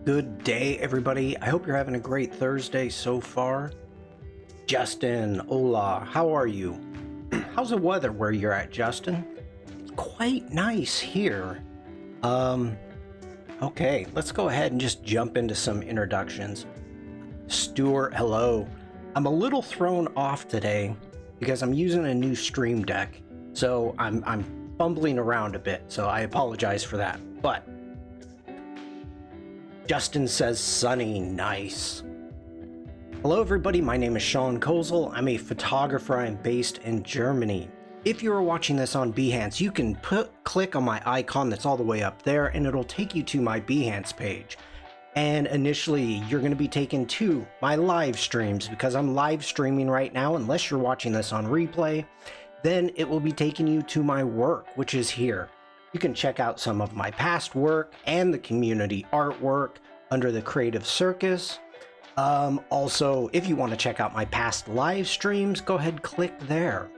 Good day, everybody. I hope you're having a great Thursday so far. Justin, hola, how are you? How's the weather where you're at, Justin? It's quite nice here. Okay, let's go ahead and just jump into some introductions. Stuart, hello. I'm a little thrown off today because I'm using a new Stream Deck, so I'm fumbling around a bit, so I apologize for that. But Justin says sunny, nice. Hello everybody, my name is Shawn Kosel. I'm a photographer. I'm based in Germany. If you are watching this on Behance, you can click on my icon that's all the way up there and it'll take you to my Behance page. And initially you're going to be taken to my live streams because I'm live streaming right now. Unless you're watching this on replay, then it will be taking you to my work, which is here. You can check out some of my past work and the community artwork under the Creative Circus. Also, if you want to check out my past live streams, go ahead, click there.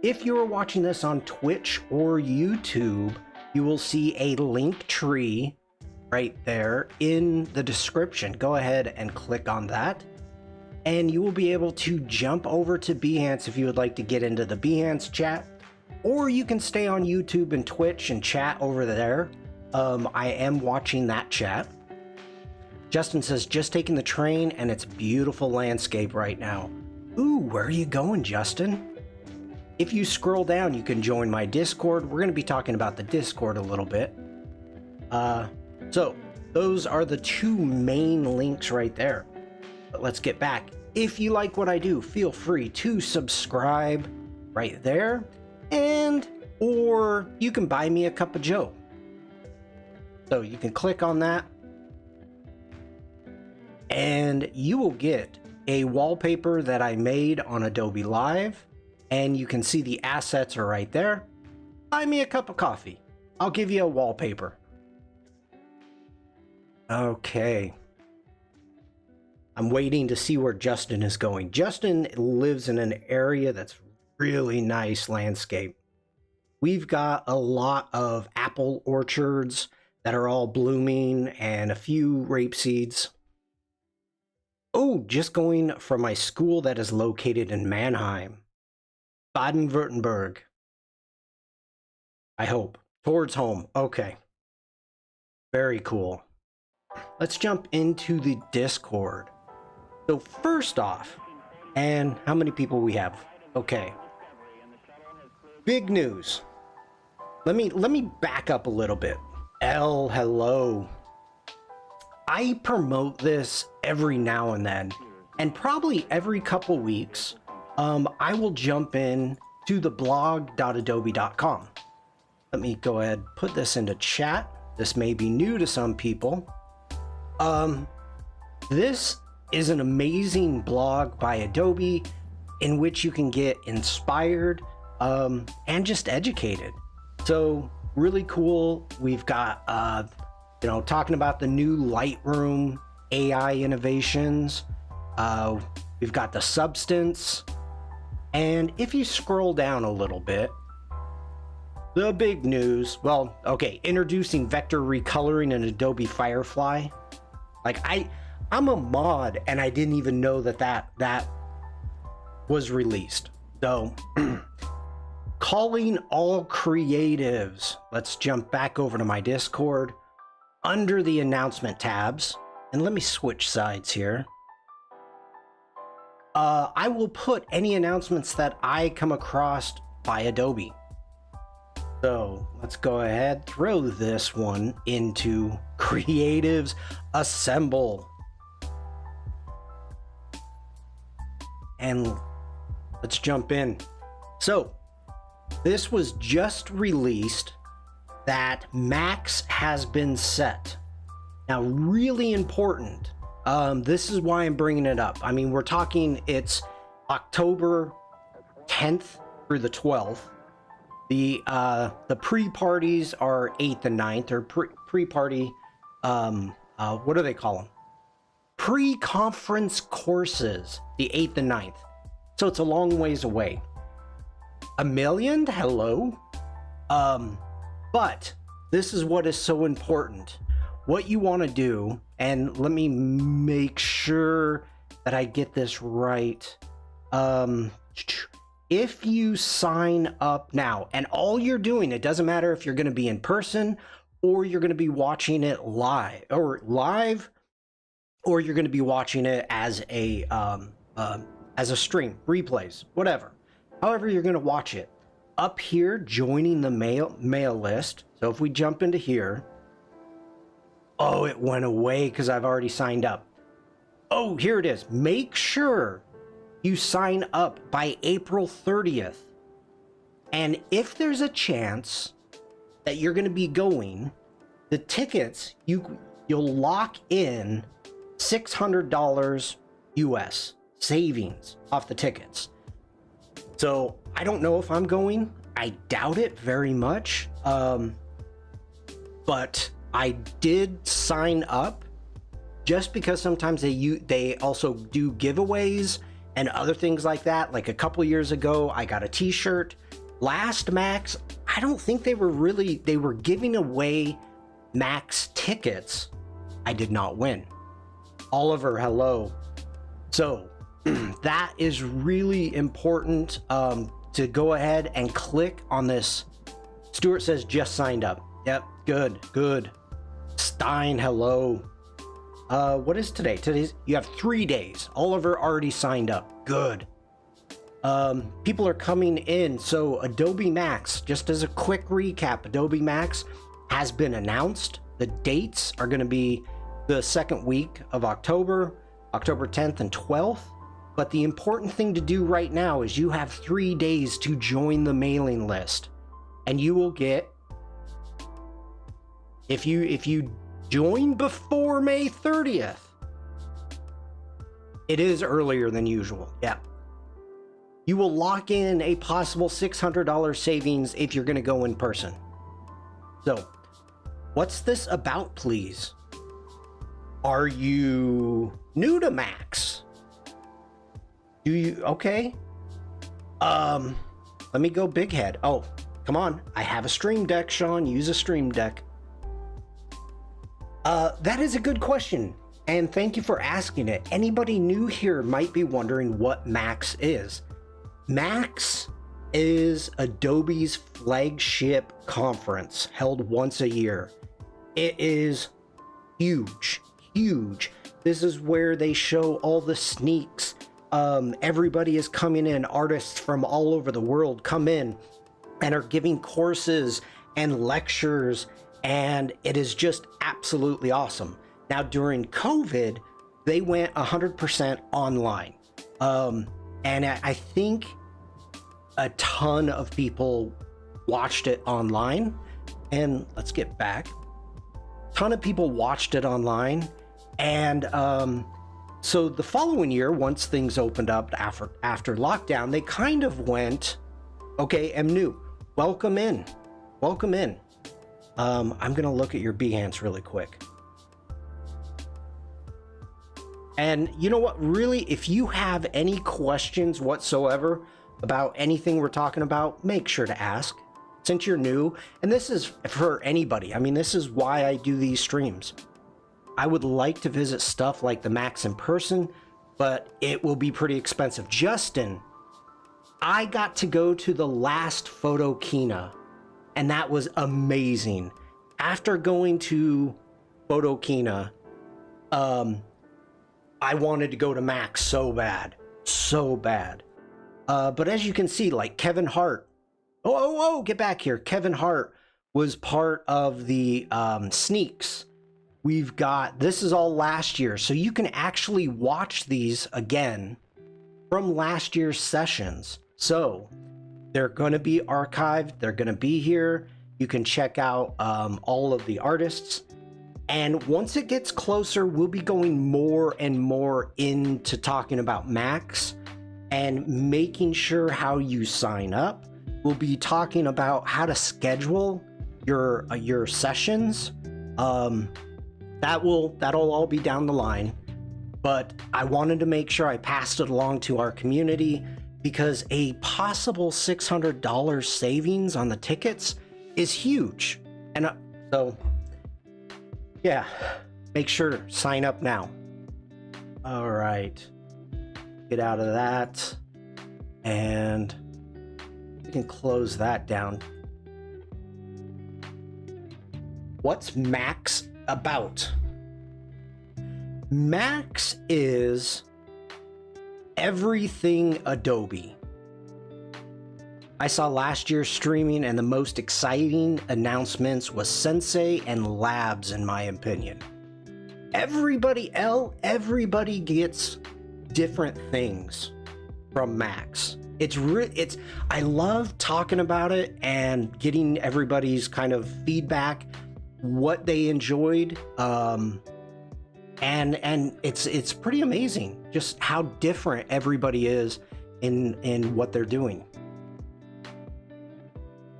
If you are watching this on Twitch or YouTube, you will see a link tree right there in the description. Go ahead and click on that, and you will be able to jump over to Behance if you would like to get into the Behance chat. Or you can stay on YouTube and Twitch and chat over there. I am watching that chat. Justin says, just taking the train and it's beautiful landscape right now. Ooh, where are you going, Justin? If you scroll down, you can join my Discord. We're going to be talking about the Discord a little bit. So those are the two main links right there. But let's get back. If you like what I do, feel free to subscribe right there. Or you can buy me a cup of joe. So you can click on that and you will get a wallpaper that I made on Adobe Live, and you can see the assets are right there. Buy me a cup of coffee. I'll give you a wallpaper. Okay. I'm waiting to see where Justin is going. Justin lives in an area that's really nice landscape. We've got a lot of apple orchards that are all blooming and a few rape seeds. Oh, just going from my school that is located in Mannheim, Baden-Württemberg. I hope. Towards home. Okay. Very cool. Let's jump into the Discord. So first off, and how many people we have? Okay. Big news. Let me back up a little bit. Hello. I promote this every now and then, and probably every couple weeks, I will jump in to the blog.adobe.com. Let me go ahead, put this into chat. This may be new to some people. This is an amazing blog by Adobe in which you can get inspired and just educated. So really cool. We've got talking about the new Lightroom AI innovations. We've got the Substance, and if you scroll down a little bit, the big news, well, okay, introducing vector recoloring in Adobe Firefly. Like I'm a mod and I didn't even know that was released. So calling all creatives. Let's jump back over to my Discord under the announcement tabs, and let me switch sides here. I will put any announcements that I come across by Adobe. So let's go ahead, throw this one into Creatives Assemble. And let's jump in. So this was just released that max has been set. Now, really important. This is why I'm bringing it up. I mean, we're talking, it's October 10th through the 12th. The pre-parties are 8th and 9th, or pre-party, what do they call them? Pre-conference courses, the 8th and 9th. So it's a long ways away. A million? Hello? But this is what is so important. what you want to do, and let me make sure that I get this right. If you sign up now, and all you're doing, it doesn't matter if you're going to be in person or you're going to be watching it live, or you're going to be watching it as a stream, replays, whatever. However you're going to watch it. Up here, joining the mail list. So if we jump into here, oh, it went away because I've already signed up. Oh, here it is. Make sure you sign up by April 30th. And if there's a chance that you're going to be going, the tickets, you'll lock in $600 US savings off the tickets. So I don't know if I'm going. I doubt it very much. But I did sign up just because sometimes they also do giveaways and other things like that. Like a couple years ago, I got a t-shirt. Last Max, I don't think they were giving away Max tickets. I did not win. Oliver, hello. So that is really important to go ahead and click on this. Stuart says just signed up. Yep, good. Stein, hello. What is today? You have 3 days. Oliver already signed up. Good. People are coming in. So Adobe Max, just as a quick recap, Adobe Max has been announced. The dates are going to be the second week of October 10th and 12th. But the important thing to do right now is you have 3 days to join the mailing list. And you will get, if you join before May 30th, it is earlier than usual. Yeah. You will lock in a possible $600 savings if you're going to go in person. So, what's this about, please? Are you new to Max? Do you, okay. Let me go big head. Oh, come on. I have a stream deck, Shawn. Use a stream deck. That is a good question, and thank you for asking it. Anybody new here might be wondering what Max is. Max is Adobe's flagship conference held once a year. It is huge. This is where they show all the sneaks. Everybody is coming in. Artists from all over the world come in and are giving courses and lectures, and it is just absolutely awesome. Now, during COVID, they went 100% online. And I think a ton of people watched it online. And let's get back. A ton of people watched it online. And so the following year, once things opened up after lockdown, they kind of went, okay, I'm new. Welcome in. I'm going to look at your Behance really quick. And you know what? Really, if you have any questions whatsoever about anything we're talking about, make sure to ask. Since you're new, and this is for anybody. I mean, this is why I do these streams. I would like to visit stuff like the Max in person, but it will be pretty expensive. Justin, I got to go to the last Photokina, and that was amazing. After going to Photokina, I wanted to go to Max so bad. But as you can see, like Kevin Hart, get back here. Kevin Hart was part of the sneaks. We've got, this is all last year, so you can actually watch these again from last year's sessions. So they're going to be archived. They're going to be here. You can check out all of the artists. And once it gets closer, we'll be going more and more into talking about Max and making sure how you sign up. We'll be talking about how to schedule your sessions. That'll all be down the line. But I wanted to make sure I passed it along to our community because a possible $600 savings on the tickets is huge. And so Yeah, make sure to sign up now. All right, get out of that, and we can close that down. What's Max about? Max is everything Adobe. I saw last year's streaming, and the most exciting announcements was Sensei and Labs, in my opinion. Everybody gets different things from Max. I love talking about it and getting everybody's kind of feedback, what they enjoyed, and it's pretty amazing just how different everybody is in what they're doing.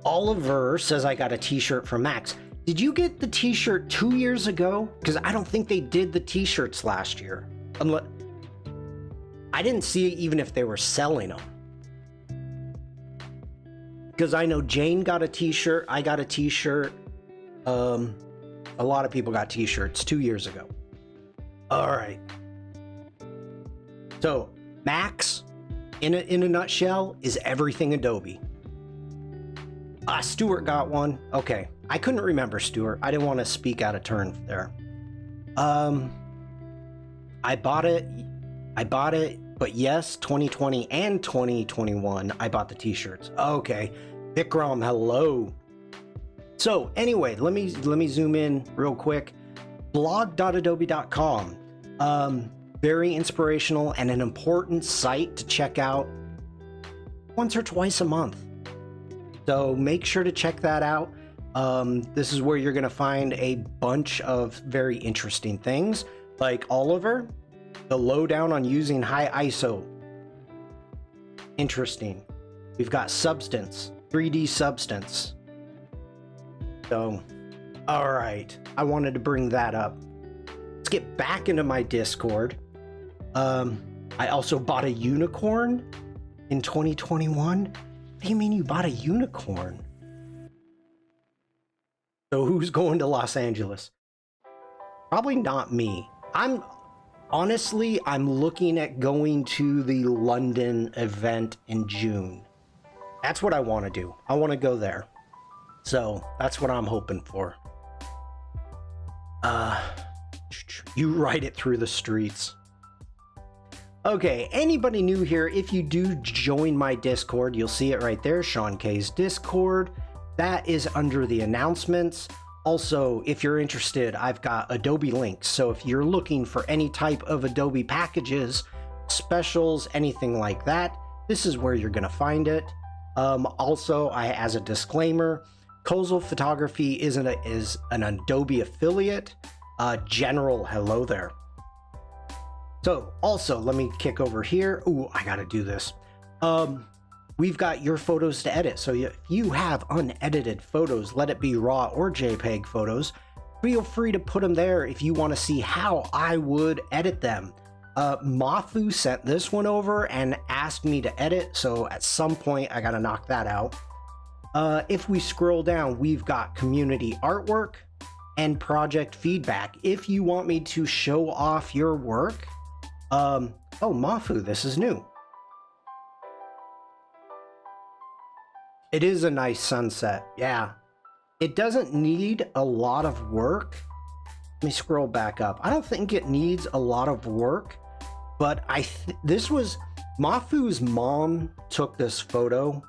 Oliver says, I got a t-shirt from Max. Did you get the t-shirt 2 years ago? Because I don't think they did the t-shirts last year. I didn't see it even if they were selling them. Because I know Jane got a t-shirt, I got a t-shirt. A lot of people got t-shirts 2 years ago. All right. So Max, in a nutshell, is everything Adobe. Stuart got one. Okay. I couldn't remember Stuart. I didn't want to speak out of turn there. I bought it, but yes, 2020 and 2021, I bought the t-shirts. Okay. Vikram, hello. So anyway, let me zoom in real quick. blog.adobe.com. Very inspirational and an important site to check out once or twice a month. So make sure to check that out. This is where you're going to find a bunch of very interesting things, like Oliver, the lowdown on using high ISO. Interesting. We've got Substance, 3D Substance. So, all right. I wanted to bring that up. Let's get back into my Discord. I also bought a unicorn in 2021. What do you mean you bought a unicorn? So who's going to Los Angeles? Probably not me. I'm looking at going to the London event in June. That's what I want to do. I want to go there. So that's what I'm hoping for. You ride it through the streets. Okay, anybody new here, if you do join my Discord, you'll see it right there, Shawn K's Discord. That is under the announcements. Also, if you're interested, I've got Adobe links. So if you're looking for any type of Adobe packages, specials, anything like that, this is where you're going to find it. Also, as a disclaimer, Kosel Photography is an Adobe affiliate. General, hello there. So also, let me kick over here. Ooh, I got to do this. We've got your photos to edit. So if you have unedited photos, let it be RAW or JPEG photos, feel free to put them there if you want to see how I would edit them. Mafu sent this one over and asked me to edit, so at some point I got to knock that out. If we scroll down, we've got community artwork and project feedback. If you want me to show off your work, oh, Mafu, this is new. It is a nice sunset, yeah. It doesn't need a lot of work. Let me scroll back up. I don't think it needs a lot of work, but this was Mafu's mom took this photo,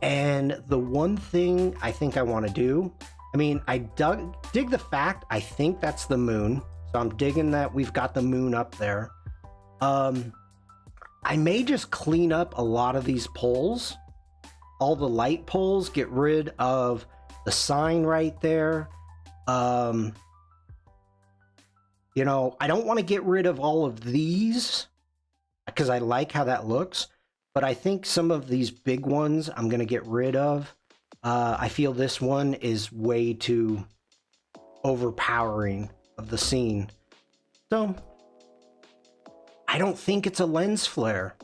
and the one thing I think I want to do, I mean, I dig the fact I think that's the moon, so I'm digging that we've got the moon up there. I may just clean up a lot of these poles, all the light poles, get rid of the sign right there. You know, I don't want to get rid of all of these because I like how that looks, but I think some of these big ones I'm going to get rid of. I feel this one is way too overpowering of the scene. So I don't think it's a lens flare.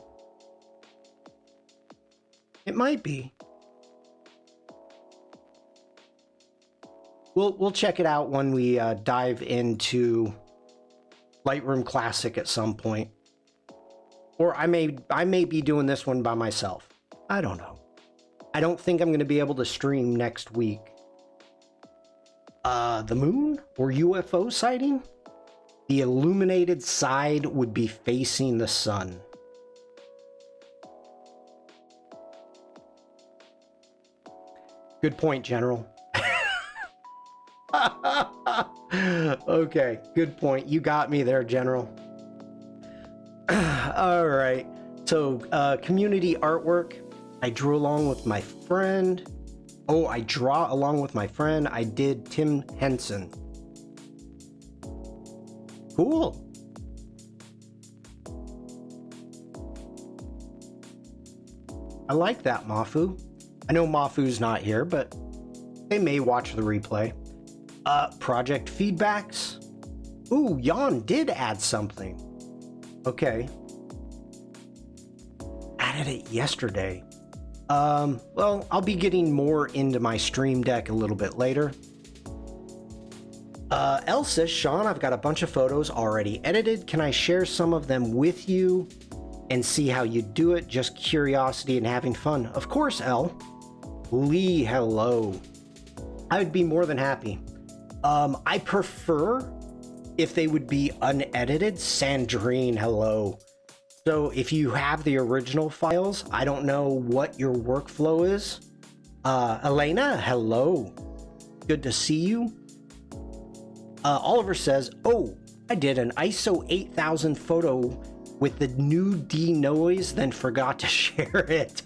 It might be. we'll check it out when we dive into Lightroom Classic at some point. Or I may be doing this one by myself. I don't know. I don't think I'm going to be able to stream next week. The moon or UFO sighting? The illuminated side would be facing the sun. Good point, General. Okay, good point. You got me there, General. All right. So, community artwork. I drew along with my friend. Oh, I draw along with my friend. I did Tim Henson. Cool. I like that, Mafu. I know Mafu's not here, but they may watch the replay. Project feedbacks. Ooh, Jan did add something. Okay. Added it yesterday. Well, I'll be getting more into my stream deck a little bit later. Elle says, Shawn, I've got a bunch of photos already edited. Can I share some of them with you and see how you do it? Just curiosity and having fun. Of course, Elle. Lee, hello. I would be more than happy. I prefer if they would be unedited. Sandrine, hello. So if you have the original files, I don't know what your workflow is. Elena, hello. Good to see you. Oliver says, oh, I did an ISO 8000 photo with the new denoise, then forgot to share it.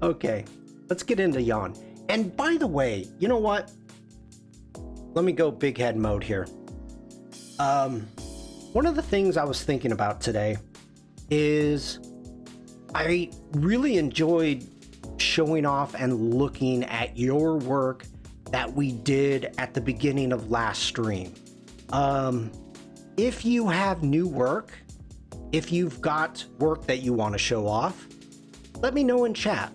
Okay, let's get into Jan. And by the way, you know what? Let me go big head mode here. One of the things I was thinking about today is I really enjoyed showing off and looking at your work that we did at the beginning of last stream. If you have new work, if you've got work that you want to show off, let me know in chat.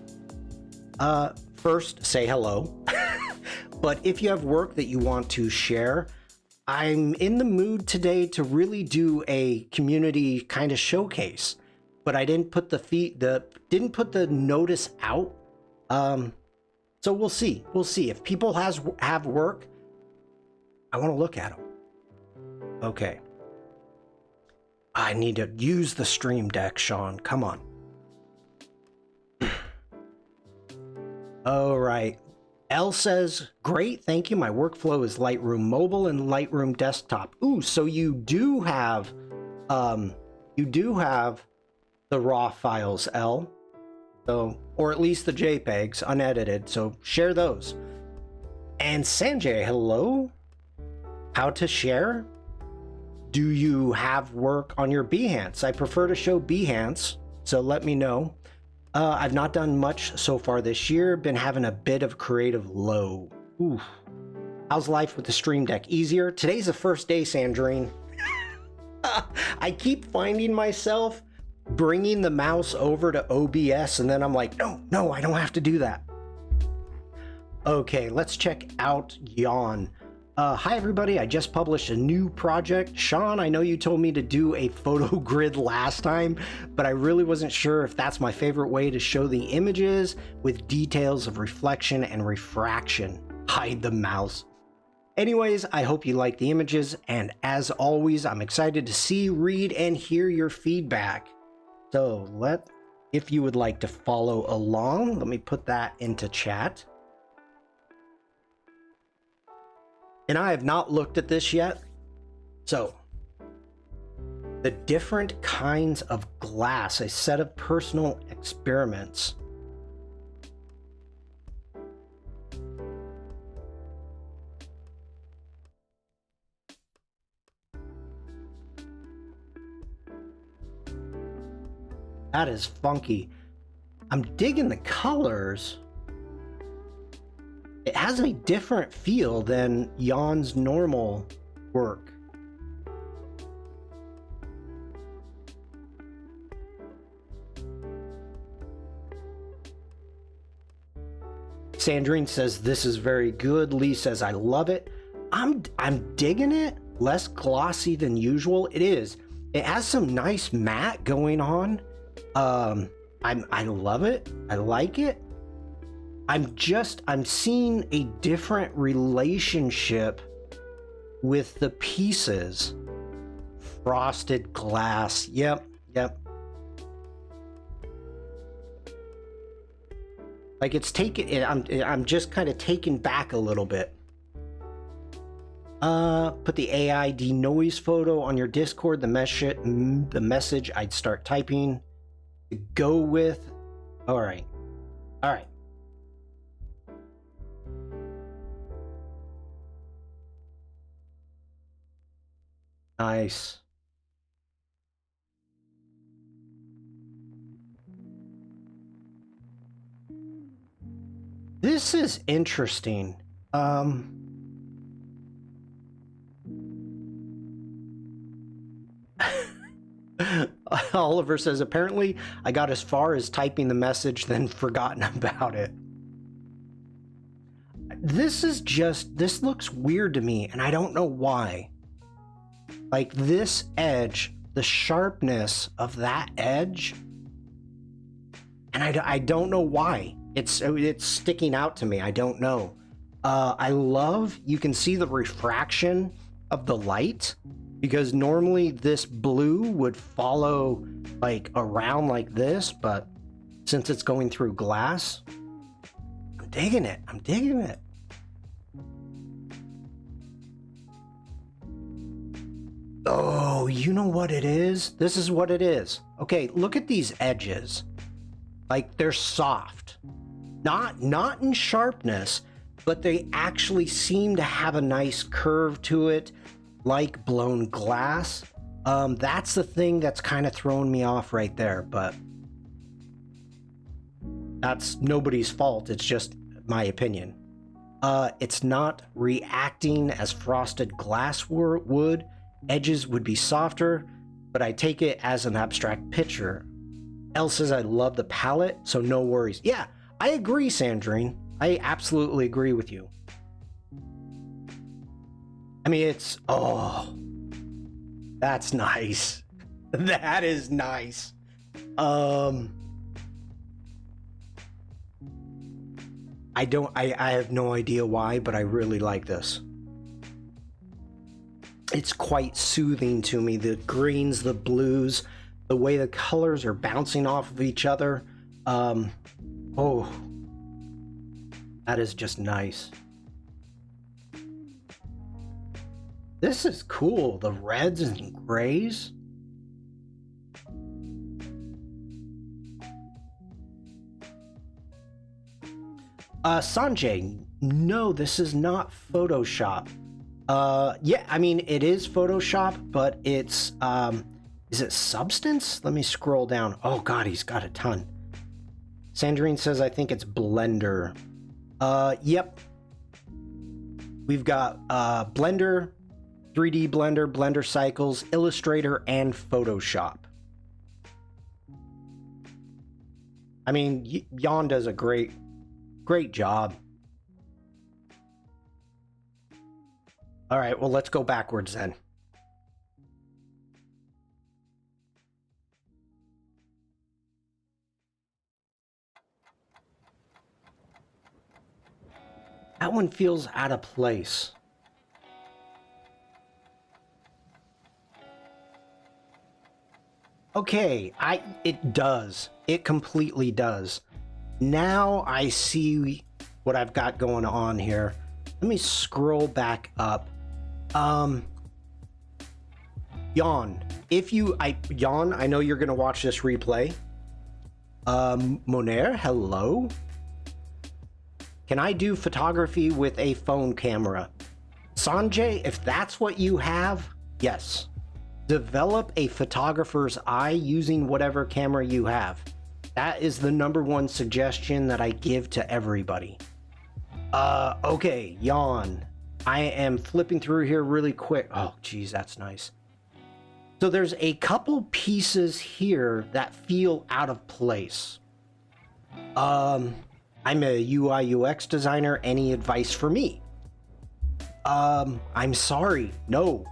First, say hello. But if you have work that you want to share, I'm in the mood today to really do a community kind of showcase, but I didn't put didn't put the notice out. So we'll see. We'll see if people have work. I want to look at them. Okay. I need to use the stream deck, Shawn. Come on. All right. Elle says, great, thank you. My workflow is Lightroom Mobile and Lightroom Desktop. Ooh, so you do have the raw files, Elle. So, or at least the JPEGs, unedited. So share those. And Sanjay, hello. How to share? Do you have work on your Behance? I prefer to show Behance, so let me know. I've not done much so far this year. Been having a bit of creative low. Oof. How's life with the Stream Deck? Easier? Today's the first day, Sandrine. I keep finding myself bringing the mouse over to OBS, and then I'm like, no, I don't have to do that. Okay, let's check out Jan. Hi everybody, I just published a new project. Shawn, I know you told me to do a photo grid last time, but I really wasn't sure if that's my favorite way to show the images with details of reflection and refraction. Hide the mouse. Anyways, I hope you like the images, and as always, I'm excited to see, read, and hear your feedback. So if you would like to follow along, let me put that into chat. And I have not looked at this yet. So, the different kinds of glass, a set of personal experiments. That is funky. I'm digging the colors. It has a different feel than Jan's normal work. Sandrine says this is very good. Lee says I love it. I'm digging it. Less glossy than usual. It is. It has some nice matte going on. I love it. I like it. I'm seeing a different relationship with the pieces. Frosted glass. Yep. Like it's taken, I'm just kind of taken back a little bit. Put the AI denoise photo on your Discord, the message I'd start typing to go with. All right. Nice. This is interesting. Oliver says, apparently I got as far as typing the message, then forgotten about it. This looks weird to me, and I don't know why. Like this edge, the sharpness of that edge, and I don't know why. It's sticking out to me. I don't know. I love, you can see the refraction of the light, because normally this blue would follow like around like this, but since it's going through glass, I'm digging it. Oh, you know what it is? This is what it is. Okay, look at these edges. Like they're soft. Not in sharpness, but they actually seem to have a nice curve to it, like blown glass. That's the thing that's kind of throwing me off right there, but that's nobody's fault. It's just my opinion. It's not reacting as frosted glass would. Edges would be softer, but I take it as an abstract picture. Elle says I love the palette, so no worries. Yeah, I agree, Sandrine. I absolutely agree with you. I mean, it's... Oh, that's nice. That is nice. I have no idea why, but I really like this. It's quite soothing to me. The greens, the blues, the way the colors are bouncing off of each other. Oh, that is just nice. This is cool. The reds and grays. Sanjay, no, this is not Photoshop. Yeah, I mean, it is Photoshop, but it's, is it Substance? Let me scroll down. Oh God, he's got a ton. Sandrine says, I think it's Blender. Yep. We've got, Blender, 3D Blender, Blender Cycles, Illustrator, and Photoshop. I mean, Jan does a great job. All right, well, let's go backwards then. That one feels out of place. Okay, it does. It completely does. Now I see what I've got going on here. Let me scroll back up. Jan, Jan, I know you're gonna watch this replay. Monair, hello. Can I do photography with a phone camera? Sanjay, if that's what you have, yes. Develop a photographer's eye using whatever camera you have. That is the #1 suggestion that I give to everybody. Okay, Jan. I am flipping through here really quick. Oh, geez, that's nice. So there's a couple pieces here that feel out of place. I'm a UI UX designer. Any advice for me? I'm sorry. No.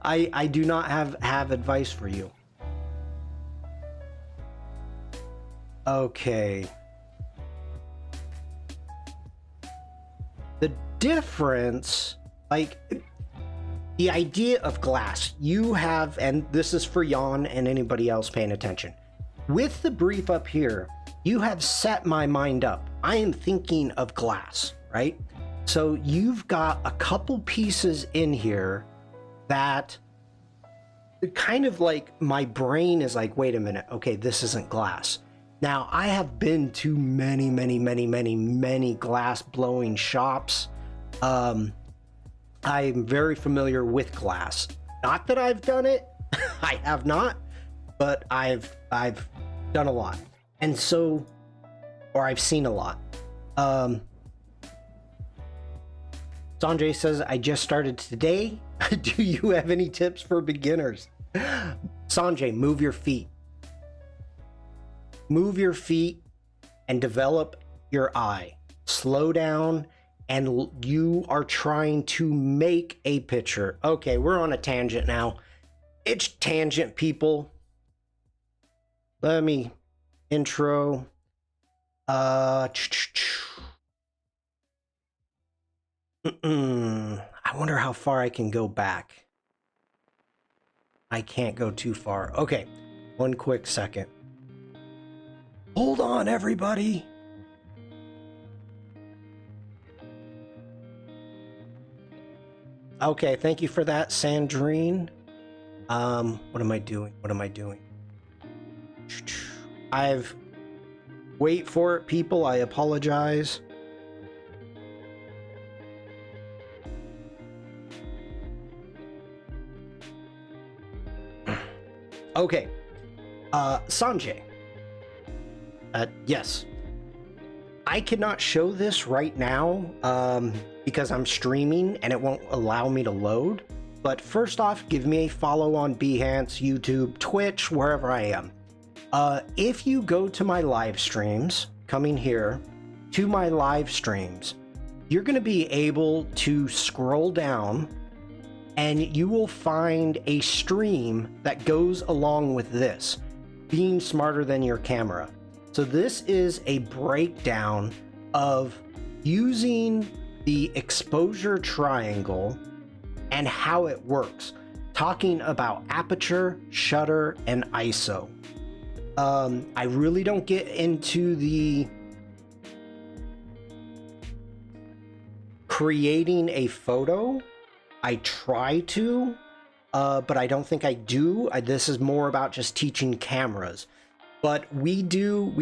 I do not have advice for you. Okay. The difference, like, the idea of glass, you have, and this is for Jan and anybody else paying attention. With the brief up here, you have set my mind up. I am thinking of glass, right? So you've got a couple pieces in here that kind of like my brain is like, wait a minute, okay, this isn't glass. Now, I have been to many glass blowing shops. I'm very familiar with glass. Not that I've done it, I have not, but I've done a lot. And so, or I've seen a lot. Sanjay says, I just started today. Do you have any tips for beginners? Sanjay, move your feet. Move your feet and develop your eye. Slow down, and you are trying to make a picture. Okay, we're on a tangent now. It's tangent, people. Let me intro. I wonder how far I can go back. I can't go too far. Okay, one quick second. Hold on, everybody. Okay, thank you for that, Sandrine. What am I doing? Wait for it, people. I apologize. Okay. Sanjay. Yes. I cannot show this right now because I'm streaming and it won't allow me to load. But first off, give me a follow on Behance, YouTube, Twitch, wherever I am. If you go to my live streams, coming here to my live streams, you're going to be able to scroll down and you will find a stream that goes along with this, being smarter than your camera. So this is a breakdown of using the exposure triangle and how it works, talking about aperture, shutter, and ISO. I really don't get into the creating a photo. I try to, but I don't think I do. This is more about just teaching cameras. But we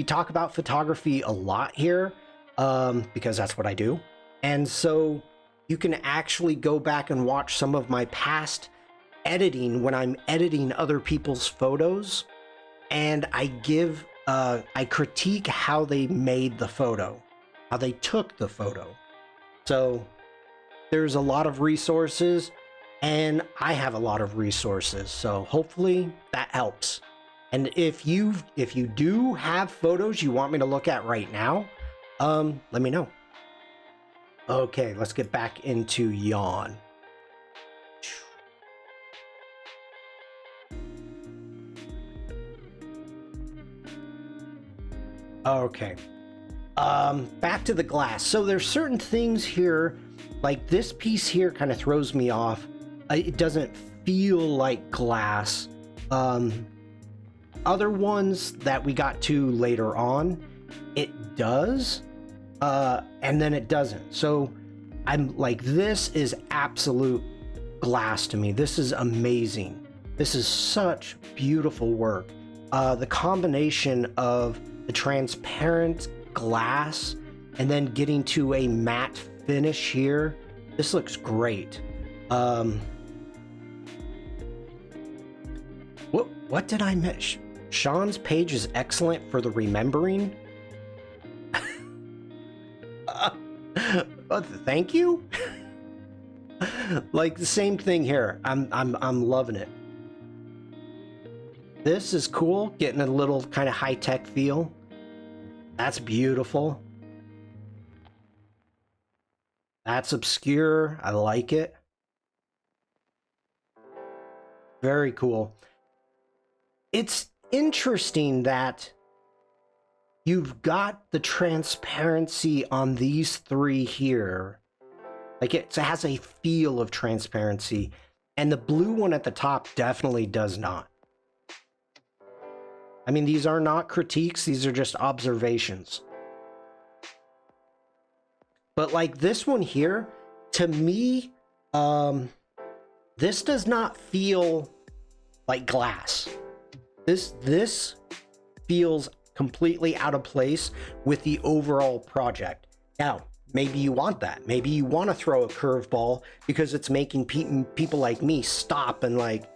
talk about photography a lot here because that's what I do. And so you can actually go back and watch some of my past editing when I'm editing other people's photos. And I critique how they made the photo, how they took the photo. So there's a lot of resources and I have a lot of resources. So hopefully that helps. And if you do have photos you want me to look at right now, let me know. Okay, let's get back into Yawn. Okay. Back to the glass. So there's certain things here, like this piece here kind of throws me off. It doesn't feel like glass. Other ones that we got to later on, it does, and then it doesn't. So I'm like, this is absolute glass to me. This is amazing. This is such beautiful work. The combination of the transparent glass and then getting to a matte finish here, this looks great. What did I miss? Shawn's page is excellent for the remembering. Thank you. Like the same thing here. I'm loving it. This is cool, getting a little kind of high-tech feel. That's beautiful. That's obscure. I like it. Very cool. It's interesting that you've got the transparency on these three here. Like it has a feel of transparency. And the blue one at the top definitely does not. I mean, these are not critiques. These are just observations. But like this one here, to me, this does not feel like glass. This feels completely out of place with the overall project. Now, maybe you want that. Maybe you want to throw a curveball because it's making people like me stop and like,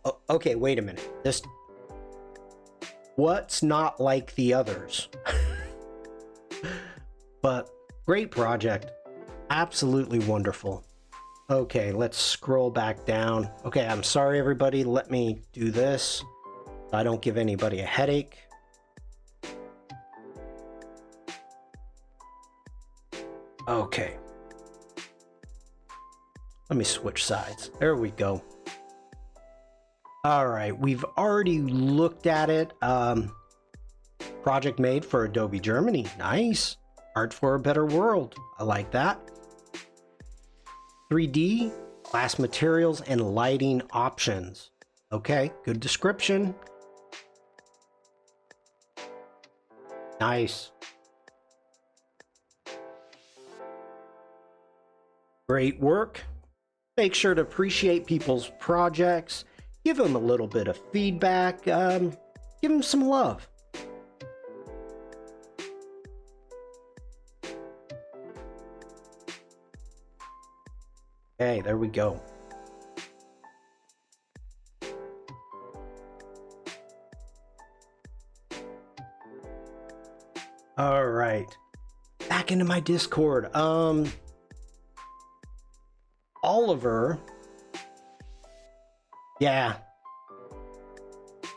oh, okay, wait a minute. What's not like the others? But great project. Absolutely wonderful. Okay, let's scroll back down. Okay, I'm sorry, everybody. Let me do this. I don't give anybody a headache. Okay. Let me switch sides. There we go. All right, we've already looked at it. Project made for Adobe Germany. Nice. Art for a better world. I like that. 3D, glass materials, and lighting options. Okay, good description. Nice. Great work. Make sure to appreciate people's projects. Give them a little bit of feedback. Give them some love. Okay, there we go. All right. Back into my Discord. Oliver. Yeah.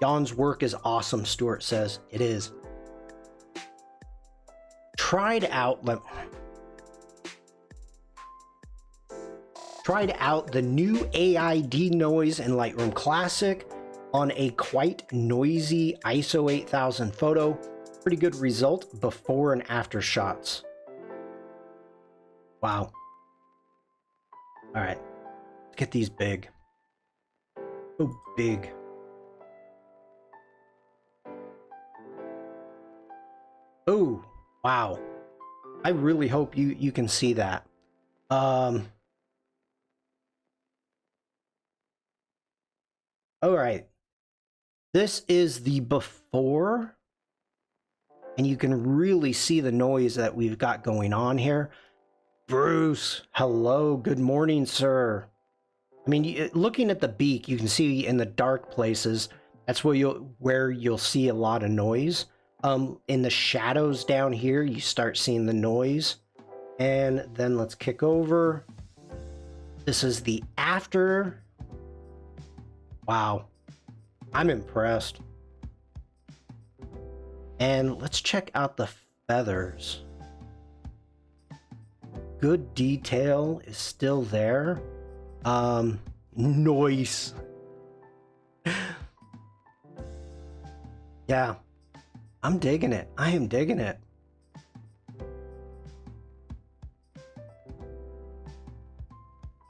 Jan's work is awesome, Stuart says. It is. Tried out the new AI denoise in Lightroom Classic on a quite noisy ISO 8000 photo. Pretty good result before and after shots. Wow. All right, let's get these big. So big. Oh, wow. I really hope you can see that. All right. This is the before, and you can really see the noise that we've got going on here. Bruce, hello, good morning, sir. I mean, looking at the beak, you can see in the dark places, that's where you'll see a lot of noise. In the shadows down here, you start seeing the noise. And then let's kick over. This is the after. Wow, I'm impressed. And let's check out the feathers. Good detail is still there. Noise. Yeah, I'm digging it. I am digging it.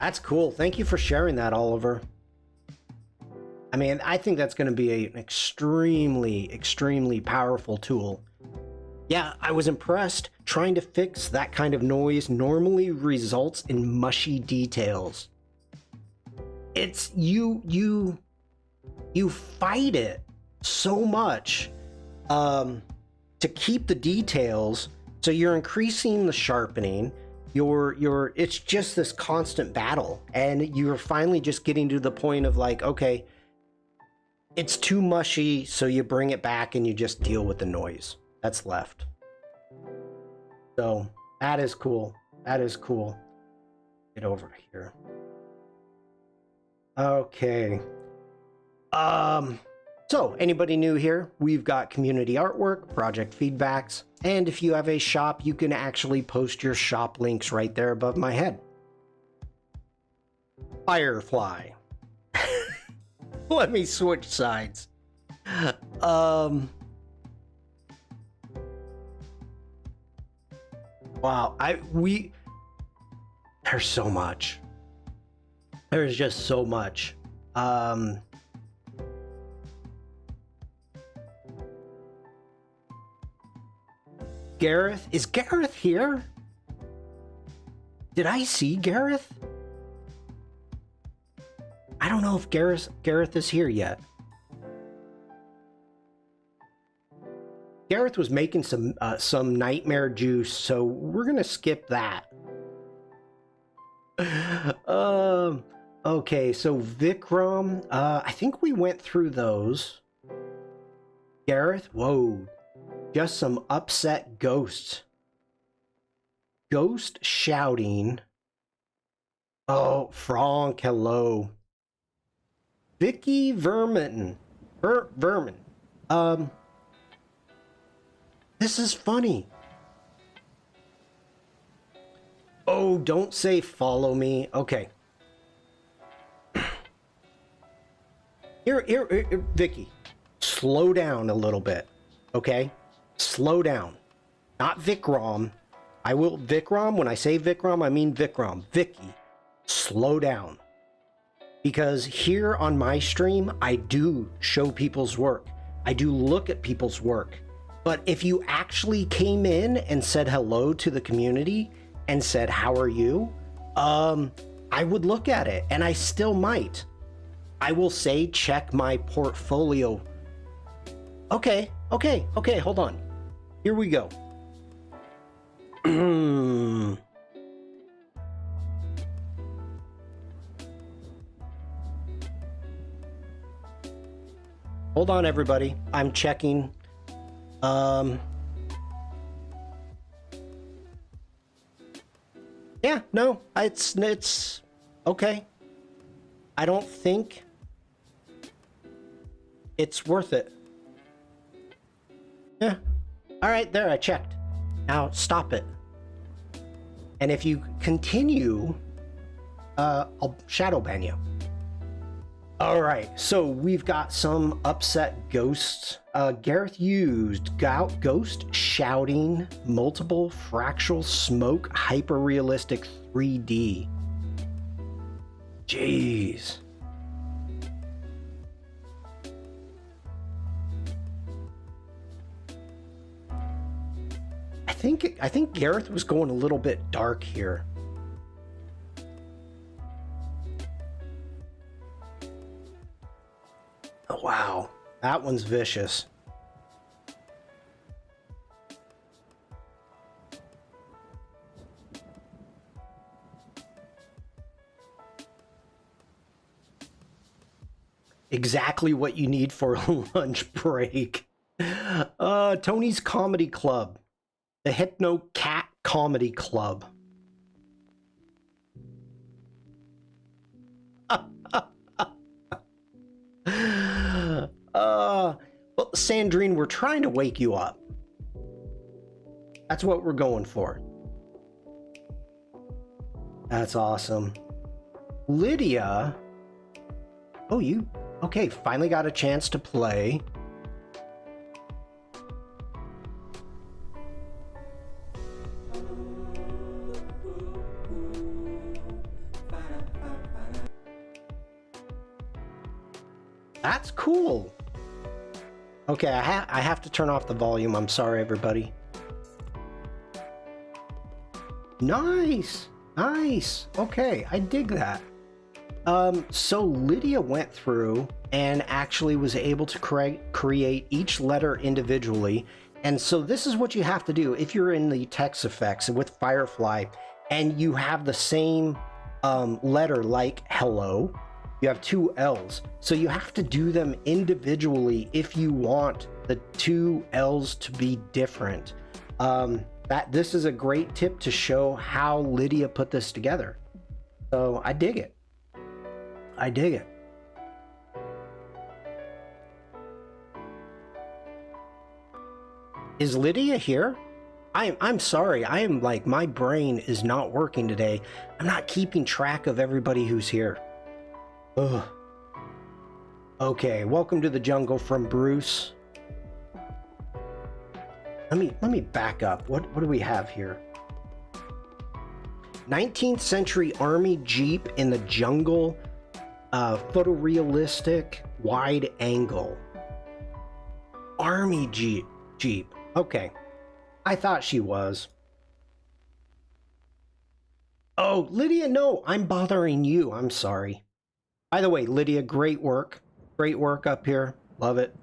That's cool. Thank you for sharing that, Oliver. I mean, I think that's going to be an extremely, extremely powerful tool. Yeah, I was impressed. Trying to fix that kind of noise normally results in mushy details. It's you fight it so much to keep the details, so you're increasing the sharpening. It's just this constant battle, and you're finally just getting to the point of like, okay, it's too mushy, so you bring it back and you just deal with the noise that's left. So that is cool. That is cool. Get over here. So So, anybody new here, we've got community artwork, project feedbacks, and if you have a shop, you can actually post your shop links right there above my head. Firefly. Let me switch sides. Wow, there's so much. There's just so much. Gareth, is Gareth here? Did I see Gareth? I don't know if Gareth is here yet. Gareth was making some nightmare juice, so we're gonna skip that. Okay, so Vikram, I think we went through those. Gareth, whoa, just some upset ghosts. Ghost shouting. Oh, Frank, hello. Vicky Vermin. Vermin. This is funny. Oh, don't say follow me. Okay. Here, Vicky. Slow down a little bit. Okay? Slow down. Not Vikram. Vikram, when I say Vikram, I mean Vikram. Vicky, slow down. Because here on my stream, I do show people's work. I do look at people's work. But if you actually came in and said hello to the community and said, how are you? I would look at it, and I still might. I will say, check my portfolio. Okay, hold on. Here we go. Hold on, everybody. I'm checking. Yeah, no, it's okay. I don't think it's worth it. Yeah. All right, there, I checked. Now stop it. And if you continue, I'll shadow ban you. All right, so we've got some upset ghosts. Gareth used ghost shouting, multiple fractal smoke, hyper-realistic 3D. Jeez. I think Gareth was going a little bit dark here. Oh, wow, that one's vicious. Exactly what you need for a lunch break. Tony's Comedy Club. The Hypno Cat Comedy Club. Well, Sandrine, we're trying to wake you up. That's what we're going for. That's awesome. Lydia. Oh, you... Okay, finally got a chance to play. That's cool. Okay, I have to turn off the volume. I'm sorry, everybody. Nice. Nice. Okay, I dig that. So Lydia went through and actually was able to create each letter individually. And so this is what you have to do if you're in the text effects with Firefly and you have the same letter like hello. You have two L's, so you have to do them individually if you want the two L's to be different. This is a great tip to show how Lydia put this together. So I dig it. I dig it. Is Lydia here? I'm sorry. I am like, my brain is not working today. I'm not keeping track of everybody who's here. Ugh. Okay, welcome to the jungle from Bruce. Let me back up. What do we have here? 19th century army jeep in the jungle, photorealistic wide angle. Army jeep. Okay. I thought she was. Oh, Lydia, no, I'm bothering you. I'm sorry. By the way, Lydia, great work. Great work up here. Love it.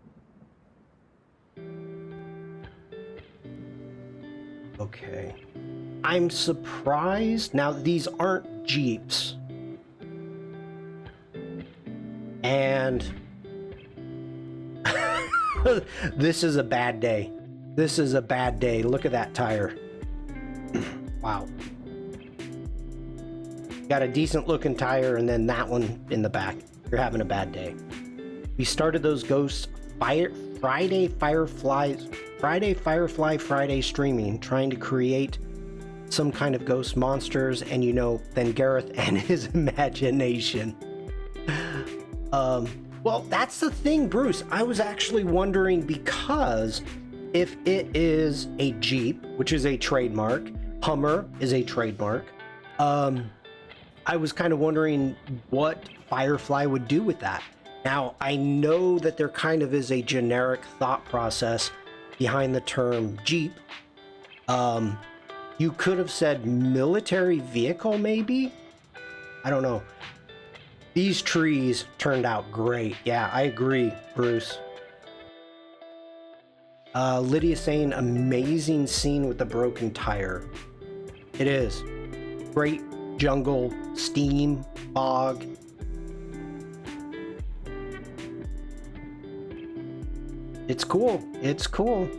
Okay. I'm surprised. Now, these aren't Jeeps. And this is a bad day. This is a bad day. Look at that tire. Wow. Got a decent looking tire and then that one in the back. You're having a bad day. We started those ghosts Friday Firefly Friday streaming, trying to create some kind of ghost monsters, and you know, then Gareth and his imagination. Well, that's the thing, Bruce. I was actually wondering, because if it is a Jeep, which is a trademark, Hummer is a trademark, I was kind of wondering what Firefly would do with that. Now, I know that there kind of is a generic thought process behind the term Jeep. You could have said military vehicle, maybe? I don't know. These trees turned out great. Yeah, I agree, Bruce. Lydia saying amazing scene with the broken tire. It is. Great jungle, steam, fog. It's cool. It's cool.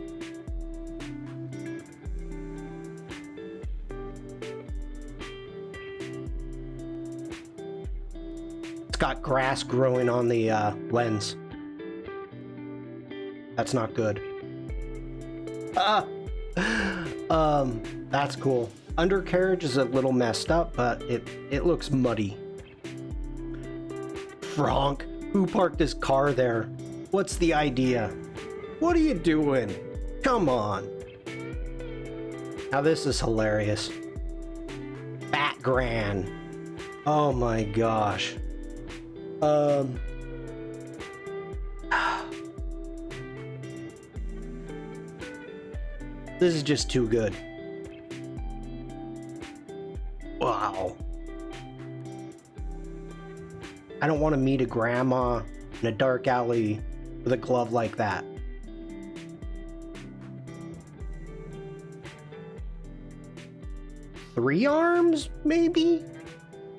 It's got grass growing on the lens. That's not good. That's cool. Undercarriage is a little messed up, but it looks muddy. Frank, who parked his car there? What's the idea? What are you doing? Come on. Now this is hilarious. Fat Gran. Oh my gosh. This is just too good. Wow. I don't want to meet a grandma in a dark alley with a glove like that. Three arms, maybe?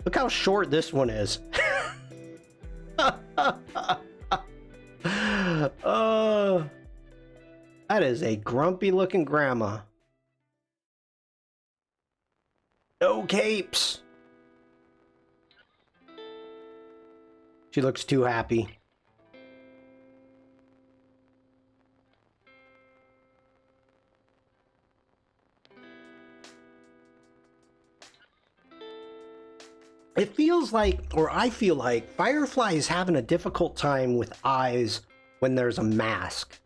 Look how short this one is. That is a grumpy looking grandma. No capes. She looks too happy. It feels like, or I feel like, Firefly is having a difficult time with eyes when there's a mask.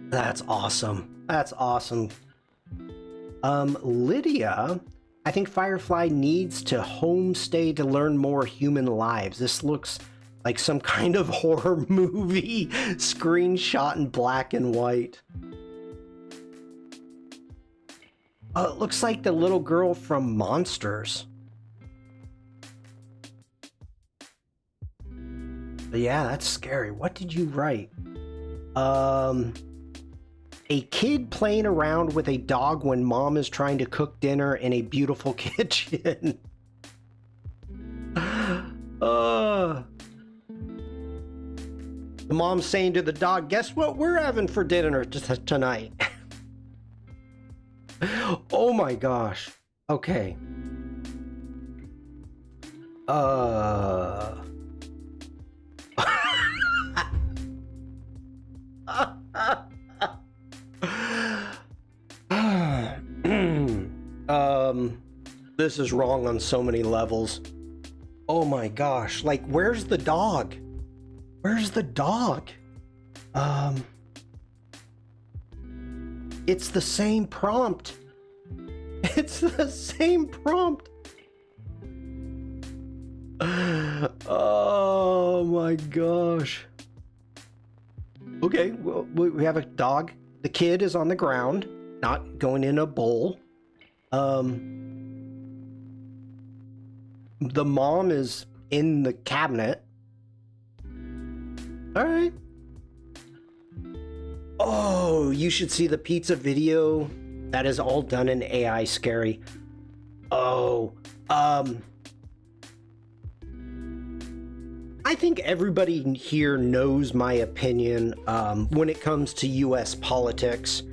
That's awesome. That's awesome. Lydia, I think Firefly needs to homestay to learn more human lives. This looks like some kind of horror movie screenshot in black and white. It looks like the little girl from Monsters. But yeah, that's scary. What did you write? A kid playing around with a dog when mom is trying to cook dinner in a beautiful kitchen. The mom's saying to the dog, guess what we're having for dinner tonight? Oh my gosh. Okay. This is wrong on so many levels. Oh my gosh, like, where's the dog? Where's the dog? It's the same prompt. It's the same prompt. Oh my gosh. Okay, well, we have a dog. The kid is on the ground, not going in a bowl. The mom is in the cabinet. All right. Oh, you should see the pizza video. That is all done in AI, scary. Oh, I think everybody here knows my opinion when it comes to US politics.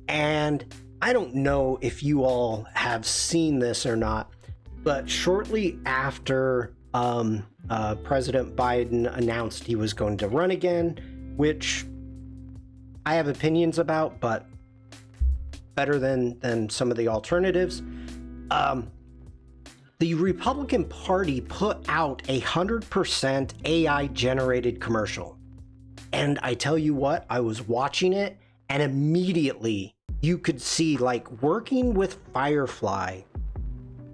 And I don't know if you all have seen this or not, but shortly after President Biden announced he was going to run again, which I have opinions about, but better than some of the alternatives, the Republican Party put out 100% AI generated commercial. And I tell you what, I was watching it and immediately you could see, like, working with Firefly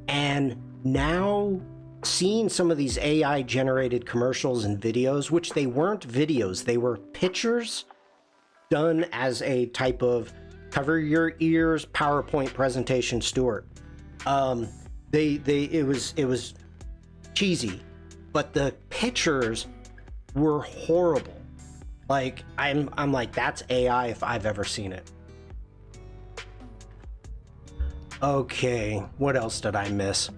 and now seeing some of these AI generated commercials and videos, which they weren't videos, they were pictures done as a type of cover your ears PowerPoint presentation, Stuart. It was cheesy, but the pictures were horrible. Like, I'm like, that's AI if I've ever seen it. Okay, what else did I miss?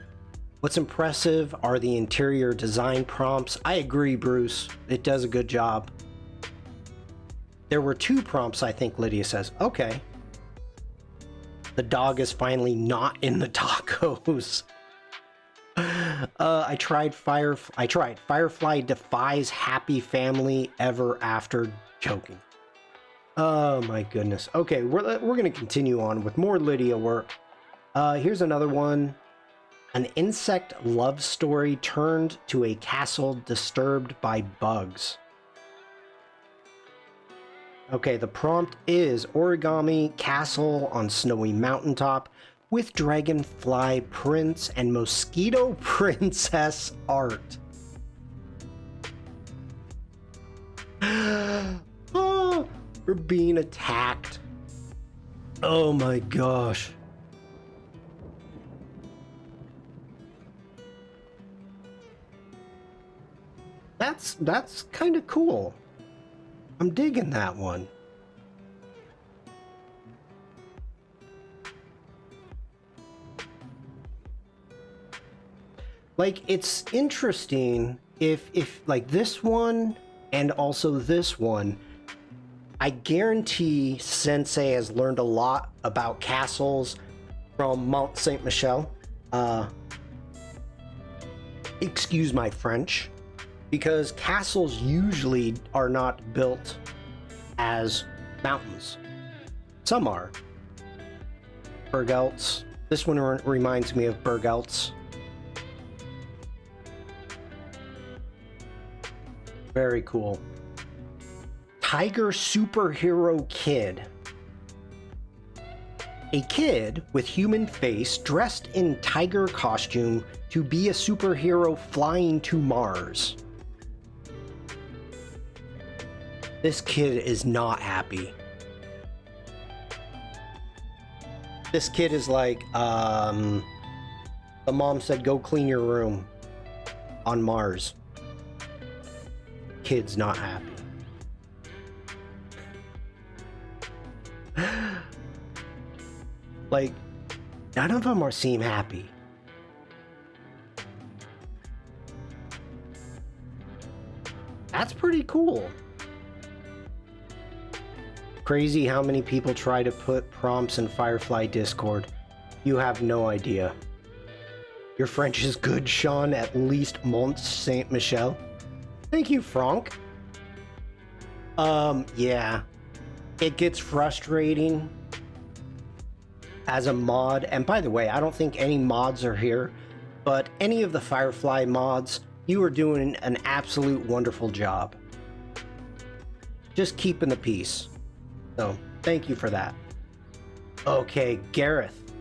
What's impressive are the interior design prompts. I agree, Bruce. It does a good job. There were 2 prompts, I think, Lydia says. Okay. The dog is finally not in the tacos. I tried Firefly defies happy family ever after joking. Oh my goodness. Okay, we're gonna continue on with more Lydia work. Here's another one. An insect love story turned to a castle disturbed by bugs. Okay, the prompt is origami castle on snowy mountaintop with dragonfly prince and mosquito princess art. Oh, we're being attacked. Oh my gosh. That's kind of cool. I'm digging that one. Like, it's interesting if like this one and also this one, I guarantee Sensei has learned a lot about castles from Mont Saint Michel. Excuse my French. Because castles usually are not built as mountains. Some are. Bergelts. This one reminds me of Bergelts. Very cool. Tiger superhero kid. A kid with human face dressed in tiger costume to be a superhero flying to Mars. This kid is not happy. This kid is like, the mom said, go clean your room on Mars. Kid's not happy. Like, none of them seem happy. That's pretty cool. Crazy how many people try to put prompts in Firefly Discord. You have no idea. Your French is good, Shawn, at least Mont Saint Michel. Thank you, Franck. Yeah. It gets frustrating. as a mod, and by the way, I don't think any mods are here, but any of the Firefly mods, you are doing an absolute wonderful job. Just keeping the peace. So, thank you for that. Okay, Gareth,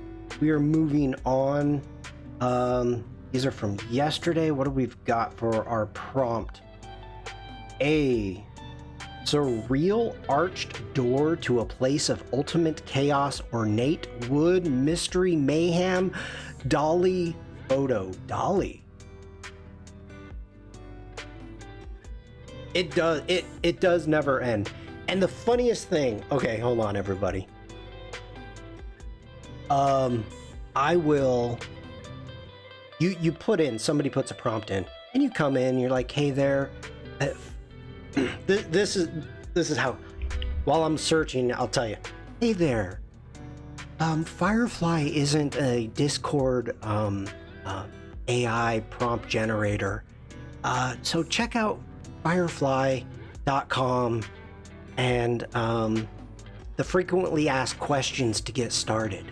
we are moving on. These are from yesterday. What do we've got for our prompt? A surreal arched door to a place of ultimate chaos, ornate wood, mystery, mayhem, dolly photo. Dolly. It does never end. And the funniest thing, okay, hold on everybody. I will, you put in, somebody puts a prompt in, and you come in, you're like, hey there, this is how, while I'm searching, I'll tell you, hey there, Firefly isn't a Discord AI prompt generator, so check out firefly.com and the frequently asked questions to get started.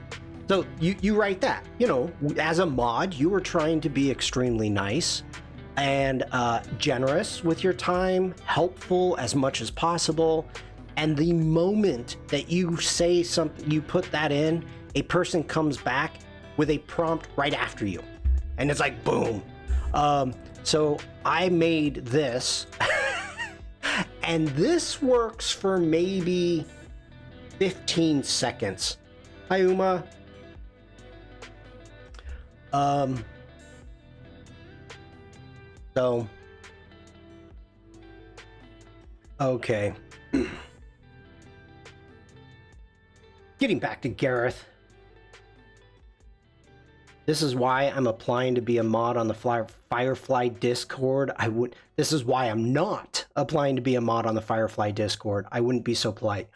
So you write that, you know, as a mod, you were trying to be extremely nice and generous with your time, helpful as much as possible. And the moment that you say something, you put that in, a person comes back with a prompt right after you. And it's like, boom. So I made this and this works for maybe 15 seconds. Hi, Uma. So, okay. Getting back to Gareth. This is why I'm applying to be a mod on the Firefly Discord. This is why I'm not applying to be a mod on the Firefly Discord. I wouldn't be so polite.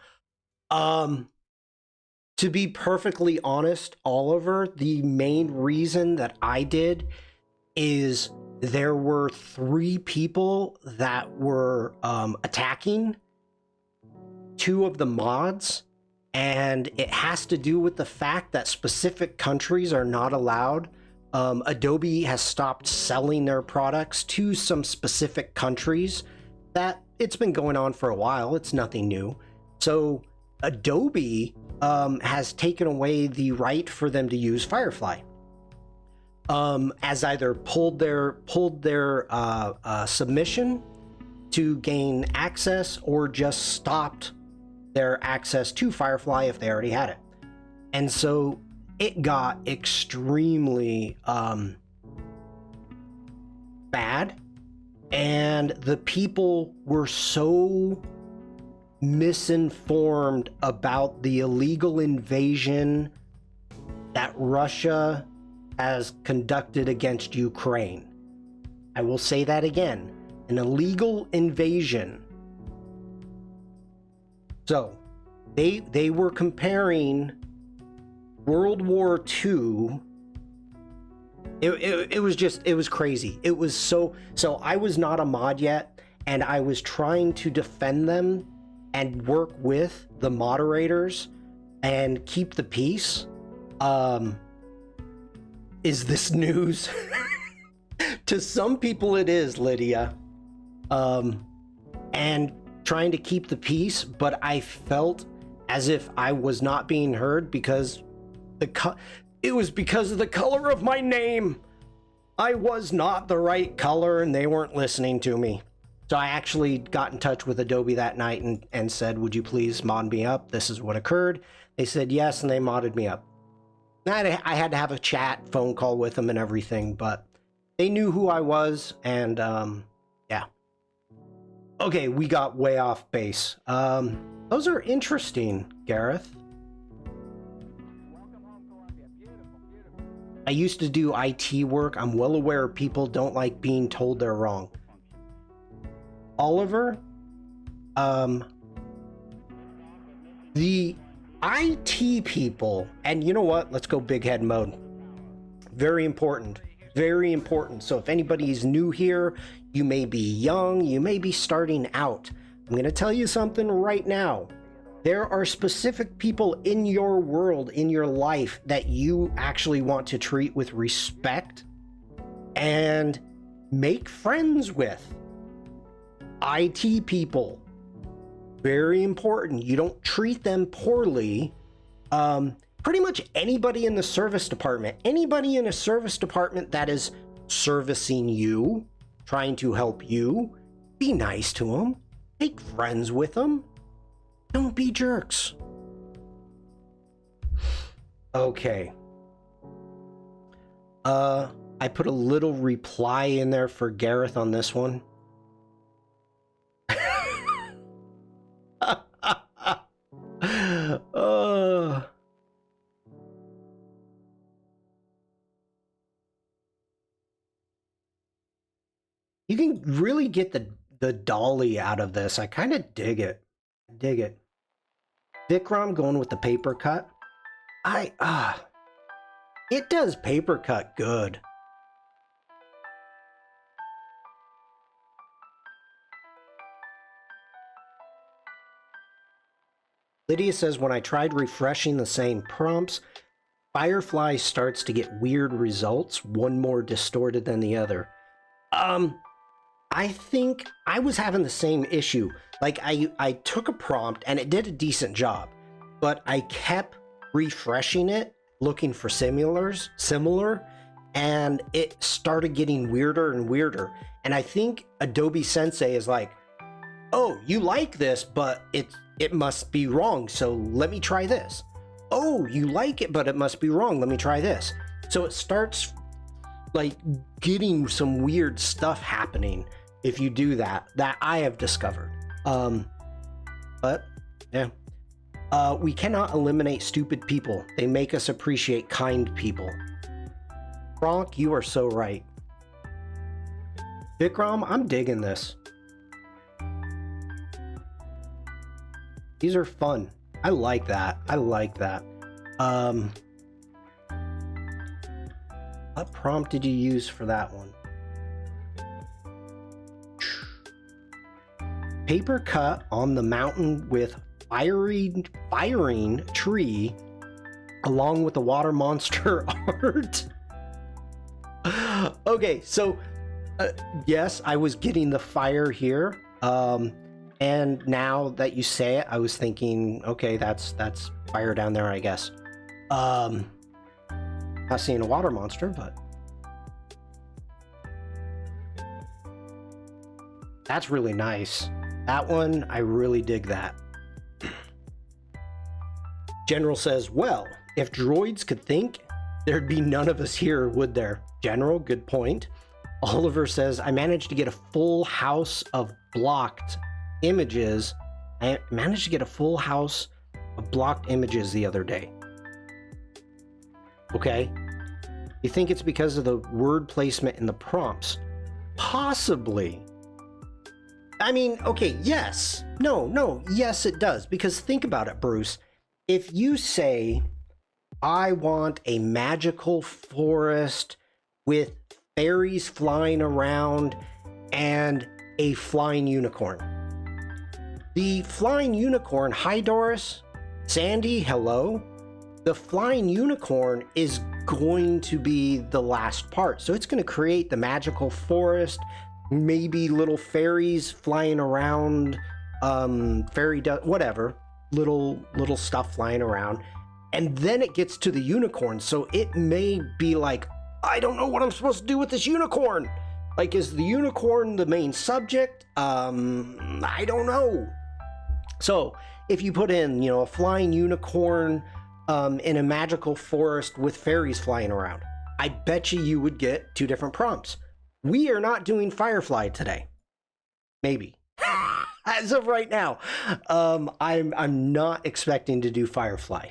To be perfectly honest, Oliver, the main reason that I did is there were 3 people that were attacking 2 of the mods, and it has to do with the fact that specific countries are not allowed. Adobe has stopped selling their products to some specific countries. That it's been going on for a while. It's nothing new. So Adobe has taken away the right for them to use Firefly, as either pulled their submission to gain access or just stopped their access to Firefly if they already had it. And so it got extremely bad, and the people were so misinformed about the illegal invasion that Russia has conducted against Ukraine. I will say that again, an illegal invasion. So they were comparing World War II. It was crazy. It was so I was not a mod yet, and I was trying to defend them and work with the moderators and keep the peace. Is this news? To some people it is, Lydia. And trying to keep the peace, but I felt as if I was not being heard because it was because of the color of my name. I was not the right color and they weren't listening to me. So I actually got in touch with Adobe that night and said, would you please mod me up? This is what occurred. They said yes, and they modded me up. I had to have a chat, phone call with them and everything, but they knew who I was, and yeah. Okay, we got way off base. Those are interesting, Gareth. I used to do IT work. I'm well aware people don't like being told they're wrong. Oliver, the IT people, and you know what? Let's go big head mode. Very important. Very important. So if anybody's new here, you may be young, you may be starting out. I'm going to tell you something right now. There are specific people in your world, in your life, that you actually want to treat with respect and make friends with. IT people, very important. You don't treat them poorly. Pretty much anybody in the service department, anybody in a service department that is servicing you, trying to help you, be nice to them, make friends with them. Don't be jerks. Okay. I put a little reply in there for Gareth on this one. You can really get the dolly out of this. I kind of dig it. Dig it. Vikram going with the paper cut. It does paper cut good. Lydia says, when I tried refreshing the same prompts, Firefly starts to get weird results, one more distorted than the other. I think I was having the same issue. Like, I took a prompt and it did a decent job, but I kept refreshing it, looking for similar, and it started getting weirder and weirder. And I think Adobe Sensei is like, oh, you like this, but it must be wrong, so let me try this. Oh, you like it, but it must be wrong, let me try this. So it starts like getting some weird stuff happening if you do that I have discovered. But yeah. We cannot eliminate stupid people. They make us appreciate kind people. Kronk, you are so right. Vikram, I'm digging this. These are fun. I like that. I like that. What prompt did you use for that one? Paper cut on the mountain with firing tree along with the water monster art. Okay, so yes, I was getting the fire here. And now that you say it, I was thinking, okay, that's fire down there, I guess. Not seeing a water monster, but that's really nice. That one, I really dig that. General says, well, if droids could think, there'd be none of us here, would there? General, good point. Oliver says, I managed to get a full house of blocked images. I managed to get a full house of blocked images the other day. Okay. You think it's because of the word placement in the prompts? Possibly. I mean, okay, yes. No, yes, it does. Because think about it, Bruce. If you say, I want a magical forest with fairies flying around and a flying unicorn. The flying unicorn, hi Doris, Sandy, hello. The flying unicorn is going to be the last part. So it's going to create the magical forest, maybe little fairies flying around, whatever, little stuff flying around. And then it gets to the unicorn. So it may be like, I don't know what I'm supposed to do with this unicorn. Like, is the unicorn the main subject? I don't know. So if you put in, a flying unicorn in a magical forest with fairies flying around, I bet you would get two different prompts. We are not doing Firefly today. Maybe. As of right now, I'm not expecting to do Firefly.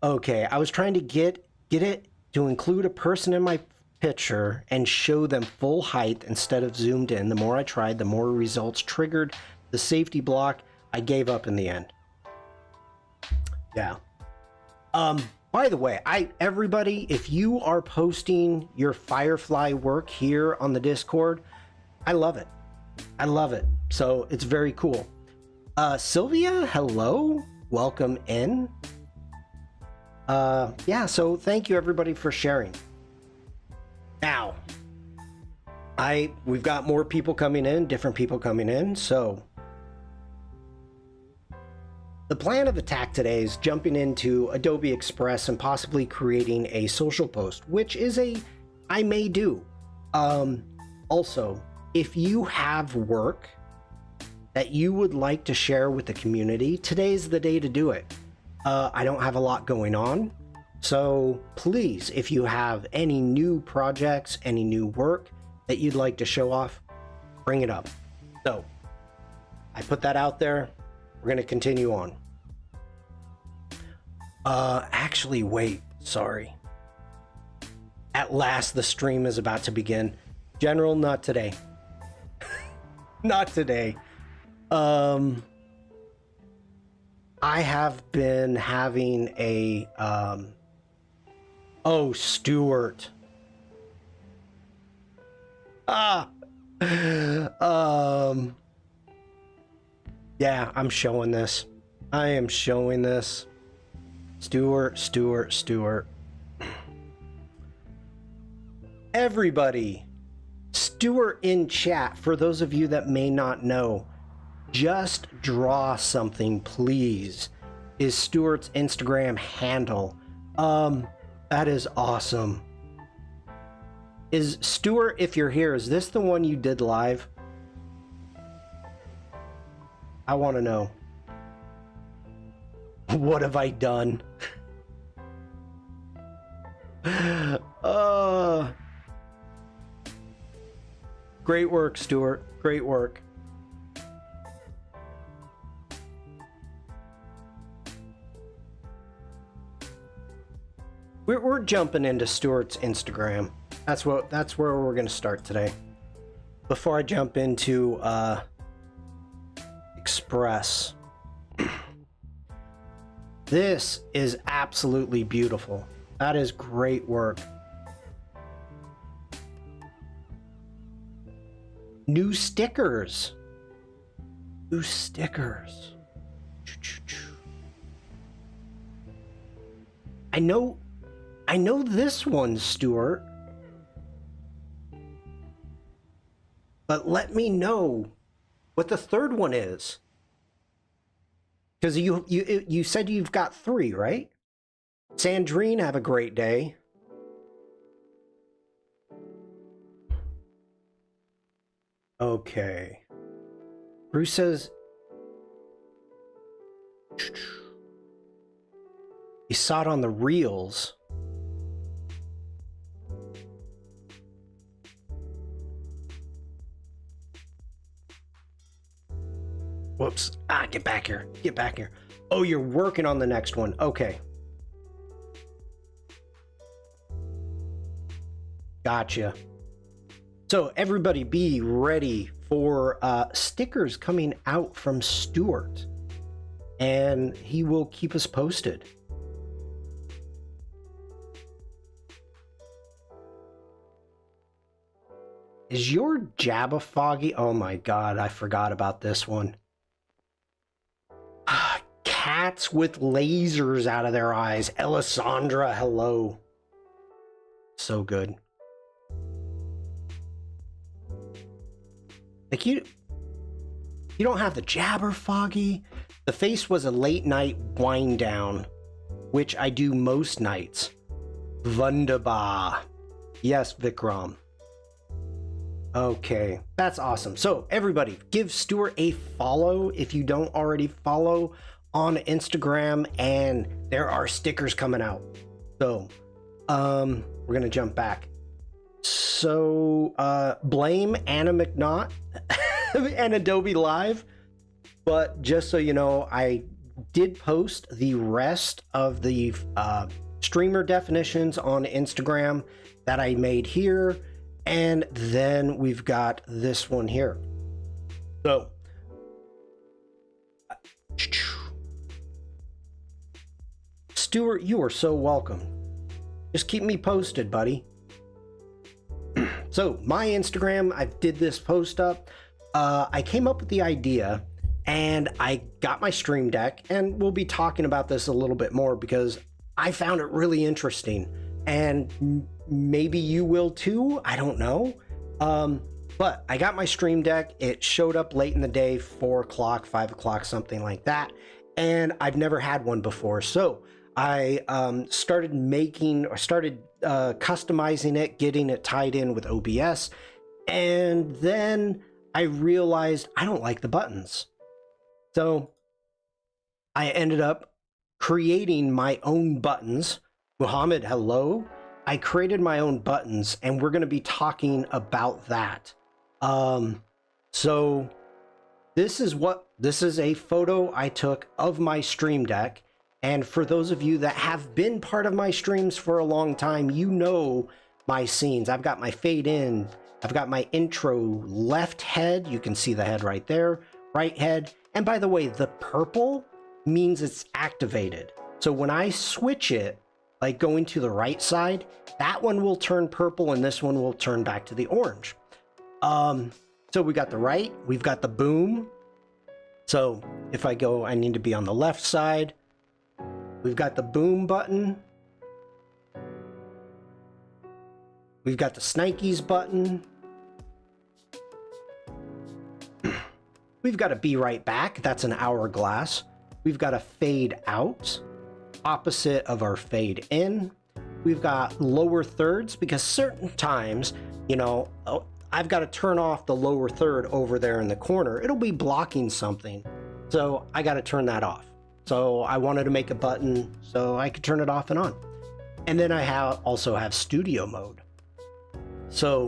Okay, I was trying to get it to include a person in my picture and show them full height instead of zoomed in. The more I tried, the more results triggered the safety block. I gave up in the end. Yeah. By the way, everybody, if you are posting your Firefly work here on the Discord, I love it. I love it. So it's very cool. Sylvia, hello, welcome in. Yeah, so thank you everybody for sharing. Now, we've got more people coming in, different people coming in, so the plan of attack today is jumping into Adobe Express and possibly creating a social post, which is I may do. Also, if you have work that you would like to share with the community, today's the day to do it. I don't have a lot going on, so please, if you have any new projects, any new work that you'd like to show off, bring it up. So I put that out there. We're going to continue on. Actually, wait, sorry. At last, the stream is about to begin. General, not today. Not today. I have been having a, oh, Stuart. Yeah, I'm showing this. I am showing this. Stuart. Everybody, Stuart in chat, for those of you that may not know, just draw something, please, is Stuart's Instagram handle. That is awesome. Is Stuart, if you're here, is this the one you did live? I want to know. What have I done? Great work, Stuart. Great work. We're jumping into Stuart's Instagram. That's where we're going to start today. Before I jump into Express. This is absolutely beautiful. That is great work. New stickers. New stickers. I know this one, Stuart. But let me know what the third one is. Because you said you've got 3, right? Sandrine, have a great day. Okay. Bruce says he saw it on the reels. Whoops. Get back here. Get back here. Oh, you're working on the next one. Okay. Gotcha. So everybody be ready for stickers coming out from Stuart. And he will keep us posted. Is your Jabba foggy? Oh my god, I forgot about this one. Cats with lasers out of their eyes. Elisandra, hello. So good. Like you don't have the Jabber foggy. The face was a late night wind down, which I do most nights. Wunderbar. Yes, Vikram. Okay, that's awesome. So everybody, give Stuart a follow if you don't already follow on Instagram, and there are stickers coming out. So, we're gonna jump back. So, blame Anna McNaught and Adobe Live, but just so you know, I did post the rest of the streamer definitions on Instagram that I made here. And then we've got this one here. So, Stuart, you are so welcome. Just keep me posted, buddy. So, my Instagram, I did this post up. I came up with the idea, and I got my Stream Deck, and we'll be talking about this a little bit more because I found it really interesting, and maybe you will too. I don't know. But I got my Stream Deck. It showed up late in the day, 4 o'clock, 5 o'clock, something like that. And I've never had one before. So I started customizing it, getting it tied in with OBS. And then I realized I don't like the buttons. So I ended up creating my own buttons. Muhammad, hello. I created my own buttons, and we're going to be talking about that. So this is a photo I took of my Stream Deck. And for those of you that have been part of my streams for a long time, you know my scenes. I've got my fade in, I've got my intro left head. You can see the head right there, right head. And by the way, the purple means it's activated. So when I switch it, like going to the right side, that one will turn purple and this one will turn back to the orange. So we got the right, we've got the boom. So if I go, I need to be on the left side. We've got the boom button. We've got the Snikes button. We've got a be right back. That's an hourglass. We've got a fade out, opposite of our fade in. We've got lower thirds because certain times, you know, I've got to turn off the lower third over there in the corner. It'll be blocking something. So I got to turn that off. So I wanted to make a button so I could turn it off and on. And then I also have studio mode. So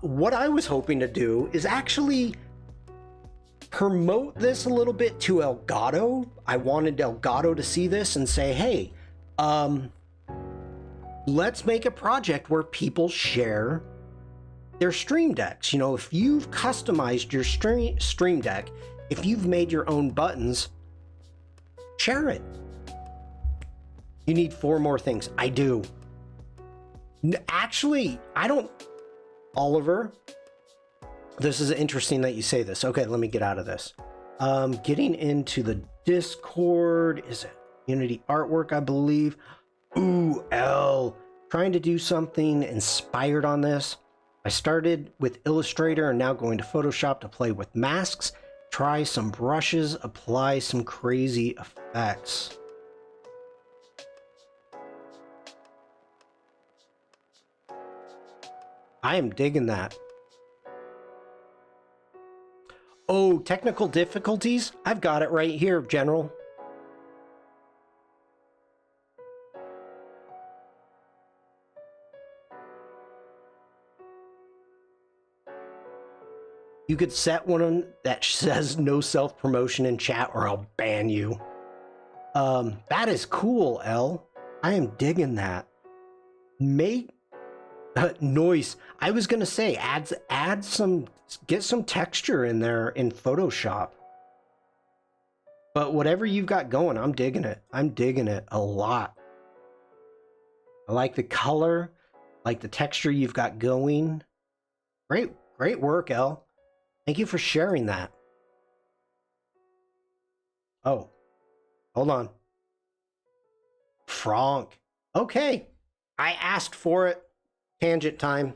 what I was hoping to do is actually promote this a little bit to Elgato. I wanted Elgato to see this and say, hey, let's make a project where people share their Stream Decks. You know, if you've customized your Stream Deck, if you've made your own buttons, share it. You need 4 more things. I do. Actually, I don't. Oliver, this is interesting that you say this. Okay, let me get out of this. Getting into the Discord. Is it Unity Artwork, I believe? Ooh, L. Trying to do something inspired on this. I started with Illustrator and now going to Photoshop to play with masks. Try some brushes, apply some crazy effects. I am digging that. Oh, technical difficulties? I've got it right here, General. You could set one that says no self-promotion in chat or I'll ban you. That is cool, L. I am digging that. Make noise. I was gonna say get some texture in there in Photoshop. But whatever you've got going, I'm digging it. I'm digging it a lot. I like the color, like the texture you've got going. Great work, L. Thank you for sharing that. Oh, hold on. Frank. Okay, I asked for it. Tangent time.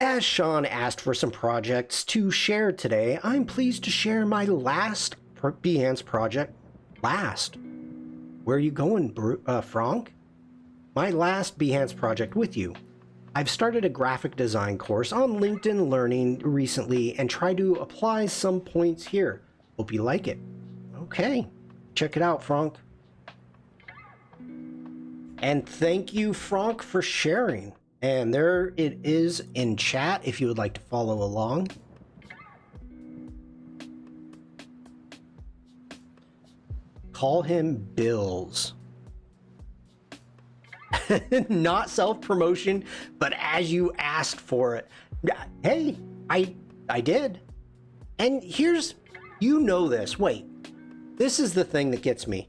As Shawn asked for some projects to share today, I'm pleased to share my last Behance project. Last? Where are you going, Frank? My last Behance project with you. I've started a graphic design course on LinkedIn Learning recently and try to apply some points here. Hope you like it. Okay, check it out, Frank. And thank you, Frank, for sharing. And there it is in chat if you would like to follow along. Call him Bills. Not self-promotion, but as you asked for it. Hey, I did. And here's, you know this. Wait, this is the thing that gets me.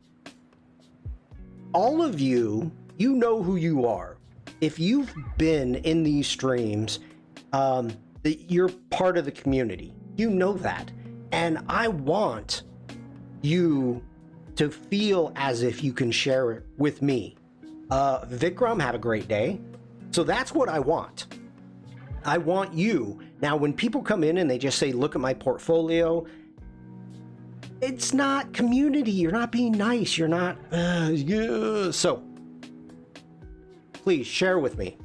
All of you, you know who you are. If you've been in these streams, you're part of the community. You know that. And I want you to feel as if you can share it with me. Vikram, have a great day. So that's what I want. I want you. Now, when people come in and they just say, look at my portfolio, it's not community. You're not being nice. You're not, yeah. So please share with me.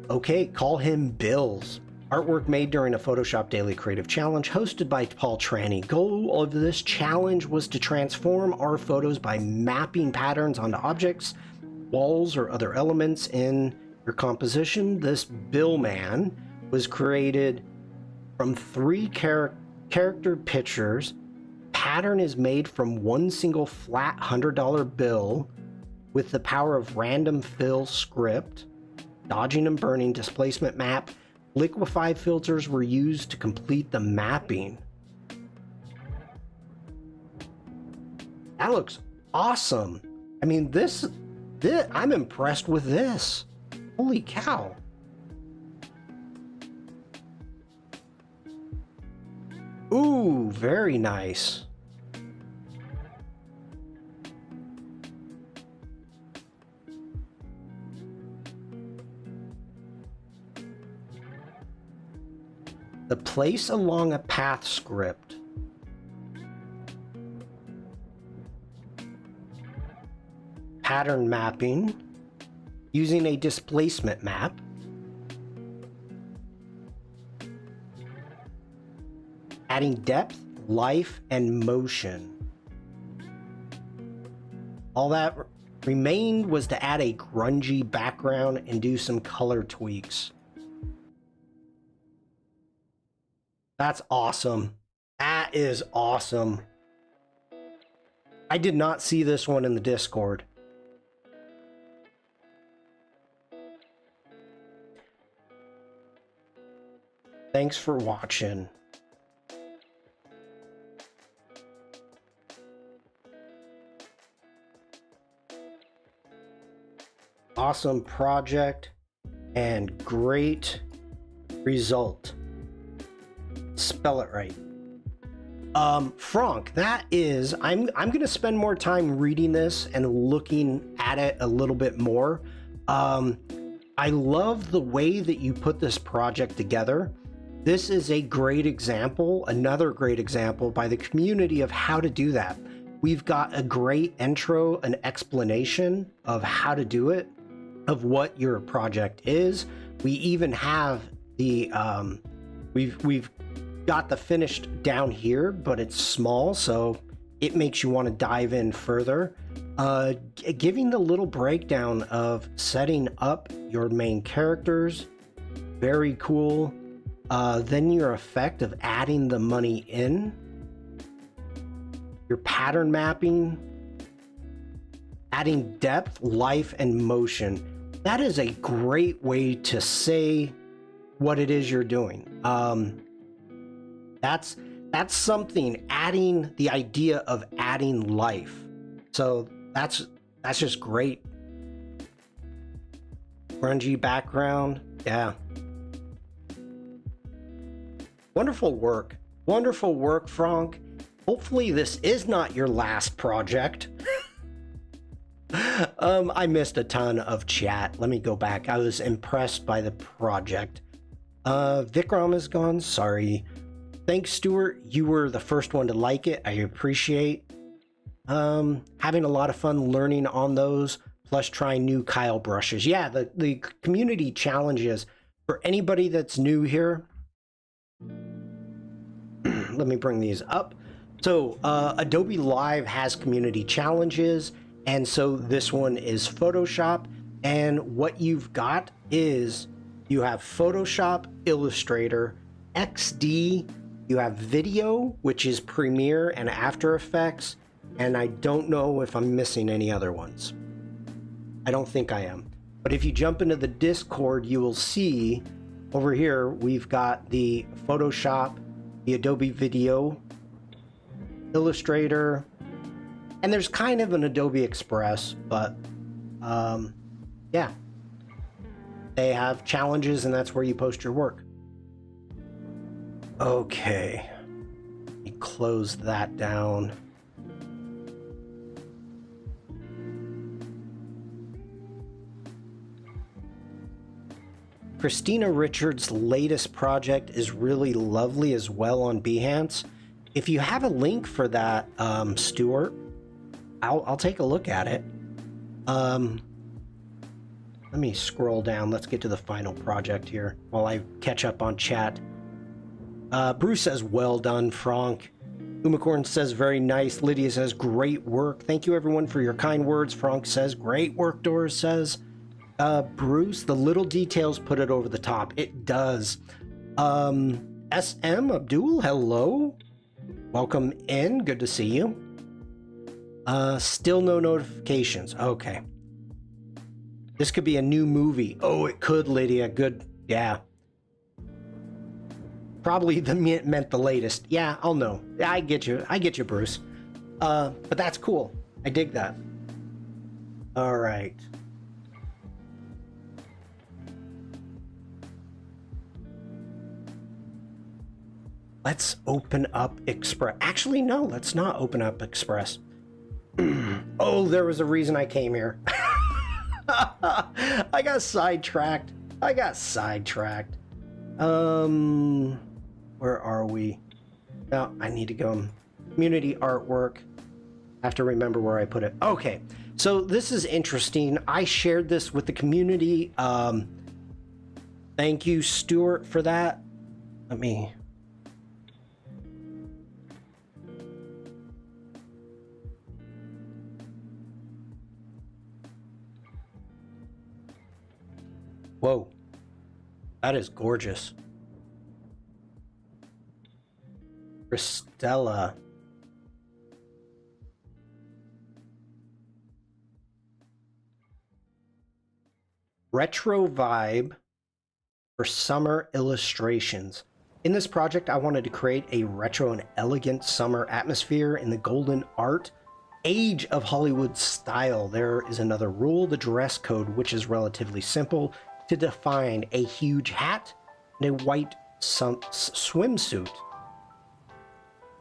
Okay, call him Bills. Artwork made during a Photoshop Daily Creative Challenge hosted by Paul Tranny. Goal of this challenge was to transform our photos by mapping patterns onto objects, walls, or other elements in your composition. This Bill Man was created from 3 character pictures. Pattern is made from one single flat $100 bill with the power of random fill script, dodging and burning, displacement map. Liquify filters were used to complete the mapping. That looks awesome. I mean, this I'm impressed with this. Holy cow. Ooh, very nice. The place along a path script. Pattern mapping using a displacement map. Adding depth, life, and motion. All that remained was to add a grungy background and do some color tweaks. That's awesome. That is awesome. I did not see this one in the Discord. Thanks for watching. Awesome project and great result. Spell it right. Frank, that is, I'm going to spend more time reading this and looking at it a little bit more. I love the way that you put this project together. This is a great example, another great example by the community of how to do that. We've got a great intro, an explanation of how to do it, of what your project is. We even have the, we've got the finished down here, but it's small, so it makes you want to dive in further. Giving the little breakdown of setting up your main characters, very cool. Then your effect of adding the money in, your pattern mapping, adding depth, life, and motion. That is a great way to say what it is you're doing. That's something, adding the idea of adding life. So that's just great. Grungy background, yeah. Wonderful work, Frank. Hopefully this is not your last project. I missed a ton of chat. Let me go back. I was impressed by the project. Vikram is gone. Sorry. Thanks, Stuart. You were the first one to like it. I appreciate having a lot of fun learning on those, plus trying new Kyle brushes. Yeah, the community challenges for anybody that's new here. Let me bring these up. So Adobe Live has community challenges, and so this one is Photoshop. And what you've got is you have Photoshop, Illustrator, XD, you have video, which is Premiere and After Effects, and I don't know if I'm missing any other ones. I don't think I am. But if you jump into the Discord, you will see over here we've got the Photoshop, the Adobe Video, Illustrator, and there's kind of an Adobe Express, but yeah, they have challenges and that's where you post your work. Okay, close that down. Christina Richards' latest project is really lovely as well on Behance. If you have a link for that, Stuart, I'll take a look at it. Let me scroll down. Let's get to the final project here while I catch up on chat. Bruce says, well done, Frank. Umacorn says, very nice. Lydia says, great work. Thank you, everyone, for your kind words. Frank says, great work, Doris says. Bruce, the little details put it over the top. It does. SM Abdul, hello. Welcome in. Good to see you. Still no notifications. Okay. This could be a new movie. Oh, it could, Lydia. Good. Yeah. Probably meant the latest. Yeah, I'll know. I get you. I get you, Bruce. But that's cool. I dig that. All right. Let's open up Express. Actually, no, let's not open up Express. Oh, there was a reason I came here. I got sidetracked. Where are we? No, I need to go. Community artwork. I have to remember where I put it. Okay, so this is interesting. I shared this with the community. Thank you, Stuart, for that. Let me... Whoa, that is gorgeous. Christella. Retro vibe for summer illustrations. In this project, I wanted to create a retro and elegant summer atmosphere in the golden art age of Hollywood style. There is another rule, the dress code, which is relatively simple to define: a huge hat and a white swimsuit.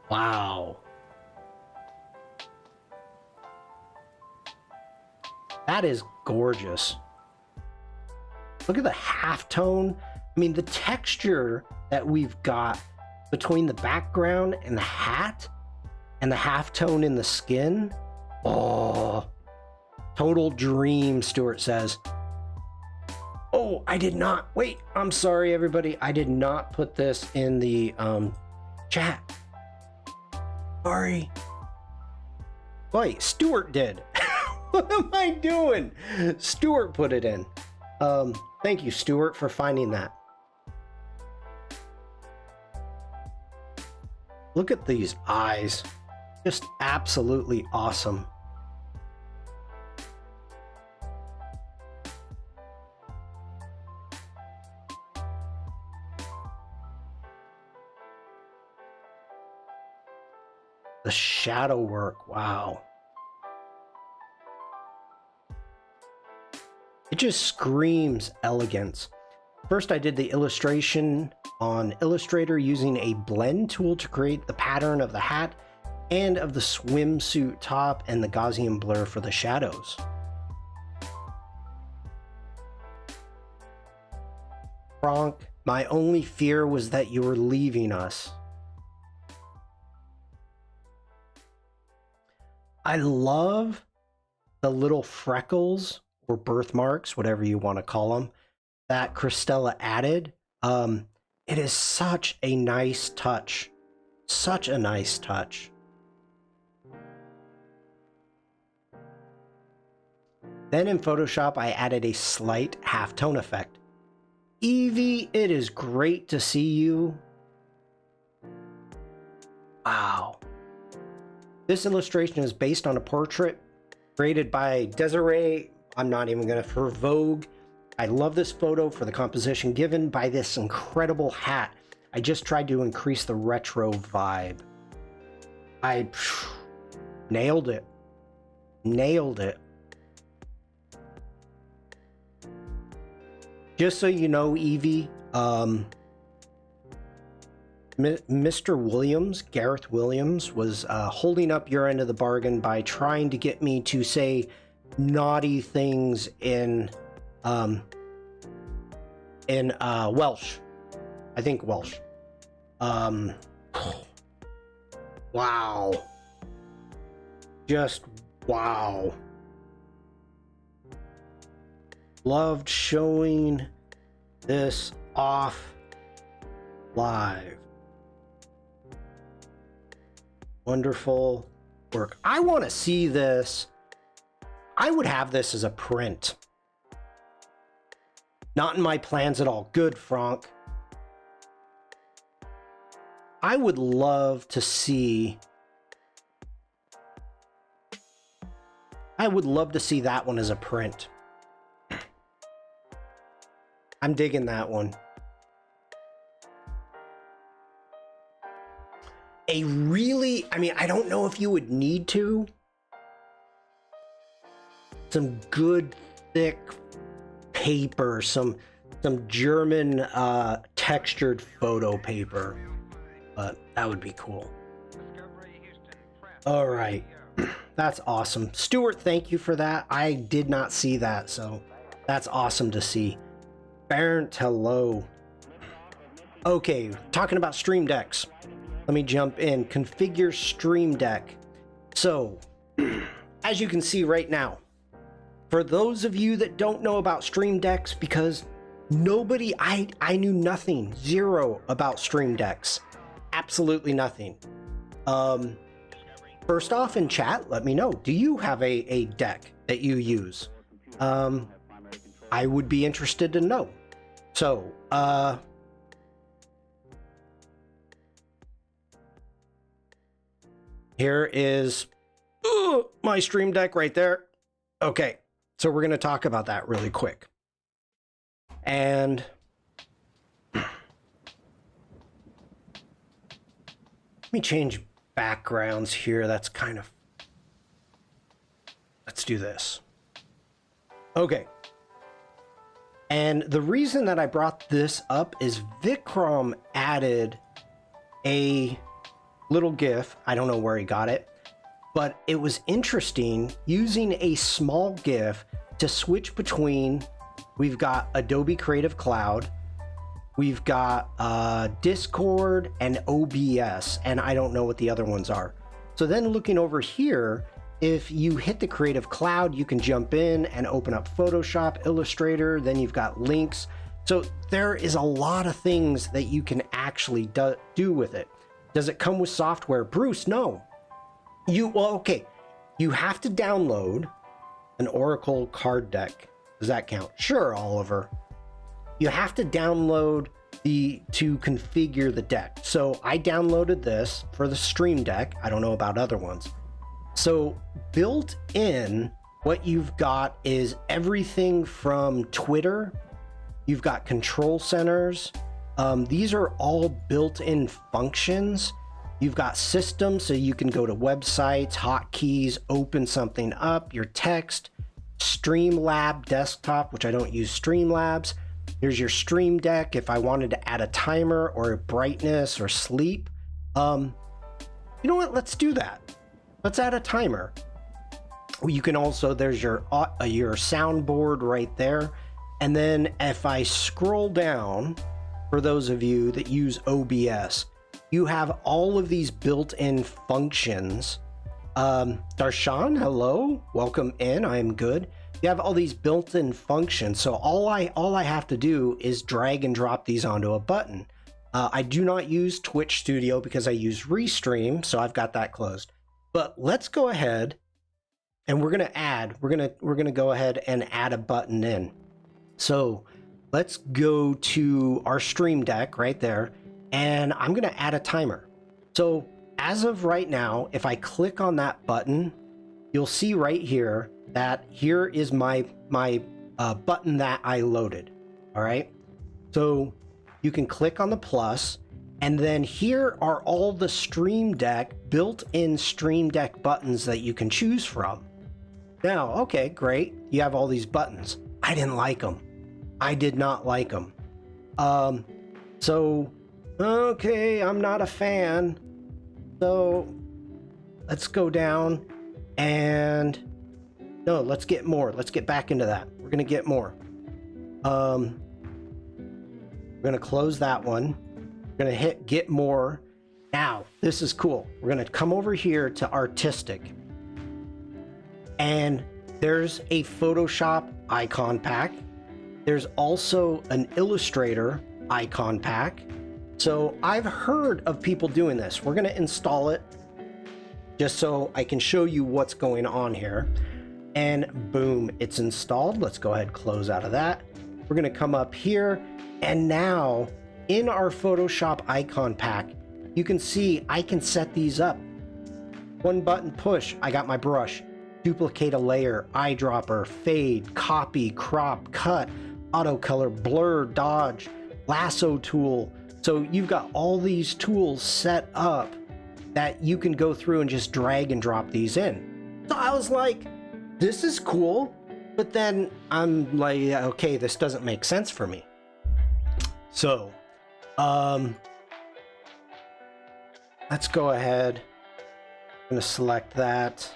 Wow. That is gorgeous. Look at the halftone. I mean, the texture that we've got between the background and the hat and the halftone in the skin. Oh, total dream, Stuart says. Oh, I did not. Wait, I'm sorry, everybody. I did not put this in the chat. Sorry. Wait, Stuart did. What am I doing? Stuart put it in. Thank you, Stuart, for finding that. Look at these eyes. Just absolutely awesome. The shadow work, wow. It just screams elegance. First, I did the illustration on Illustrator using a blend tool to create the pattern of the hat and of the swimsuit top and the Gaussian blur for the shadows. Frank, my only fear was that you were leaving us. I love the little freckles or birthmarks, whatever you want to call them, that Christella added. It is such a nice touch. Such a nice touch. Then in Photoshop, I added a slight halftone effect. Evie, it is great to see you. Wow. This illustration is based on a portrait created by Desiree. I'm not even gonna, for Vogue. I love this photo for the composition given by this incredible hat. I just tried to increase the retro vibe. I nailed it. Nailed it. Just so you know, Evie, Mr. Williams, Gareth Williams, was holding up your end of the bargain by trying to get me to say naughty things in Welsh. I think Welsh. Wow. Just wow. Loved showing this off live. Wonderful work. I want to see this. I would have this as a print. Not in my plans at all. Good, Frank. I would love to see. I would love to see that one as a print. I'm digging that one. A really, I mean, I don't know if you would need to. Some good thick paper, some German textured photo paper, but that would be cool. All right, that's awesome. Stuart, thank you for that. I did not see that, so that's awesome to see. Bernd, hello. Okay, talking about Stream Decks. Let me jump in. Configure Stream Deck. So, as you can see right now, for those of you that don't know about Stream Decks, because nobody, I knew nothing, zero about Stream Decks. Absolutely nothing. First off, in chat, let me know. Do you have a deck that you use? I would be interested to know. So, here is my Stream Deck right there. Okay, so we're going to talk about that really quick. And let me change backgrounds here. That's kind of... Let's do this. Okay. And the reason that I brought this up is Vikram added a little GIF. I don't know where he got it, but it was interesting using a small GIF to switch between, we've got Adobe Creative Cloud, we've got Discord and OBS, and I don't know what the other ones are. So then looking over here, if you hit the Creative Cloud, you can jump in and open up Photoshop, Illustrator, then you've got links. So there is a lot of things that you can actually do with it. Does it come with software? Bruce, no. Well, okay. You have to download an Oracle card deck. Does that count? Sure, Oliver. You have to download to configure the deck. So I downloaded this for the Stream Deck. I don't know about other ones. So built in, what you've got is everything from Twitter. You've got control centers. These are all built-in functions. You've got systems, so you can go to websites, hotkeys, open something up, your text, Streamlab desktop, which I don't use Streamlabs. Here's your Stream Deck if I wanted to add a timer or a brightness or sleep. You know what? Let's do that. Let's add a timer. You can also, there's your soundboard right there. And then if I scroll down, for those of you that use OBS, you have all of these built-in functions. Darshan, hello, welcome in. I am good. You have all these built-in functions. So all I have to do is drag and drop these onto a button. I do not use Twitch Studio because I use Restream, so I've got that closed. But let's go ahead and we're gonna go ahead and add a button in. So let's go to our Stream Deck right there, and I'm gonna add a timer. So as of right now, if I click on that button, you'll see right here that here is my button that I loaded. All right. So you can click on the plus, and then here are all the Stream Deck built-in Stream Deck buttons that you can choose from. Now, okay, great. You have all these buttons. I didn't like them. I did not like them. So Okay, I'm not a fan. So let's go down and no, let's get more. Let's get back into that. We're gonna get more. We're gonna close that one. We're gonna hit get more. Now, this is cool. We're gonna come over here to artistic. And there's a Photoshop icon pack. There's also an Illustrator icon pack. So I've heard of people doing this. We're gonna install it just so I can show you what's going on here. And boom, it's installed. Let's go ahead and close out of that. We're gonna come up here, and now in our Photoshop icon pack, you can see I can set these up. One button push, I got my brush, duplicate a layer, eyedropper, fade, copy, crop, cut, auto color, blur, dodge, lasso tool. So you've got all these tools set up that you can go through and just drag and drop these in. So I was like, this is cool, but then I'm like, okay, this doesn't make sense for me. So, let's go ahead. I'm gonna select that.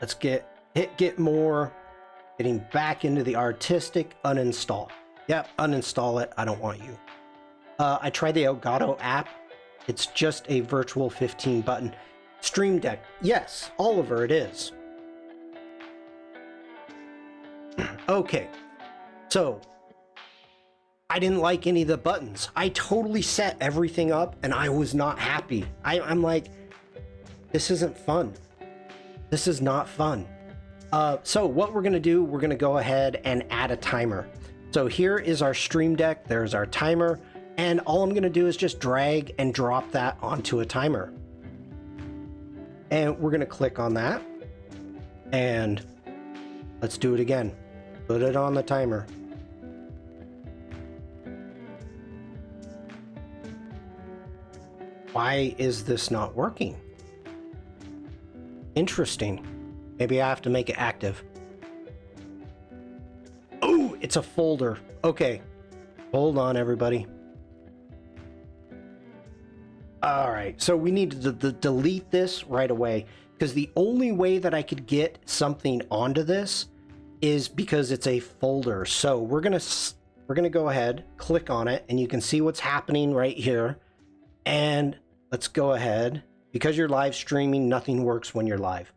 Let's hit get more, getting back into the artistic, uninstall. Yep, uninstall it, I don't want you. I tried the Elgato app. It's just a virtual 15 button. Stream Deck, yes, Oliver, it is. Okay, so I didn't like any of the buttons. I totally set everything up and I was not happy. I'm like, this isn't fun. This is not fun. So what we're gonna do, we're gonna go ahead and add a timer. So here is our Stream Deck, there's our timer, and all I'm gonna do is just drag and drop that onto a timer. And we're gonna click on that, and let's do it again. Put it on the timer. Why is this not working? Interesting. Maybe I have to make it active. Oh, it's a folder. Okay. Hold on, everybody. All right, so we need to delete this right away, because the only way that I could get something onto this is because it's a folder. So we're gonna go ahead, click on it, and you can see what's happening right here. And let's go ahead, because you're live streaming, nothing works when you're live.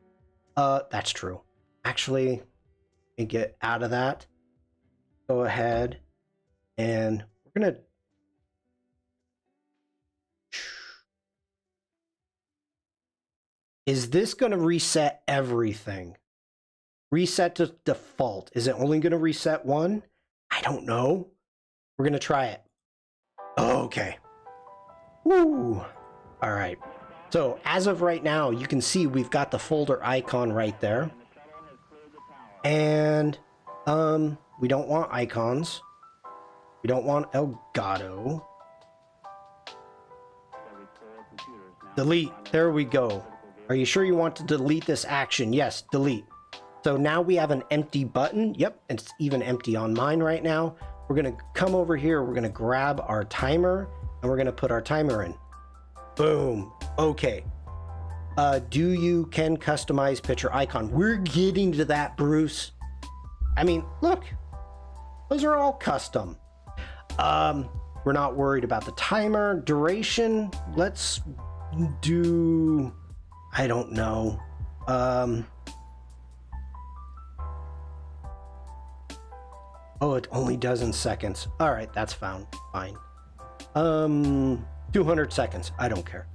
That's true. Actually, let me get out of that. Go ahead, and we're gonna is this going to reset everything? Reset to default. Is it only going to reset one? I don't know. We're going to try it. Okay. Woo. All right. So as of right now, you can see we've got the folder icon right there. And we don't want icons. We don't want Elgato. Delete. There we go. Are you sure you want to delete this action? Yes, delete. So now we have an empty button. Yep, it's even empty on mine right now. We're gonna come over here, we're gonna grab our timer, and we're gonna put our timer in. Boom, okay. Can customize picture icon. We're getting to that, Bruce. I mean, look, those are all custom. We're not worried about the timer. Duration, let's do, I don't know. Oh, it only does in seconds. All right, that's fine. 200 seconds. I don't care.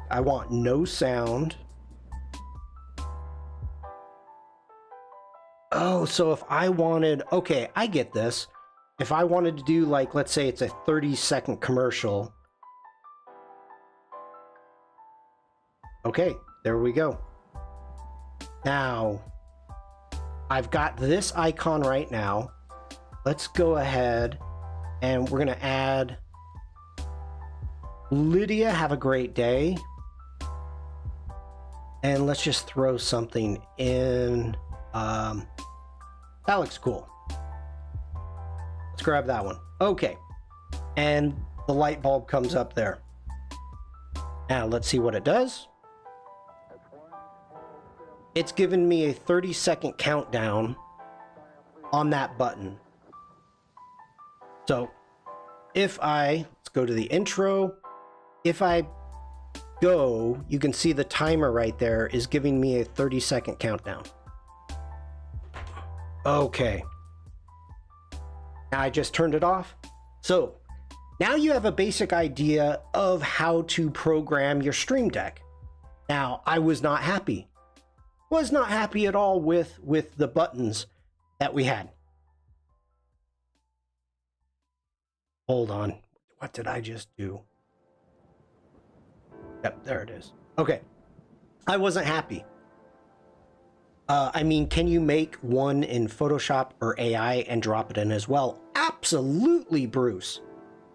I want no sound. Oh, so if I wanted, okay, I get this. If I wanted to do, like, let's say it's a 30-second commercial. Okay, there we go. Now, I've got this icon right now. Let's go ahead and we're gonna add Lydia, have a great day. And let's just throw something in. That looks cool. Let's grab that one. Okay. And the light bulb comes up there. Now let's see what it does. It's given me a 30-second countdown on that button. So if let's go to the intro. If I go, you can see the timer right there is giving me a 30-second countdown. Okay. Now I just turned it off. So now you have a basic idea of how to program your Stream Deck. Now, I was not happy. Was not happy at all with the buttons that we had. Hold on. What did I just do? Yep, there it is. Okay. I wasn't happy. I mean, can you make one in Photoshop or AI and drop it in as well? Absolutely, Bruce.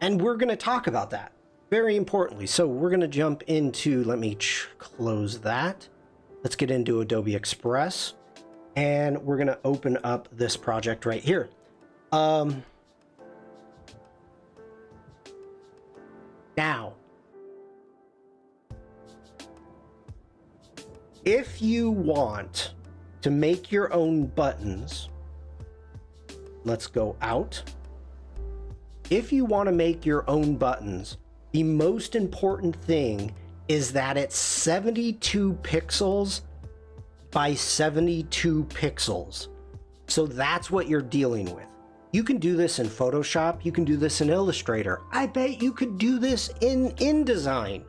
And we're going to talk about that very importantly. So we're going to jump into, let me close that. Let's get into Adobe Express, and we're going to open up this project right here. Now, if you want to make your own buttons, let's go out. If you want to make your own buttons, the most important thing is that it's 72 pixels by 72 pixels. So that's what you're dealing with. You can do this in Photoshop. You can do this in Illustrator. I bet you could do this in InDesign.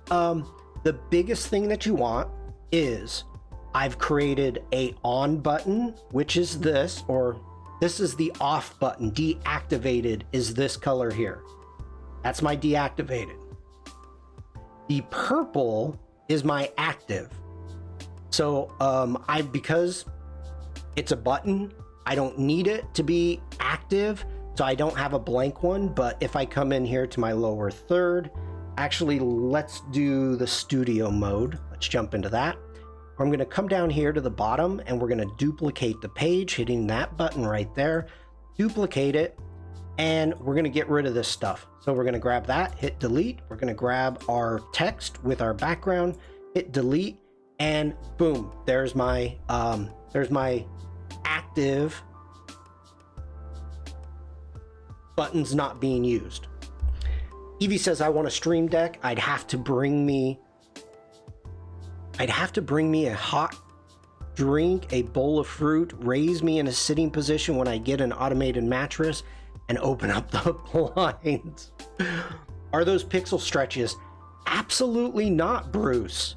The biggest thing that you want is, I've created a on button, which is this, or this is the off button. Deactivated is this color here. That's my deactivated. The purple is my active. So because it's a button, I don't need it to be active, so I don't have a blank one. But if I come in here to my lower third, actually, let's do the studio mode. Let's jump into that. I'm going to come down here to the bottom, and we're going to duplicate the page, hitting that button right there, duplicate it, and we're going to get rid of this stuff. So we're going to grab that, hit delete. We're going to grab our text with our background, hit delete, and boom, there's my active buttons not being used. Evie says, I want a Stream Deck. I'd have to bring me a hot drink, a bowl of fruit, raise me in a sitting position when I get an automated mattress, and open up the blinds. Are those pixel stretches? Absolutely not, Bruce.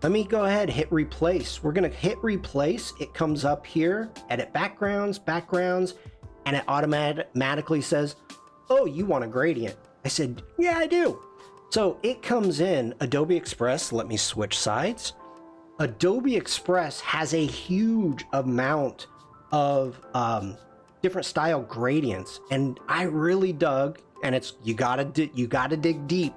Let me go ahead, hit replace. We're gonna hit replace. It comes up here, edit backgrounds, and it automatically says, oh, you want a gradient. I said, yeah, I do. So it comes in Adobe Express. Let me switch sides. Adobe Express has a huge amount of different style gradients, and I really dug. And it's you gotta dig deep.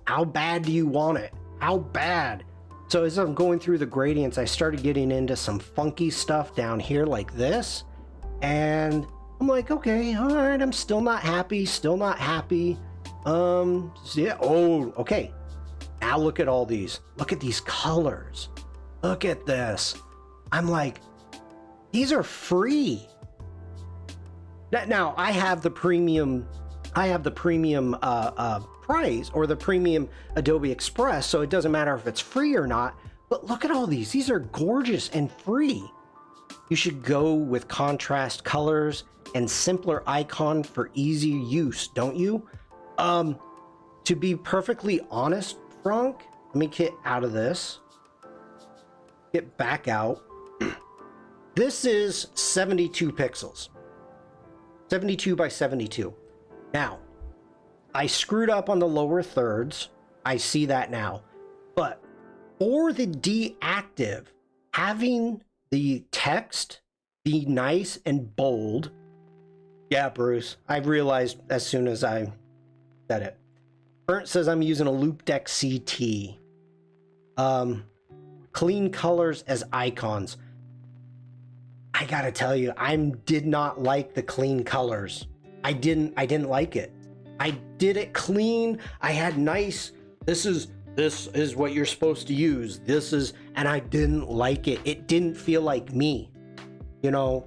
How bad do you want it? How bad? So as I'm going through the gradients, I started getting into some funky stuff down here like this, and I'm like, okay, all right, I'm still not happy. Yeah, oh, okay. Now look at all these. Look at these colors. Look at this. I'm like, these are free. Now I have the premium. Price, or the premium Adobe Express, so it doesn't matter if it's free or not. But look at all these. These are gorgeous and free. You should go with contrast colors and simpler icon for easy use, don't you? To be perfectly honest, Frank, let me get out of this. Get back out. This is 72 pixels. 72 by 72. Now, I screwed up on the lower thirds. I see that now. But for the deactive, having the text be nice and bold. Yeah, Bruce, I realized as soon as I said it. Burnt says I'm using a Loop Deck CT. Clean colors as icons. I gotta tell you, I did not like the clean colors. I didn't like it. I did it clean. I had nice, this is what you're supposed to use. And I didn't like it. It didn't feel like me. You know,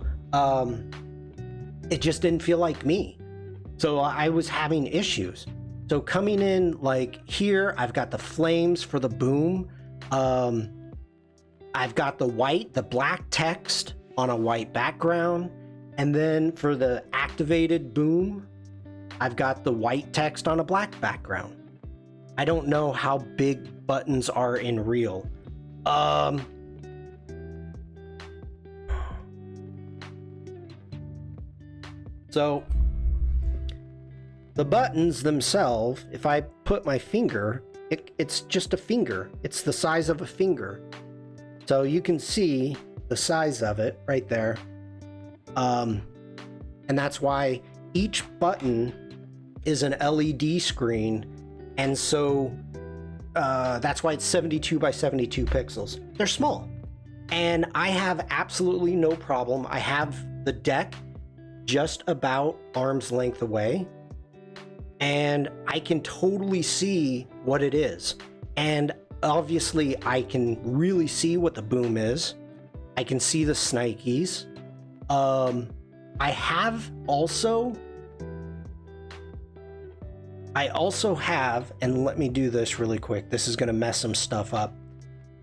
it just didn't feel like me. So I was having issues. So coming in like here, I've got the flames for the boom. I've got the black text on a white background. And then for the activated boom, I've got the white text on a black background. I don't know how big buttons are in real. So the buttons themselves, if I put my finger, it's just a finger. It's the size of a finger. So you can see the size of it right there. And that's why each button is an LED screen. And so that's why it's 72 by 72 pixels. They're small. And I have absolutely no problem. I have the deck just about arm's length away. And I can totally see what it is. And obviously I can really see what the boom is. I can see the snikes. I also have, and let me do this really quick. This is going to mess some stuff up.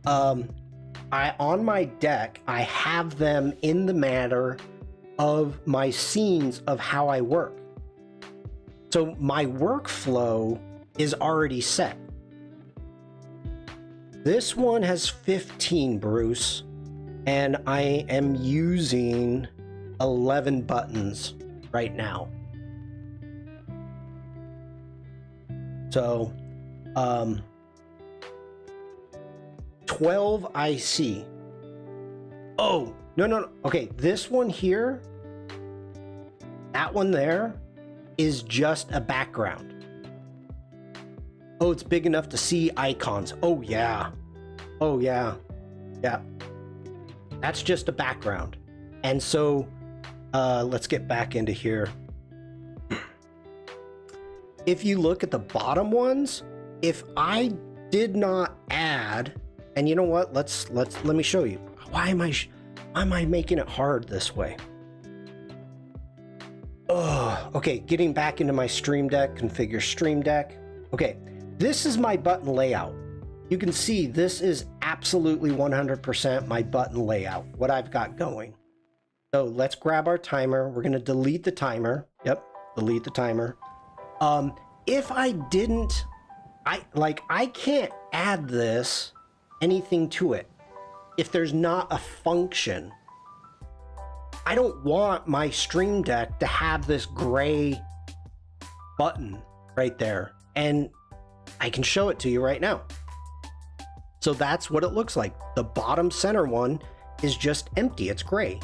On my deck, I have them in the manner of my scenes of how I work. So my workflow is already set. This one has 15, Bruce, and I am using 11 buttons right now. So 12 I see. Oh, no. Okay, this one here, that one there is just a background. Oh, it's big enough to see icons. Oh yeah. Yeah. That's just a background. And so let's get back into here. If you look at the bottom ones, if I did not add, and you know what? Let me show you. Why am I making it hard this way? Oh, okay, getting back into my Stream Deck, configure Stream Deck. Okay, this is my button layout. You can see this is absolutely 100% my button layout, what I've got going. So let's grab our timer. We're gonna delete the timer. Yep, delete the timer. If I didn't, I can't add anything to it if there's not a function. I don't want my Stream Deck to have this gray button right there, and I can show it to you right now. So that's what it looks like. The bottom center one is just empty, it's gray.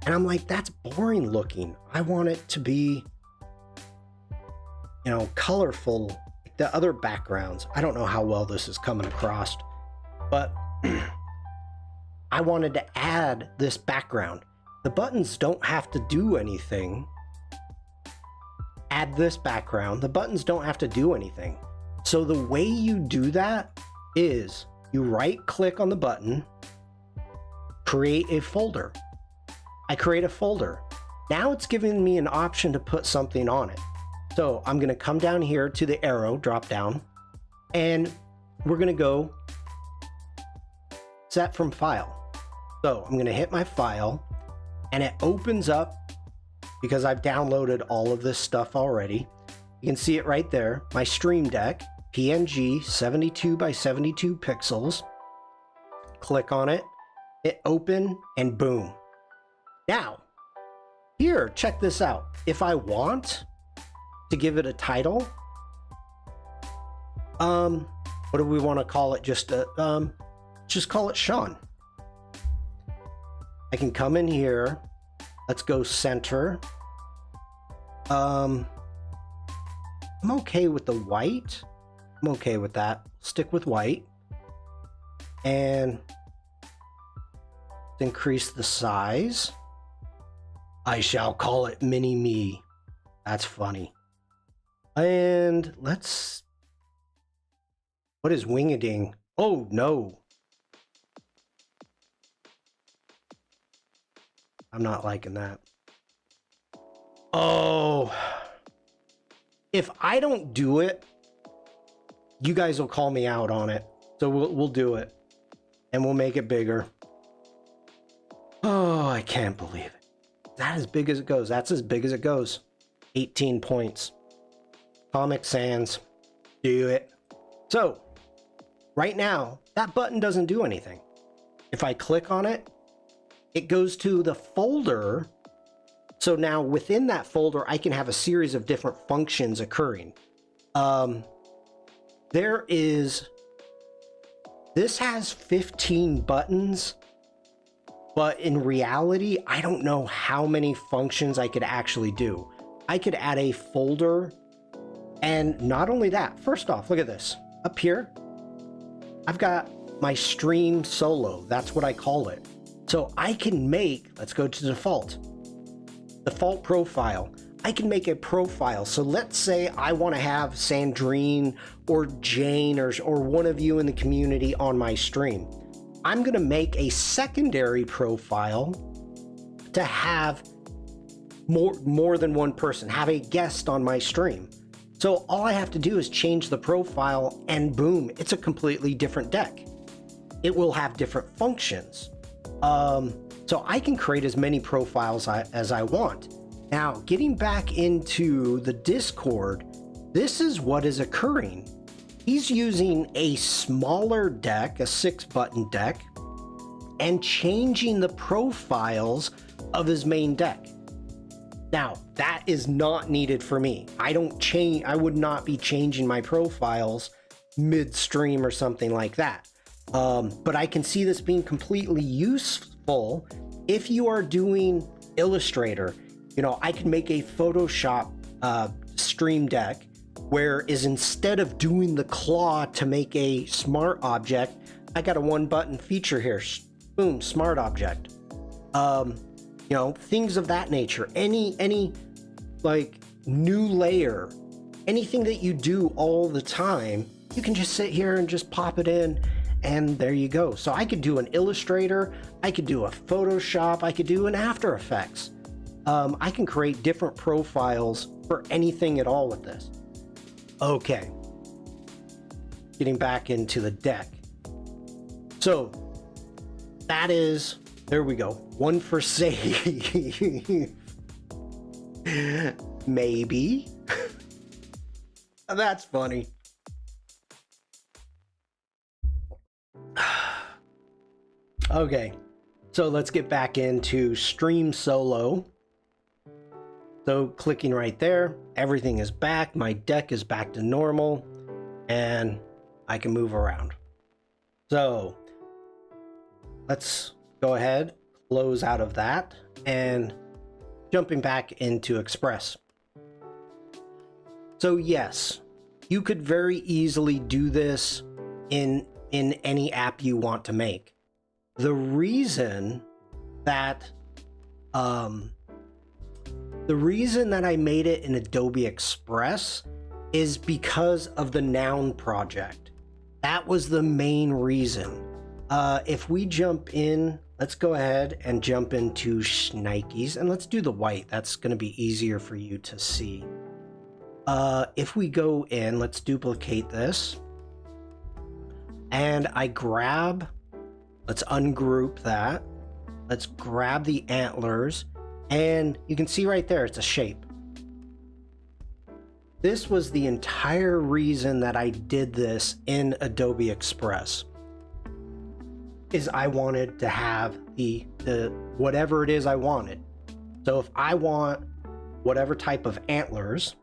And I'm like, that's boring looking. I want it to be, you know, colorful, like the other backgrounds. I don't know how well this is coming across, but I wanted to add this background. The buttons don't have to do anything. Add this background. The buttons don't have to do anything. So the way you do that is you right click on the button, create a folder. I create a folder. Now it's giving me an option to put something on it. So I'm gonna come down here to the arrow drop down, and we're gonna go set from file. So I'm gonna hit my file, and it opens up because I've downloaded all of this stuff already. You can see it right there. My Stream Deck, PNG, 72 by 72 pixels. Click on it, hit open, and boom. Now, here, check this out. If I want to give it a title, what do we want to call it? Just call it Shawn. I can come in here. Let's go center. I'm okay with the white. I'm okay with that. Stick with white. And increase the size. I shall call it Mini Me. That's funny. And let's... What is wing-a-ding? Oh, no. I'm not liking that. Oh. If I don't do it, you guys will call me out on it. So we'll do it. And we'll make it bigger. Oh, I can't believe it. That as big as it goes. That's as big as it goes. 18 points. Comic Sans. Do it. So, right now, that button doesn't do anything. If I click on it, it goes to the folder. So now within that folder, I can have a series of different functions occurring. This has 15 buttons, but in reality, I don't know how many functions I could actually do. I could add a folder, and not only that, first off, look at this. Up here, I've got my stream solo. That's what I call it. So I can make, let's go to default profile. I can make a profile. So let's say I want to have Sandrine or Jane or one of you in the community on my stream. I'm going to make a secondary profile to have more than one person, have a guest on my stream. So all I have to do is change the profile and boom, it's a completely different deck. It will have different functions. So I can create as many profiles as I want. Now, getting back into the Discord, this is what is occurring. He's using a smaller deck, a 6-button deck, and changing the profiles of his main deck. Now, that is not needed for me. I would not be changing my profiles mid-stream or something like that. But I can see this being completely useful if you are doing Illustrator. You know, I can make a Photoshop stream deck where is instead of doing the claw to make a smart object, I got a 1-button feature here. Boom, smart object. You know, things of that nature. Any like new layer, anything that you do all the time, you can just sit here and just pop it in. And there you go. So I could do an Illustrator, I could do a Photoshop, I could do an After Effects. I can create different profiles for anything at all with this. Okay. Getting back into the deck. So that is, there we go. One for save. Maybe. That's funny. Okay, so let's get back into Stream Solo. So clicking right there, everything is back. My deck is back to normal and I can move around. So let's go ahead, close out of that and jumping back into Express. So yes, you could very easily do this in any app you want to make. The reason that I made it in Adobe Express is because of the Noun project. That was the main reason. If we jump in, let's go ahead and jump into Schnikes and let's do the white. That's going to be easier for you to see. If we go in, let's duplicate this. And I grab, let's ungroup that. Let's grab the antlers. And you can see right there, it's a shape. This was the entire reason that I did this in Adobe Express. Is I wanted to have the whatever it is I wanted. So if I want whatever type of antlers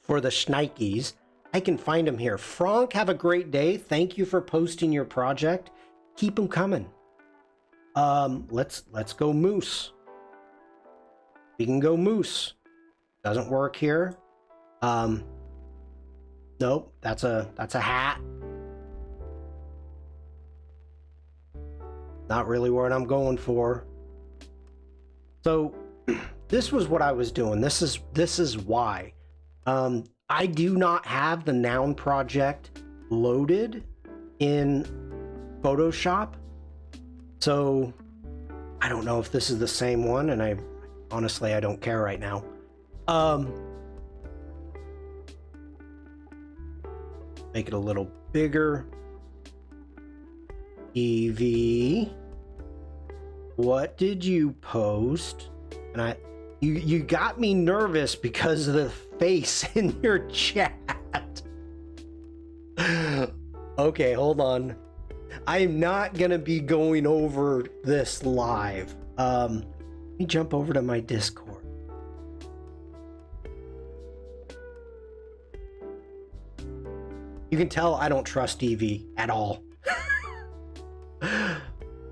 for the Schnikes, I can find them here. Frank, have a great day. Thank you for posting your project. Keep them coming. Let's go moose. We can go moose. Doesn't work here. Nope, that's a hat. Not really what I'm going for. So this was what I was doing. This is why. I do not have the noun project loaded in Photoshop, so I don't know if this is the same one, and I don't care right now. Make it a little bigger. Evie, what did you post? And you got me nervous because of the face in your chat. Okay, hold on. I'm not gonna be going over this live. Let me jump over to my Discord. You can tell I don't trust Evie at all.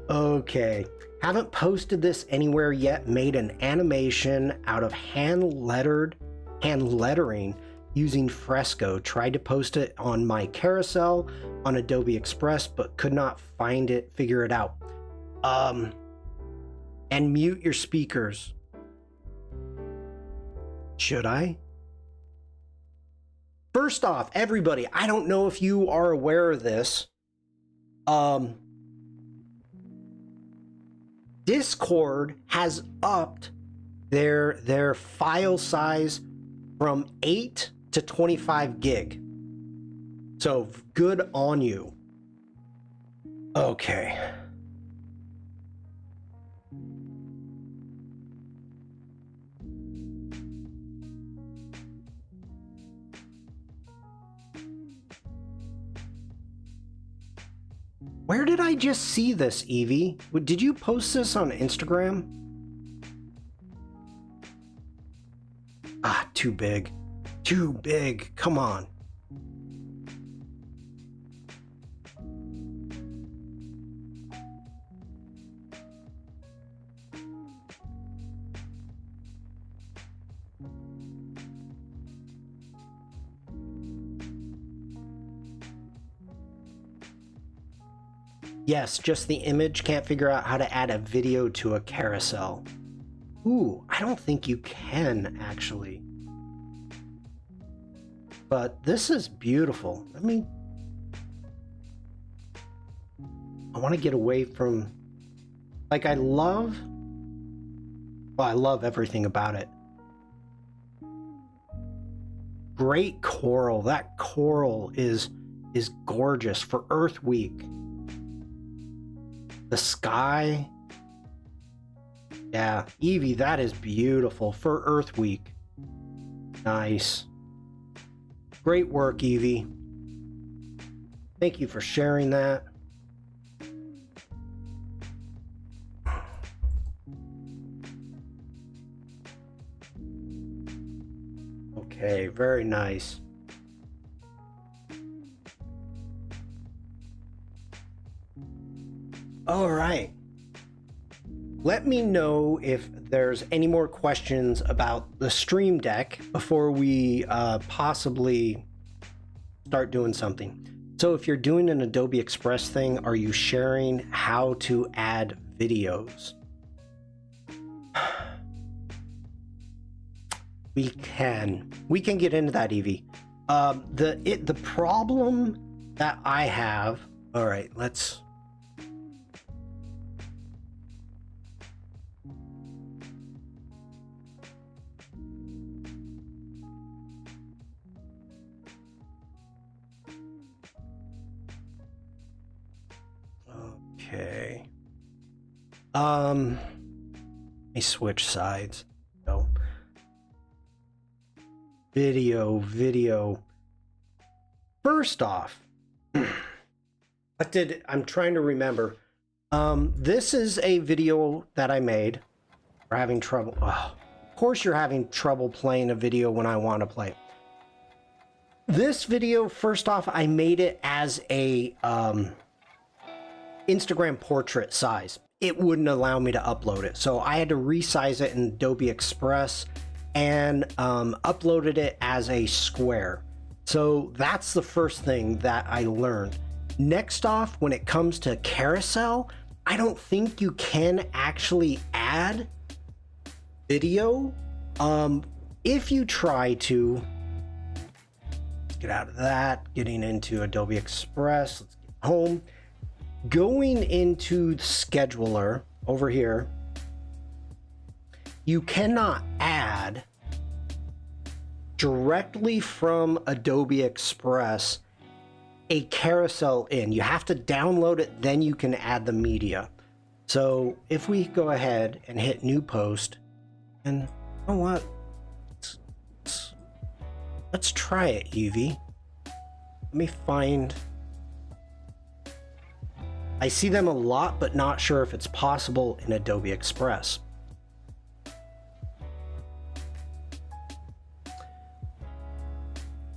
Okay. Haven't posted this anywhere yet. Made an animation out of hand lettering using Fresco. Tried to post it on my carousel on Adobe Express, but could not figure it out. And mute your speakers. Should I? First off, everybody, I don't know if you are aware of this. Discord has upped their file size from 8 to 25 gig. So good on you. Okay. Where did I just see this, Evie? Did you post this on Instagram? Ah, too big. Too big. Come on. Yes, just the image. Can't figure out how to add a video to a carousel. Ooh, I don't think you can, actually. But this is beautiful. I mean, I want to get away from... Like, I love everything about it. Great coral. That coral is gorgeous for Earth Week. The sky. Yeah, Evie, that is beautiful for Earth Week. Nice. Great work, Evie. Thank you for sharing that. Okay, very nice. All right. Let me know if there's any more questions about the Stream Deck before we possibly start doing something. So if you're doing an Adobe Express thing, are you sharing how to add videos? We can get into that, Evie. The problem that I have. All right, let's. Okay. Let me switch sides. No. Video. First off, I'm trying to remember. This is a video that I made. We're having trouble. Oh, of course you're having trouble playing a video when I want to play it. This video, first off, I made it as a Instagram portrait size. It wouldn't allow me to upload it, so I had to resize it in Adobe Express and uploaded it as a square. So that's the first thing that I learned. Next off, when it comes to carousel, I don't think you can actually add video. If you try to get out of that, getting into Adobe Express, let's get home, going into the scheduler over here, you cannot add directly from Adobe Express a carousel in. You have to download it, then you can add the media. So if we go ahead and hit new post, and you know what, let's try it, Evie. Let me find, I see them a lot, but not sure if it's possible in Adobe Express.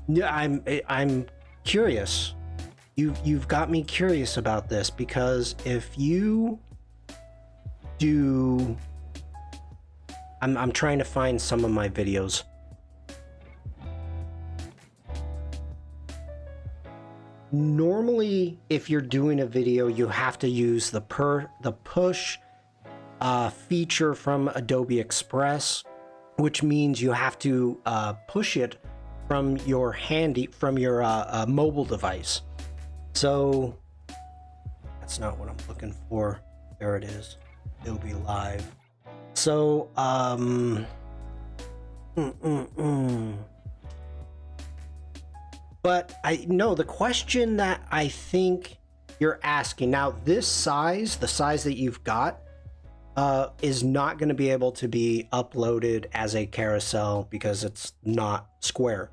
Yeah, I'm curious. You've got me curious about this, because if you do, I'm trying to find some of my videos. Normally, if you're doing a video, you have to use the push feature from Adobe Express, which means you have to push it from your mobile device. So that's not what I'm looking for. There it is, Adobe Live. So but I know the question that I think you're asking now, this size, the size that you've got, is not going to be able to be uploaded as a carousel because it's not square.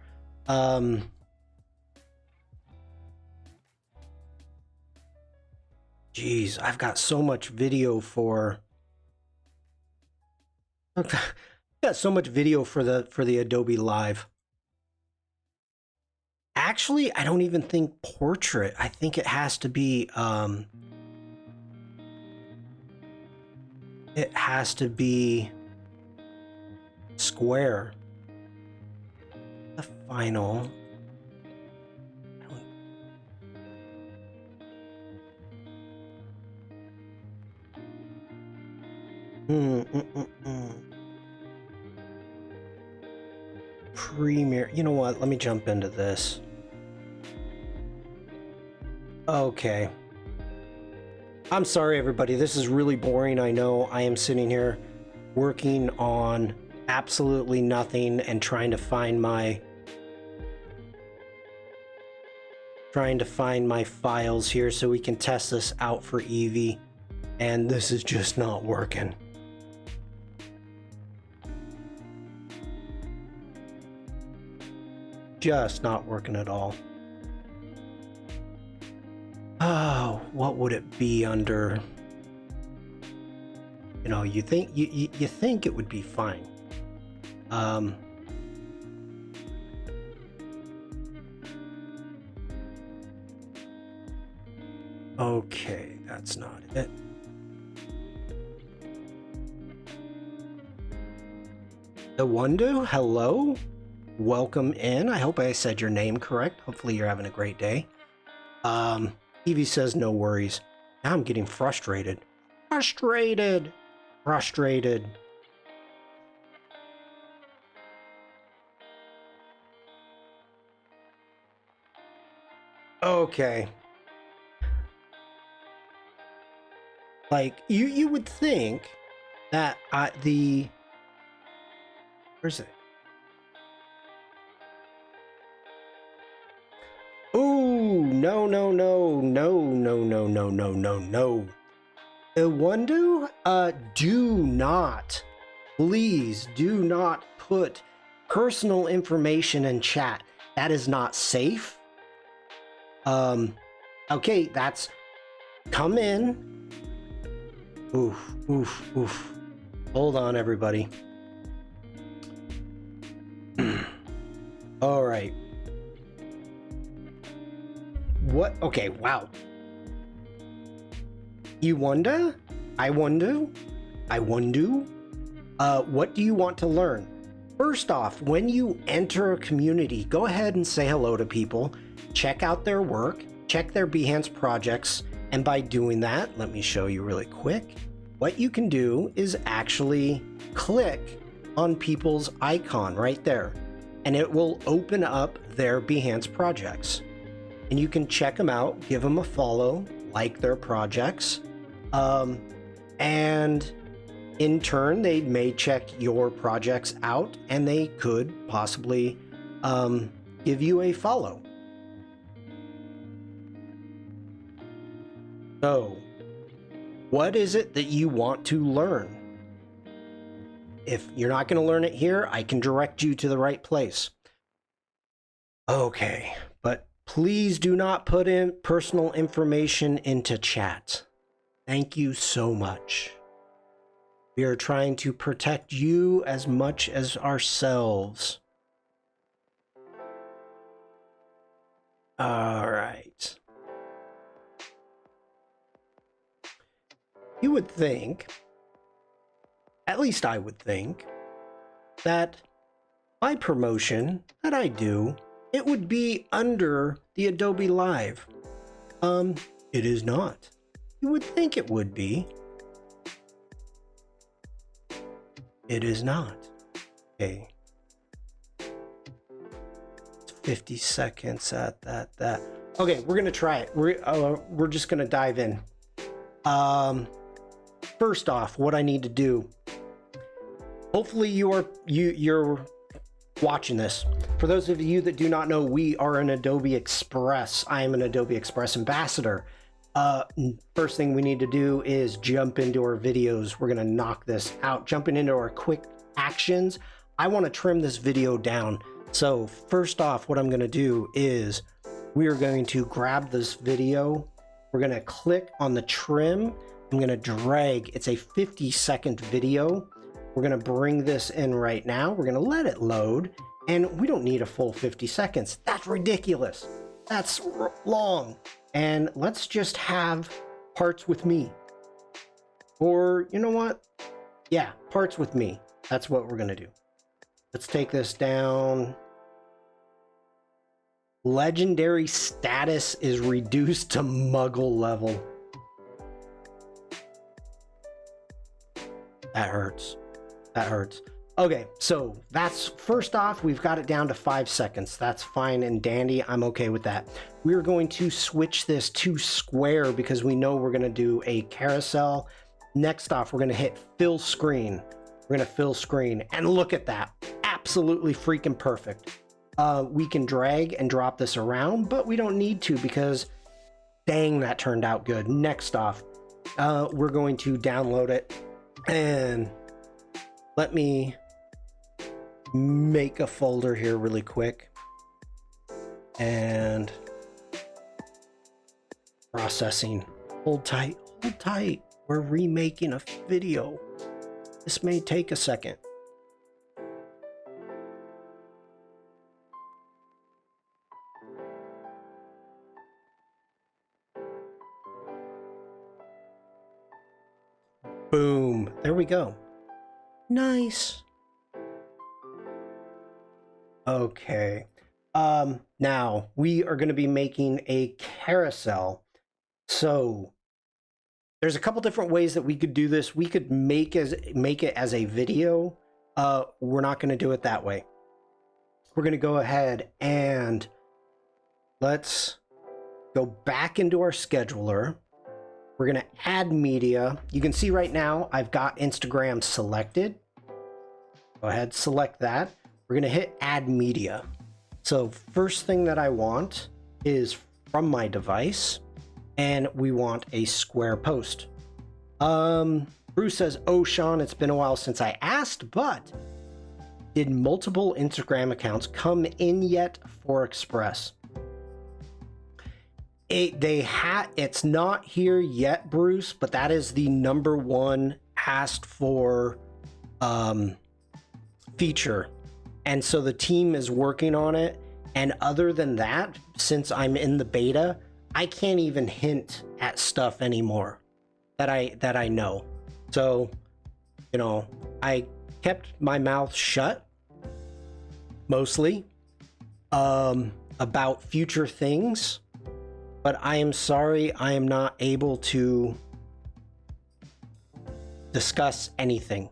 Geez, I've got so much video for. I've got so much video for the Adobe Live. Actually, I don't even think portrait. I think it has to be square. The final. Premiere. You know what? Let me jump into this. Okay. I'm sorry, everybody. This is really boring. I know. I am sitting here working on absolutely nothing and trying to find my files here so we can test this out for Evie, and this is just not working. Just not working at all. Oh, what would it be under? You know, you think it would be fine. Okay, that's not it. Awundu, hello. Welcome in. I hope I said your name correct. Hopefully you're having a great day. Evie says no worries. Now I'm getting frustrated. Frustrated. Okay. Like you would think that where's it? Ooh, no. Awundu, do not, please do not put personal information in chat. That is not safe. Okay, that's, come in. Oof. Hold on, everybody. All right. What? Okay, wow. You wonder? I wonder? What do you want to learn? First off, when you enter a community, go ahead and say hello to people, check out their work, check their Behance projects, and by doing that, let me show you really quick. What you can do is actually click on people's icon right there, and it will open up their Behance projects. And you can check them out, give them a follow, like their projects, and in turn, they may check your projects out and they could possibly give you a follow. So, what is it that you want to learn? If you're not going to learn it here, I can direct you to the right place. Okay, but please do not put in personal information into chat. Thank you so much. We are trying to protect you as much as ourselves. All right. You would think, at least I would think, that my promotion that I do, it would be under the Adobe Live. It is not. You would think it would be. It is not. Okay. It's 50 seconds at that. Okay, we're gonna try it. We're just gonna dive in. First off, what I need to do. Hopefully you're watching this. For those of you that do not know, we are an Adobe Express. I am an Adobe Express ambassador. First thing we need to do is jump into our videos. We're gonna knock this out. Jumping into our quick actions. I want to trim this video down. So first off, what I'm gonna do is we are going to grab this video. We're gonna click on the trim. I'm gonna drag. It's a 50-second video. We're gonna bring this in right now. We're gonna let it load, and we don't need a full 50 seconds. That's ridiculous. That's long. And let's just have parts with me. Or, you know what? Yeah, parts with me. That's what we're gonna do. Let's take this down. Legendary status is reduced to Muggle level. That hurts. That hurts. Okay, so that's first off, we've got it down to 5 seconds. That's fine and dandy. I'm okay with that. We're going to switch this to square because we know we're going to do a carousel. Next off, we're going to hit fill screen. We're going to fill screen, and look at that. Absolutely freaking perfect. We can drag and drop this around, but we don't need to because dang, that turned out good. Next off, we're going to download it, and let me make a folder here really quick. And processing. Hold tight, hold tight. We're remaking a video. This may take a second. Boom. There we go. Nice. Okay. Now we are going to be making a carousel. So there's a couple different ways that we could do this. We could make it as a video. We're not going to do it that way. We're going to go ahead and let's go back into our scheduler. We're going to add media. You can see right now I've got Instagram selected. Go ahead, select that. We're going to hit add media. So first thing that I want is from my device, and we want a square post. Bruce says, oh, Shawn, it's been a while since I asked, but did multiple Instagram accounts come in yet for Express? It's not here yet, Bruce, but that is the #1 asked for feature. And so the team is working on it. And other than that, since I'm in the beta, I can't even hint at stuff anymore that I know. So, you know, I kept my mouth shut mostly about future things, but I am sorry I am not able to discuss anything.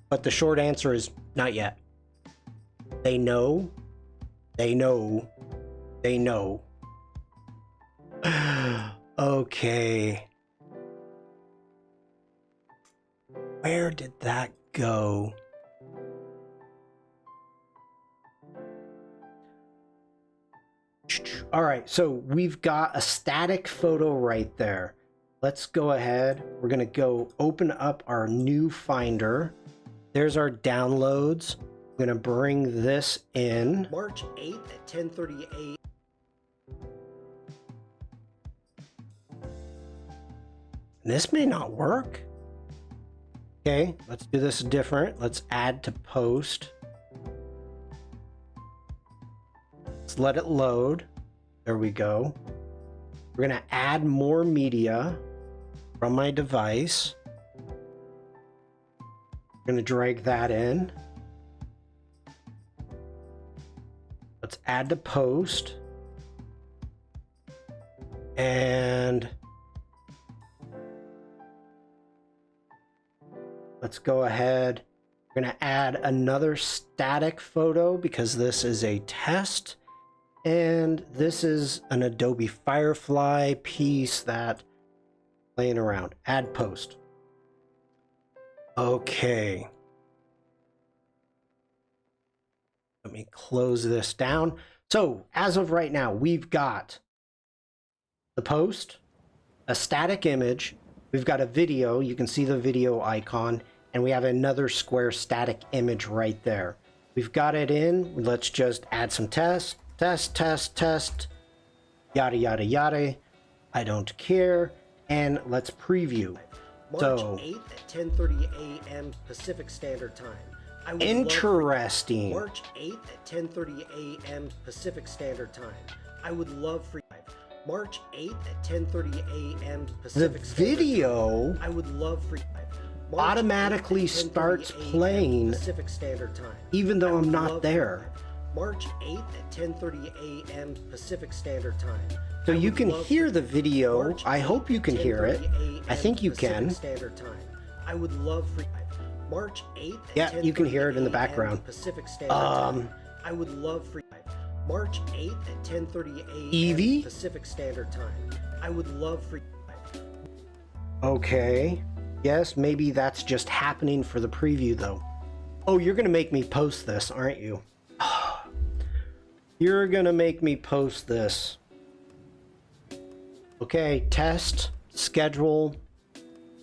But the short answer is Not yet. They know. They know. They know. Okay. Where did that go? All right, so we've got a static photo right there. Let's go ahead. We're going to go open up our new Finder. There's our downloads. I'm going to bring this in. March 8th at 10:30 a.m. This may not work. Okay, let's do this different. Let's add to post. Let's let it load. There we go. We're going to add more media from my device. I'm going to drag that in. Let's add to post. And let's go ahead. We're going to add another static photo because this is a test. And this is an Adobe Firefly piece that laying around. Add post. Okay. Let me close this down. So as of right now, we've got the post, a static image, we've got a video, you can see the video icon, and we have another square static image right there. We've got it in. Let's just add some tests. Test, yada, yada, yada. I don't care. And let's preview. March 8th at 10:30 a.m. Pacific Standard Time. Interesting. March 8th at 10:30 a.m. Pacific Standard Time. I would love for March 8th at 10:30 a.m. Pacific Standard Time. The video I would love for automatically starts playing Pacific Standard Time, even though I'm not there. March 8th at 10:30 a.m. Pacific Standard Time. So you can hear the video. I hope you can hear it. I think you can. Standard Time. I would love for March 8th. Yeah, you can hear it in the background. Pacific Standard Time. I would love for March 8th at 10:30 a.m. Evie? Pacific Standard Time. I would love for Okay. Yes, maybe that's just happening for the preview though. Oh, you're gonna make me post this, aren't you? You're gonna make me post this. Okay, test, schedule.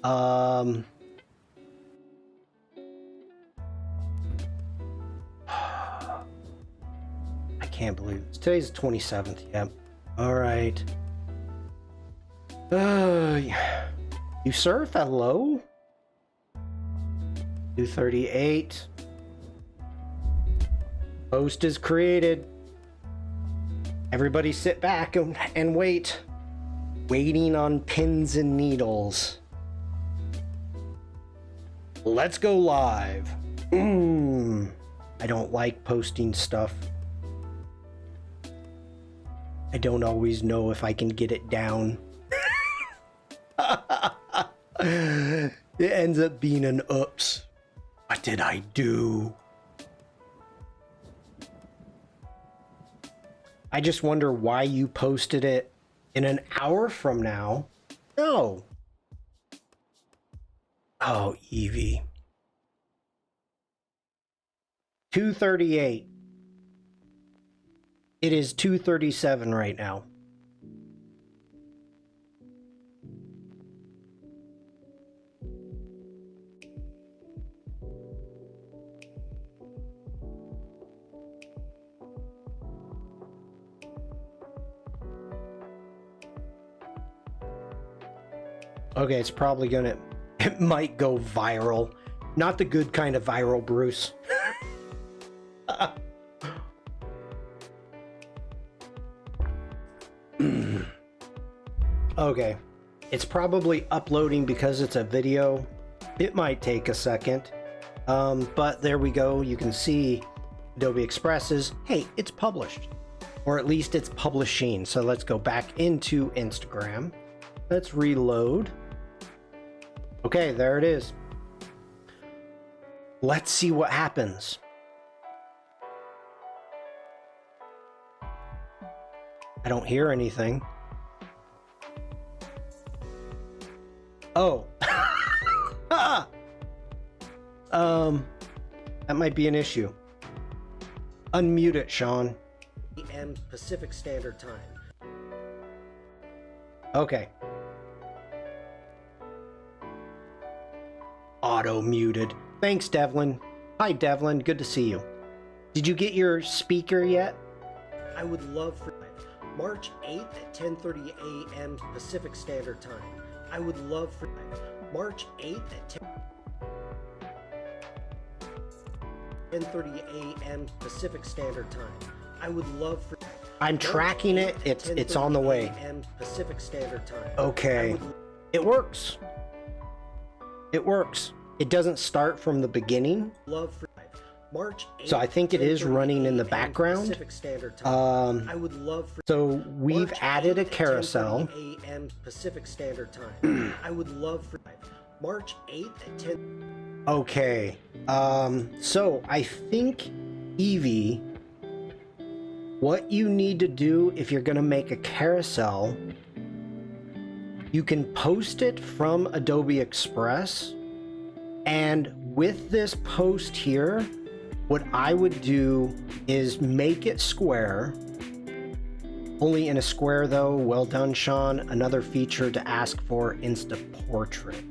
I can't believe it. Today's the 27th, yep. Alright. You surf? Hello? 238. Post is created. Everybody sit back and wait. Waiting on pins and needles. Let's go live. I don't like posting stuff. I don't always know if I can get it down. It ends up being an oops. What did I do? I just wonder why you posted it in an hour from now. No. Oh, Evie. 2:38. It is 2:37 right now. Okay, it's probably gonna... It might go viral. Not the good kind of viral, Bruce. Okay. It's probably uploading because it's a video. It might take a second. But there we go. You can see Adobe Express is, hey, it's published. Or at least it's publishing. So let's go back into Instagram. Let's reload. Okay, there it is. Let's see what happens. I don't hear anything. Oh. That might be an issue. Unmute it, Shawn. AM Pacific Standard Time. Okay. Auto muted. Thanks, Devlin. Hi, Devlin. Good to see you. Did you get your speaker yet? I would love for March 8th at 10:30 a.m. Pacific Standard Time. I would love for March 8th at 10:30 a.m. Pacific Standard Time. I would love for I'm tracking it. It's on the way. Pacific Standard Time. Okay. It works. It works. It doesn't start from the beginning. Love for March 8th, so I think it is running in the background. Pacific Standard Time. I would love for so we've March added a carousel. AM Pacific Standard Time. I would love for March 8th at 10. Okay. So I think, Evie, what you need to do if you're going to make a carousel, you can post it from Adobe Express, and with this post here, what I would do is make it square. Only in a square though. Well done, Shawn. Another feature to ask for, Insta Portrait.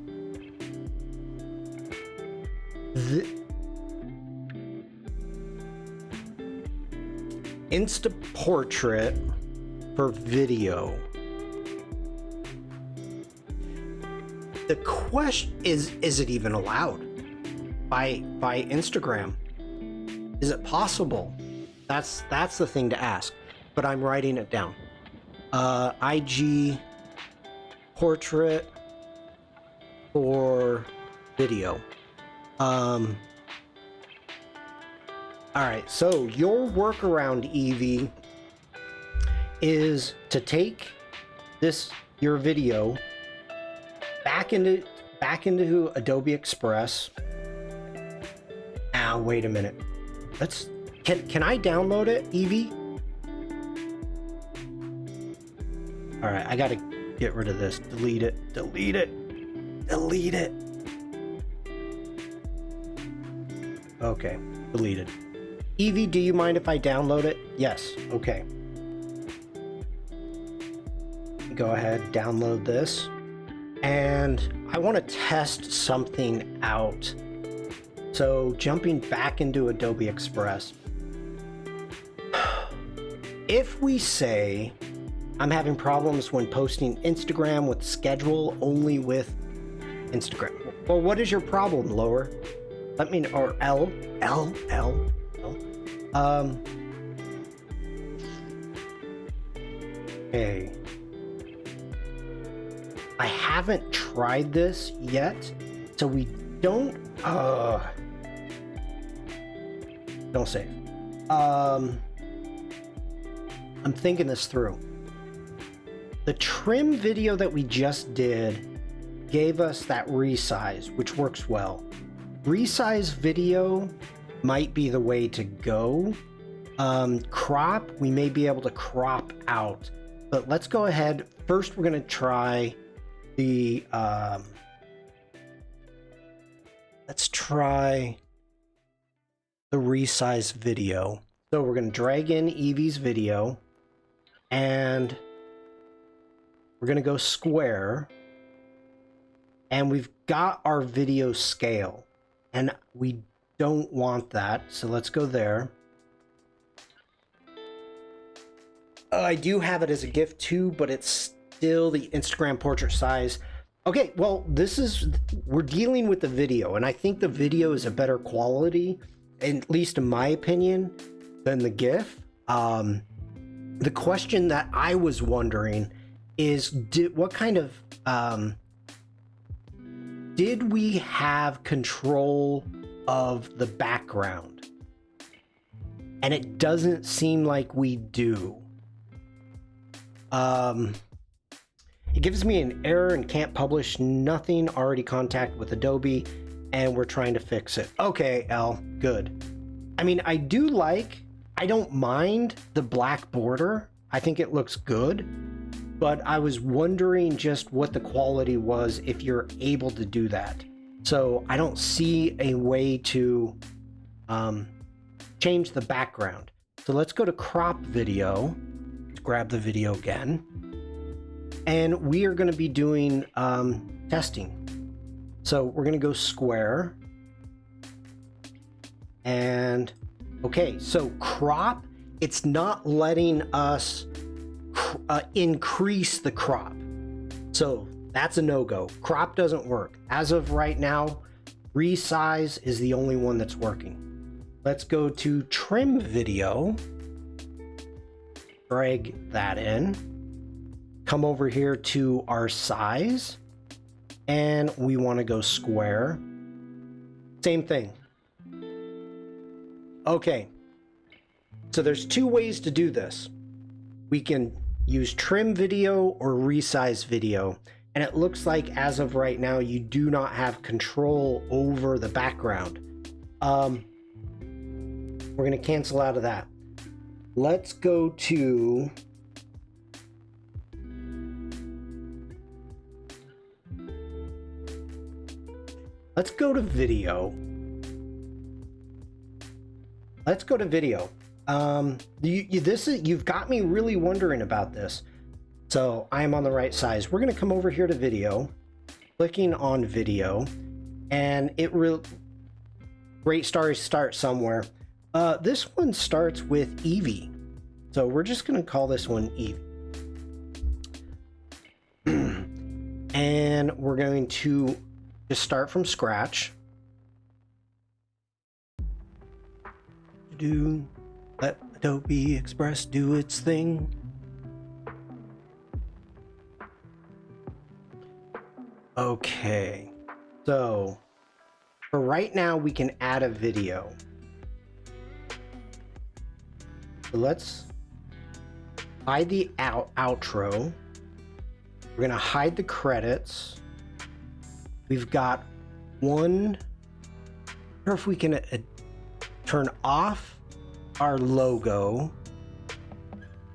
Insta Portrait for video. The question is it even allowed by Instagram? Is it possible? That's the thing to ask, but I'm writing it down. IG portrait for video. All right, so your workaround, Evie, is to take your video back into Adobe Express. Ah, wait a minute. Can I download it, Evie? All right, I gotta get rid of this. Delete it. Delete it. Delete it. Okay, deleted. Evie, do you mind if I download it? Yes. Okay. Go ahead, download this. And I want to test something out. So jumping back into Adobe Express, if we say I'm having problems when posting Instagram with schedule only with Instagram, well, what is your problem, Lower? Let me know, or L. Okay. I haven't tried this yet, so we don't save. I'm thinking this through. The trim video that we just did gave us that resize, which works well. Resize video might be the way to go. Crop, we may be able to crop out, but let's go ahead. First, we're going to try the let's try the resize video. So we're going to drag in Evie's video, and we're going to go square, and we've got our video scale, and we don't want that, so let's go there. I do have it as a GIF too, but it's still the Instagram portrait size. Okay, well, we're dealing with the video, and I think the video is a better quality, at least in my opinion, than the GIF. The question that I was wondering is, what kind of, did we have control of the background? And it doesn't seem like we do. It gives me an error and can't publish nothing. Already contact with Adobe. and we're trying to fix it. Okay, L, good. I mean, I don't mind the black border. I think it looks good, but I was wondering just what the quality was if you're able to do that. So I don't see a way to change the background. So let's go to crop video. Let's grab the video again. And we are going to be doing testing. So we're going to go square. And okay, so crop, it's not letting us increase the crop. So that's a no-go. Crop doesn't work. As of right now, resize is the only one that's working. Let's go to trim video. Drag that in. Come over here to our size. And we want to go square. Same thing. Okay. So there's two ways to do this. We can use trim video or resize video. And it looks like as of right now, you do not have control over the background. We're going to cancel out of that. Let's go to video. Let's go to video. You've got me really wondering about this. So I am on the right size. We're going to come over here to video, clicking on video, and great stars start somewhere. This one starts with Eevee. So we're just going to call this one Eevee. And we're going to just start from scratch. Let Adobe Express do its thing. Okay, so for right now, we can add a video. So let's hide the outro. We're gonna hide the credits. We've got one. I wonder if we can turn off our logo.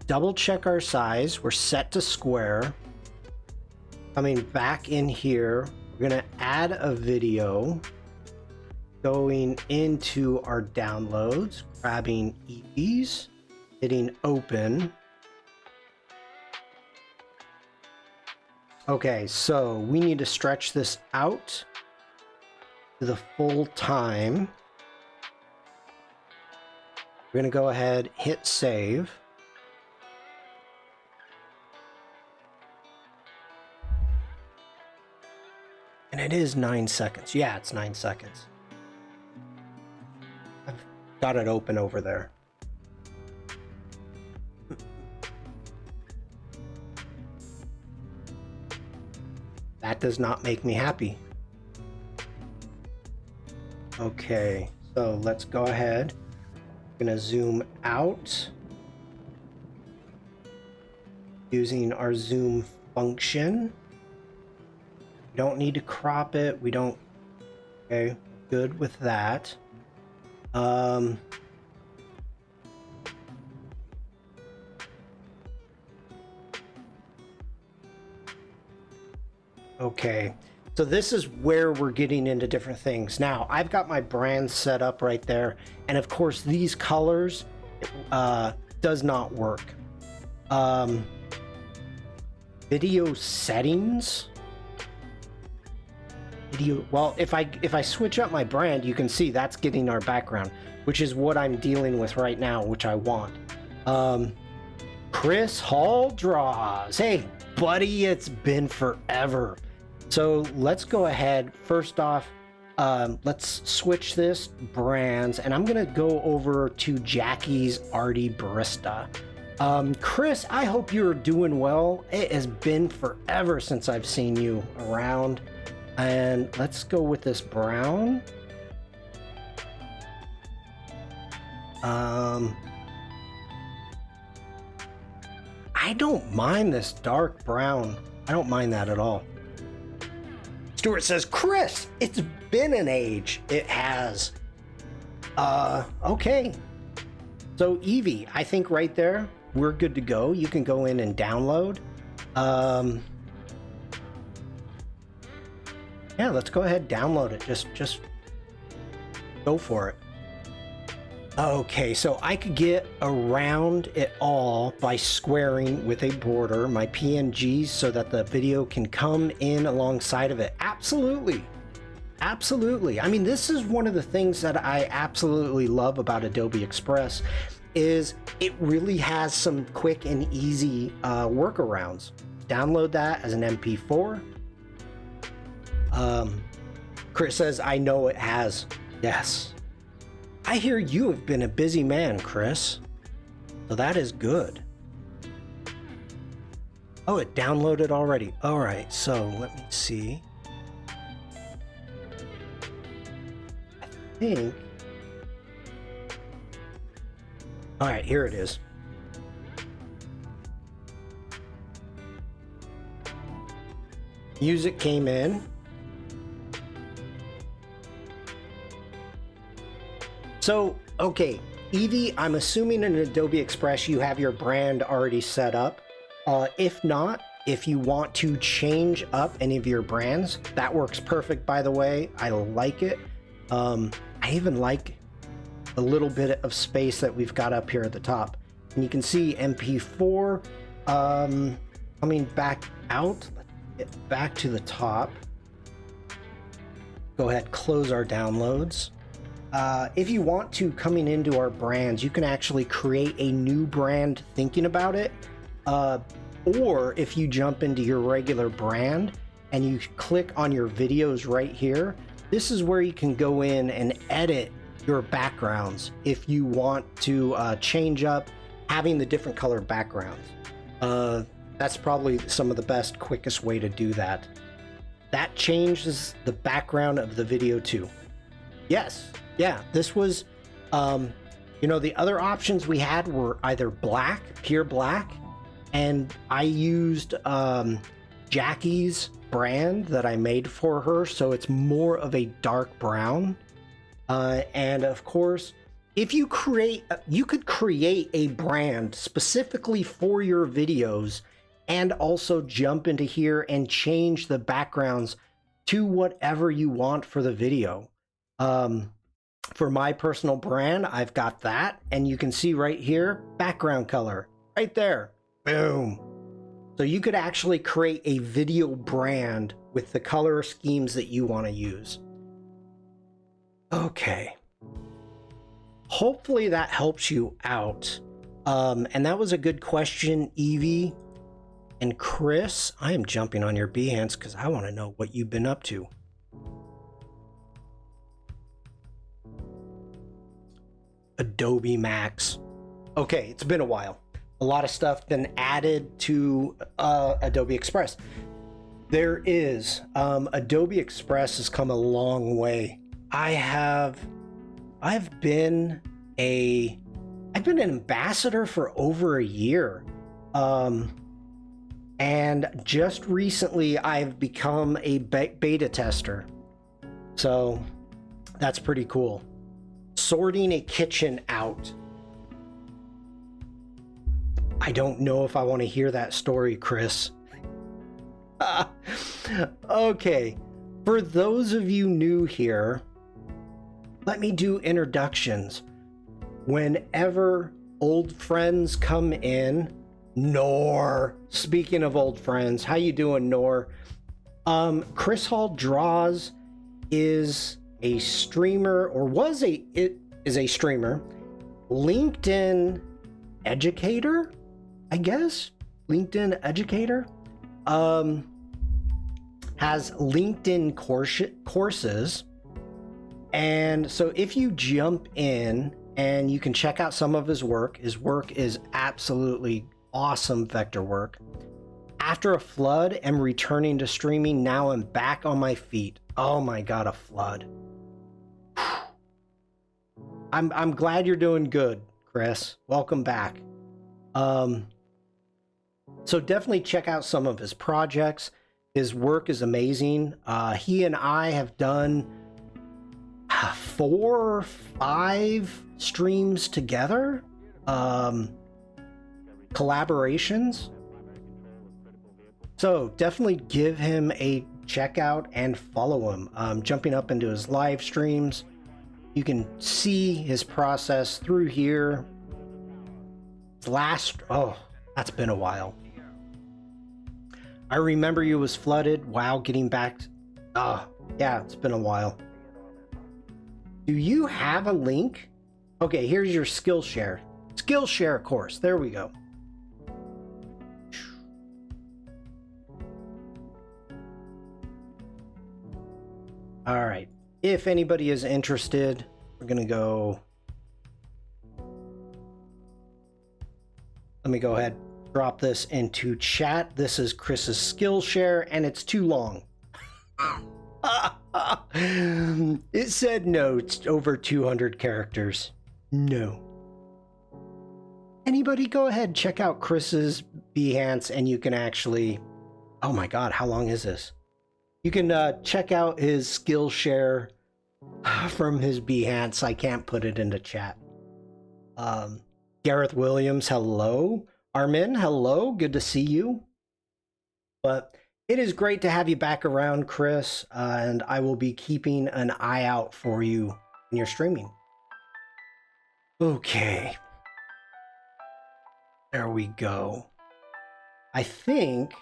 Double check our size. We're set to square. Coming back in here, we're gonna add a video. Going into our downloads, grabbing EVs, hitting open. Okay, so we need to stretch this out to the full time. We're gonna go ahead, hit save. And it is 9 seconds. Yeah, it's 9 seconds. I've got it open over there. That does not make me happy. Okay, so let's go ahead. I'm gonna zoom out using our zoom function. We don't need to crop it. We don't. Okay, good with that. Okay, so this is where we're getting into different things. Now, I've got my brand set up right there, and of course, these colors does not work. Video settings. Well, if I switch up my brand, you can see that's getting our background, which is what I'm dealing with right now, which I want. Chris Hall draws. Hey, buddy, it's been forever. So let's go ahead. First off, let's switch this brands, and I'm gonna go over to Jackie's Arty Barista. Chris, I hope you're doing well. It has been forever since I've seen you around. And let's go with this brown. I don't mind this dark brown. I don't mind that at all. Let's Stuart says, Chris, it's been an age. It has. Okay. So Evie, I think right there, we're good to go. You can go in and download. Yeah, let's go ahead, download it. Just go for it. Okay, so I could get around it all by squaring with a border my PNGs so that the video can come in alongside of it. Absolutely. Absolutely. I mean, this is one of the things that I absolutely love about Adobe Express is it really has some quick and easy workarounds. Download that as an MP4. Chris says, I know it has. Yes. I hear you have been a busy man, Chris. So that is good. Oh, it downloaded already. All right, so let me see. I think. All right, here it is. Music came in. So, okay, Evie, I'm assuming in Adobe Express you have your brand already set up. If not, if you want to change up any of your brands, that works perfect, by the way. I like it. I even like a little bit of space that we've got up here at the top. And you can see MP4 coming back out. Let's get back to the top. Go ahead, close our downloads. If you want to, coming into our brands, you can actually create a new brand thinking about it. Or if you jump into your regular brand and you click on your videos right here, this is where you can go in and edit your backgrounds if you want to change up having the different color backgrounds. That's probably some of the best, quickest way to do that. That changes the background of the video too. Yes. Yeah, this was, you know, the other options we had were either black, pure black, and I used Jackie's brand that I made for her, so it's more of a dark brown. And of course, if you could create a brand specifically for your videos and also jump into here and change the backgrounds to whatever you want for the video. For my personal brand, I've got that, and you can see right here, background color, right there, boom. So you could actually create a video brand with the color schemes that you want to use. Okay. Hopefully that helps you out. And that was a good question, Evie. And Chris, I am jumping on your Behance because I want to know what you've been up to. Adobe Max. Okay, it's been a while. A lot of stuff been added to Adobe Express. There is Adobe Express has come a long way. I've been an ambassador for over a year. And just recently I've become a beta tester. So that's pretty cool. Sorting a kitchen out. I don't know if I want to hear that story, Chris. Okay, for those of you new here, let me do introductions. Whenever old friends come in, Nor, speaking of old friends, how you doing, Nor? Chris Hall Draws is a streamer, or is a streamer, LinkedIn educator, I guess. LinkedIn educator, has LinkedIn courses, and so if you jump in and you can check out some of his work is absolutely awesome vector work. After a flood, I'm returning to streaming. Now I'm back on my feet. Oh my god, a flood. I'm glad you're doing good, Chris. Welcome back. So definitely check out some of his projects. His work is amazing. He and I have done 4 or 5 streams together, collaborations. So definitely give him a check out and follow him. Jumping up into his live streams, you can see his process through here. Oh, that's been a while. I remember you was flooded. Wow, getting back. Yeah, it's been a while. Do you have a link? Okay, here's your Skillshare. Skillshare course. There we go. All right. If anybody is interested, we're going to go. Let me go ahead, drop this into chat. This is Chris's Skillshare, and it's too long. It said no, it's over 200 characters. No. Anybody go ahead, check out Chris's Behance, and you can actually... Oh my god, how long is this? You can check out his Skillshare from his Behance. I can't put it into chat. Gareth Williams, hello. Armin, hello. Good to see you. But it is great to have you back around, Chris, and I will be keeping an eye out for you when you're streaming. Okay. There we go. I think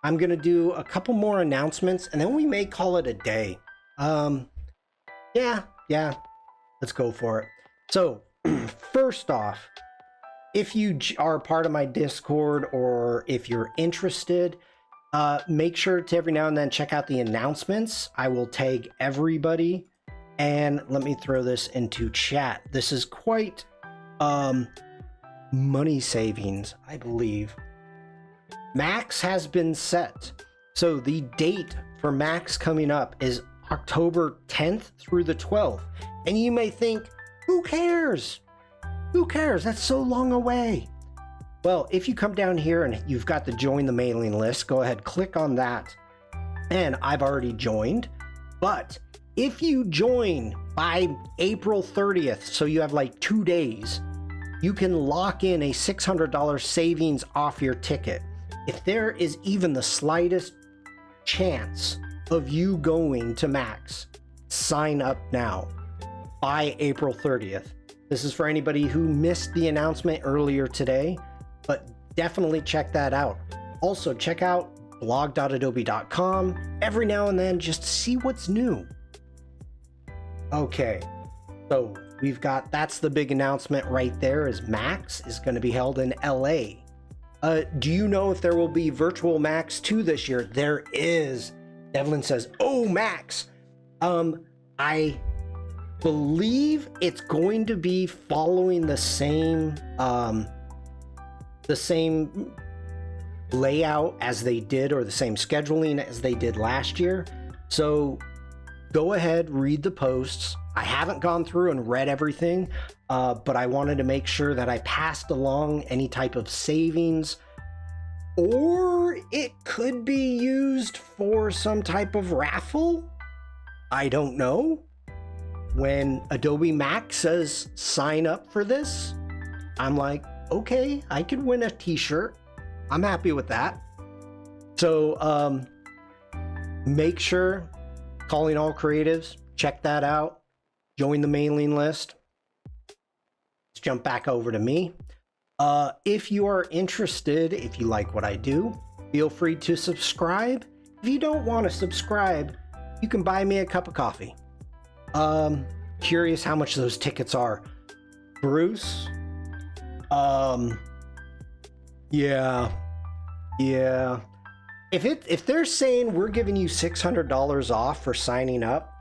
I'm going to do a couple more announcements, and then we may call it a day. Yeah, let's go for it. So, first off, if you are part of my Discord or if you're interested, make sure to every now and then check out the announcements. I will tag everybody, and let me throw this into chat. This is quite money savings, I believe. Max has been set. So the date for Max coming up is October 10th through the 12th. And you may think, who cares? Who cares? That's so long away. Well, if you come down here and you've got to join the mailing list, go ahead, click on that. And I've already joined. But if you join by April 30th, so you have like 2 days, you can lock in a $600 savings off your ticket. If there is even the slightest chance of you going to Max, sign up now by April 30th. This is for anybody who missed the announcement earlier today, but definitely check that out. Also, check out blog.adobe.com every now and then just to see what's new. Okay, so that's the big announcement right there, is Max is going to be held in LA. Do you know if there will be virtual Max 2 this year? There is. Devlin says, oh, Max. I believe it's going to be following the same layout as they did, or the same scheduling as they did last year. So go ahead, read the posts. I haven't gone through and read everything, but I wanted to make sure that I passed along any type of savings, or it could be used for some type of raffle. I don't know. When Adobe Max says sign up for this, I'm like, okay, I could win a t-shirt. I'm happy with that. So make sure, calling all creatives, check that out. Join the mailing list. Let's jump back over to me. If you are interested, if you like what I do, feel free to subscribe. If you don't want to subscribe, you can buy me a cup of coffee. Curious how much those tickets are. Bruce? Yeah. If they're saying we're giving you $600 off for signing up,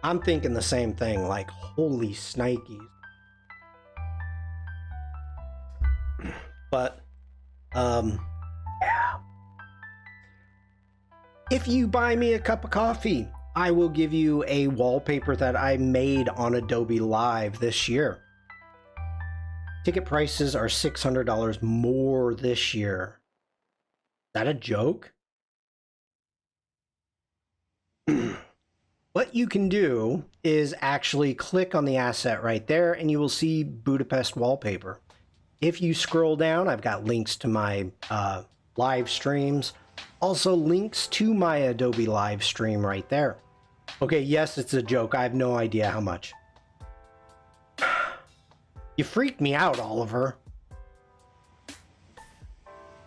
I'm thinking the same thing, like, holy snikes. But, yeah. If you buy me a cup of coffee, I will give you a wallpaper that I made on Adobe Live this year. Ticket prices are $600 more this year. Is that a joke? What you can do is actually click on the asset right there and you will see Budapest wallpaper. If you scroll down, I've got links to my live streams, also links to my Adobe live stream right there. Okay, yes, it's a joke. I have no idea how much. You freaked me out, Oliver.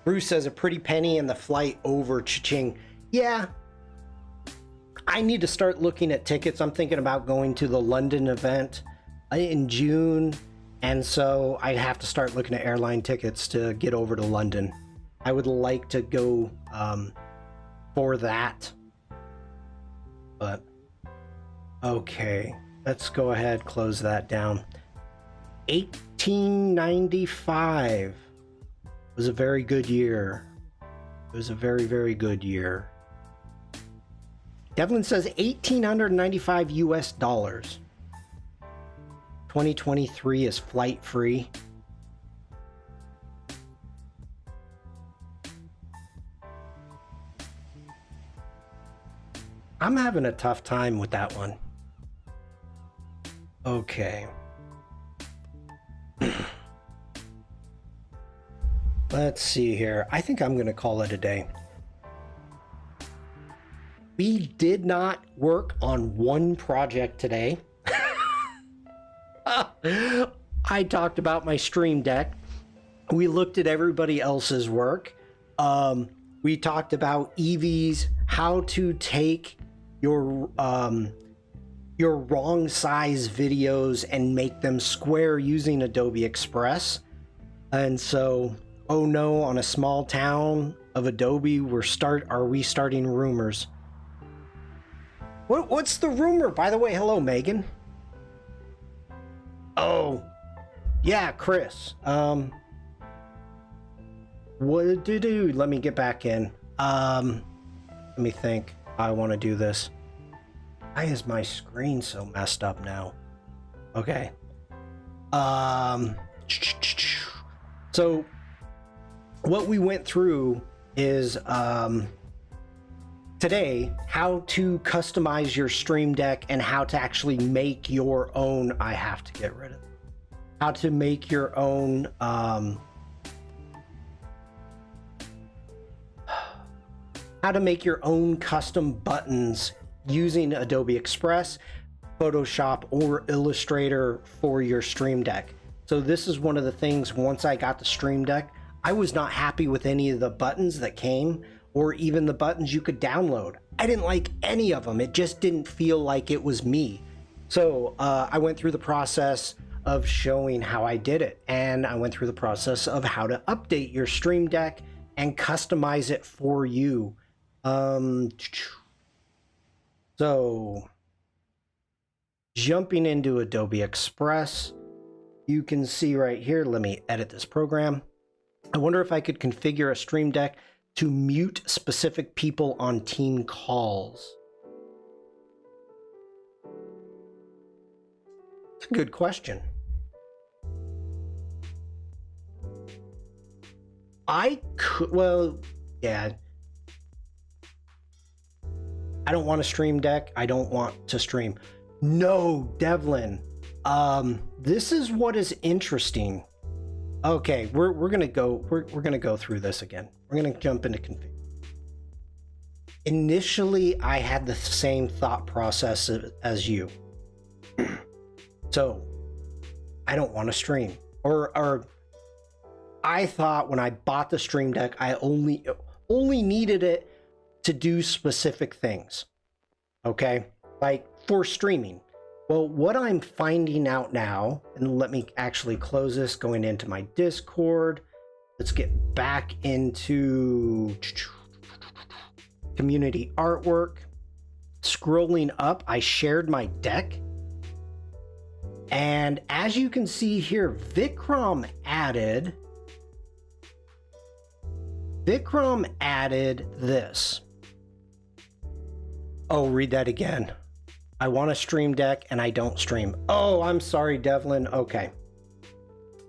Bruce says a pretty penny and the flight over Cha-ching. Yeah, I need to start looking at tickets. I'm thinking about going to the London event in June, and so I have to start looking at airline tickets to get over to London. I would like to go for that. But okay, let's go ahead, close that down. 1895 was a very good year. It was a very, very good year. Devlin says 1,895 US dollars. 2023 is flight free. I'm having a tough time with that one. Okay. Let's see here. I think I'm going to call it a day. We did not work on one project today. I talked about my Stream Deck. We looked at everybody else's work. We talked about Evie's, how to take your wrong size videos and make them square using Adobe Express. And so, oh no, on a small town of Adobe, are we starting rumors? What's the rumor? By the way, hello, Megan. Oh, yeah, Chris. What to do? Let me get back in. Let me think. I want to do this. Why is my screen so messed up now? Okay. So what we went through is today how to customize your Stream Deck and how to actually make your own. I have to get rid of it. How to make your own how to make your own custom buttons using Adobe Express, Photoshop, or Illustrator for your Stream Deck. So this is one of the things, once I got the Stream Deck, I was not happy with any of the buttons that came, or even the buttons you could download. I didn't like any of them. It just didn't feel like it was me. So I went through the process of showing how I did it. And I went through the process of how to update your Stream Deck and customize it for you. So jumping into Adobe Express, you can see right here, let me edit this program. I wonder if I could configure a Stream Deck to mute specific people on team calls. It's a good question. I could, well, yeah. I don't want a Stream Deck. I don't want to stream. No, Devlin. This is what is interesting. Okay, we're gonna go. We're gonna go through this again. We're gonna jump into config. Initially, I had the same thought process as you. So, I don't want to stream, or I thought when I bought the Stream Deck, I only needed it to do specific things. Okay, like for streaming. Well, what I'm finding out now, and let me actually close this, going into my Discord. Let's get back into community artwork. Scrolling up, I shared my deck. And as you can see here, Vikram added this. Oh, read that again. I want a Stream Deck and I don't stream. Oh, I'm sorry, Devlin. Okay.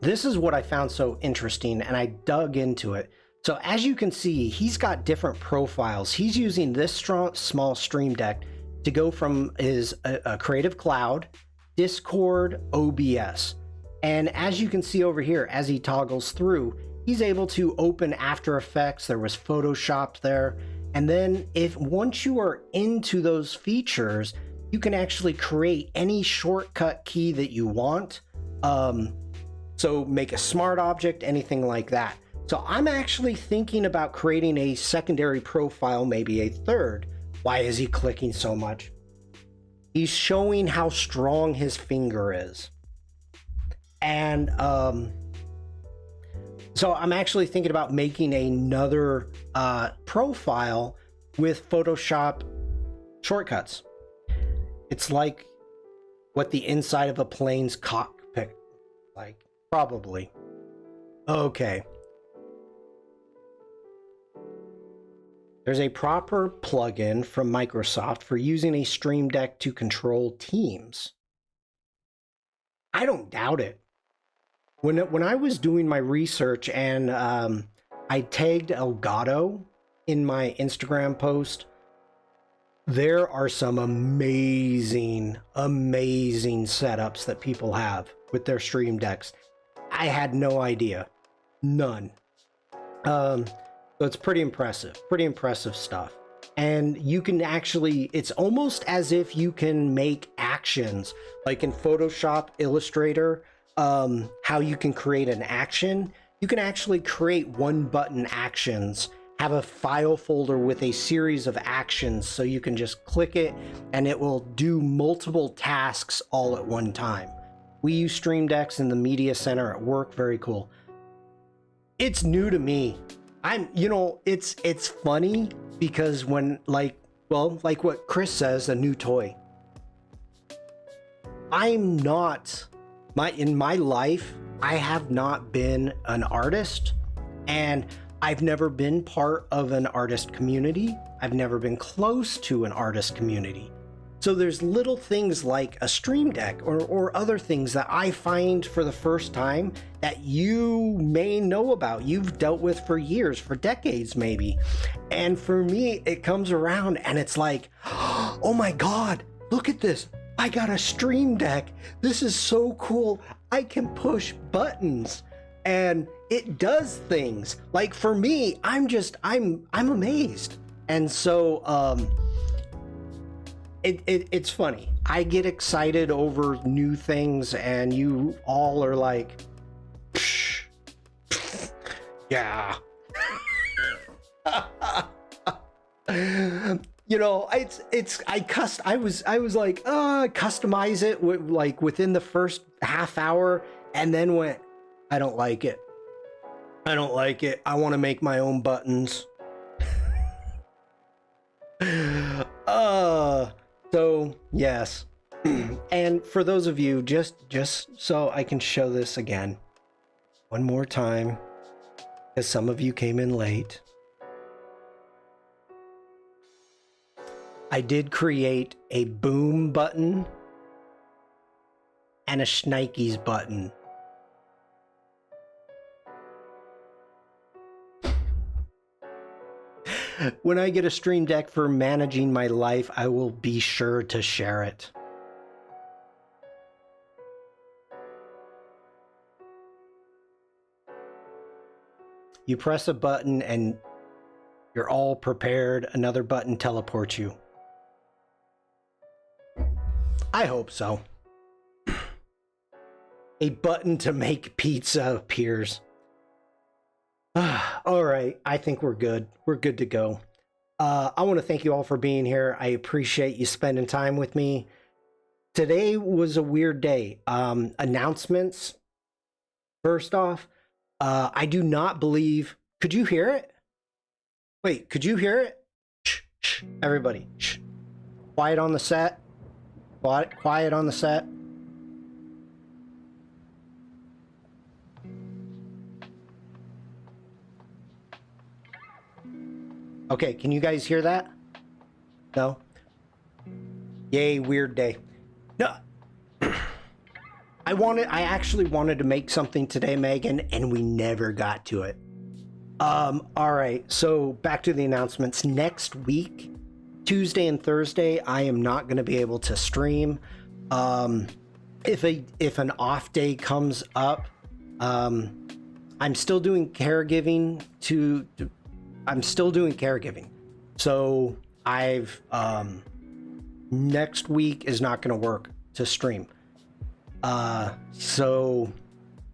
This is what I found so interesting and I dug into it. So as you can see, he's got different profiles. He's using this small Stream Deck to go from his Creative Cloud, Discord, OBS. And as you can see over here, as he toggles through, he's able to open After Effects. There was Photoshop there. And then once you are into those features, you can actually create any shortcut key that you want. So make a smart object, anything like that. So I'm actually thinking about creating a secondary profile, maybe a third. Why is he clicking so much? He's showing how strong his finger is. And so I'm actually thinking about making another profile with Photoshop shortcuts. It's like what the inside of a plane's cockpit like, probably. Okay. There's a proper plugin from Microsoft for using a Stream Deck to control Teams. I don't doubt it. When I was doing my research and I tagged Elgato in my Instagram post, there are some amazing setups that people have with their Stream Decks. I had no idea. None. So it's pretty impressive stuff. And you can actually, it's almost as if you can make actions, like in Photoshop, Illustrator, how you can create an action. You can actually create one button actions, have a file folder with a series of actions, so you can just click it and it will do multiple tasks all at one time. We use Stream Decks in the media center at work. Very cool. It's new to me. It's funny because when like what Chris says, a new toy. In my life, I have not been an artist, and I've never been part of an artist community. I've never been close to an artist community. So there's little things like a Stream Deck or other things that I find for the first time that you may know about, you've dealt with for years, for decades maybe. And for me, it comes around and it's like, oh my God, look at this. I got a Stream Deck. This is so cool. I can push buttons and it does things. Like for me, I'm amazed. And so, it's funny. I get excited over new things and you all are like, psh, psh, yeah. You know, I was like, customize it like within the first half hour and then went, I don't like it. I want to make my own buttons. So yes. And for those of you, just so I can show this again one more time, because some of you came in late. I did create a boom button and a Schnikes button. When I get a Stream Deck for managing my life, I will be sure to share it. You press a button and you're all prepared. Another button teleports you. I hope so. A button to make pizza appears. All right, I think we're good. We're good to go. I want to thank you all for being here. I appreciate you spending time with me. Today was a weird day. Announcements. First off, I do not believe... Could you hear it? Wait, could you hear it? Shh, shh, everybody. Shh. Quiet on the set. Quiet on the set. Okay, can you guys hear that? No? Yay, weird day. No. I actually wanted to make something today, Megan, and we never got to it. All right, so back to the announcements. Next week, Tuesday and Thursday, I am not going to be able to stream. If an off day comes up, I'm still doing caregiving I'm still doing caregiving. So I've, next week is not going to work to stream. So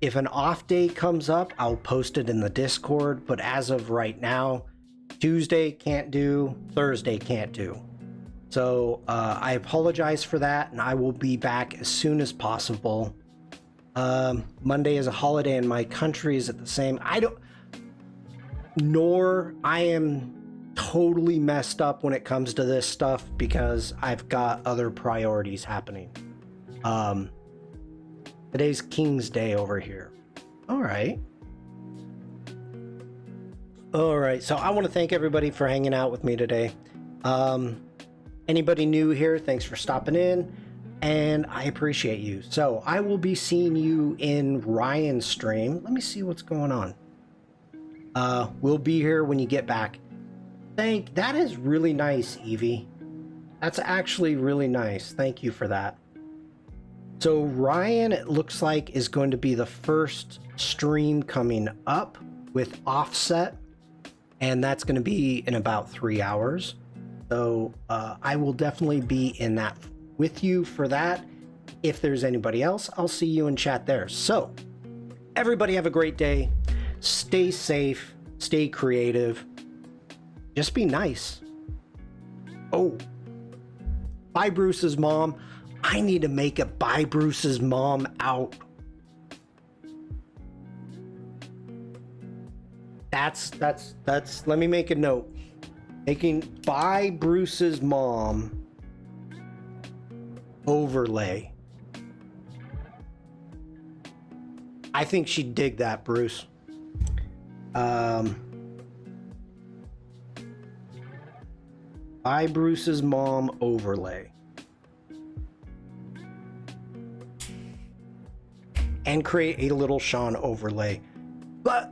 if an off day comes up, I'll post it in the Discord. But as of right now, Tuesday can't do, Thursday can't do. So I apologize for that, and I will be back as soon as possible. Monday is a holiday in my country. Is it the same? I am totally messed up when it comes to this stuff because I've got other priorities happening. Today's King's Day over here. All right. So I want to thank everybody for hanging out with me today. Anybody new here, thanks for stopping in, and I appreciate you. So I will be seeing you in Ryan's stream. Let me see what's going on. We'll be here when you get back. That is really nice, Evie. That's actually really nice. Thank you for that. So Ryan, it looks like, is going to be the first stream coming up with Offset, and that's going to be in about 3 hours. So I will definitely be in that with you for that. If there's anybody else, I'll see you in chat there. So everybody have a great day. Stay safe, stay creative, just be nice. Oh, bye Bruce's mom. I need to make a bye Bruce's mom out. That's let me make a note. Making bye Bruce's mom overlay. I think she'd dig that, Bruce. Bye Bruce's mom overlay. And create a little Shawn overlay. But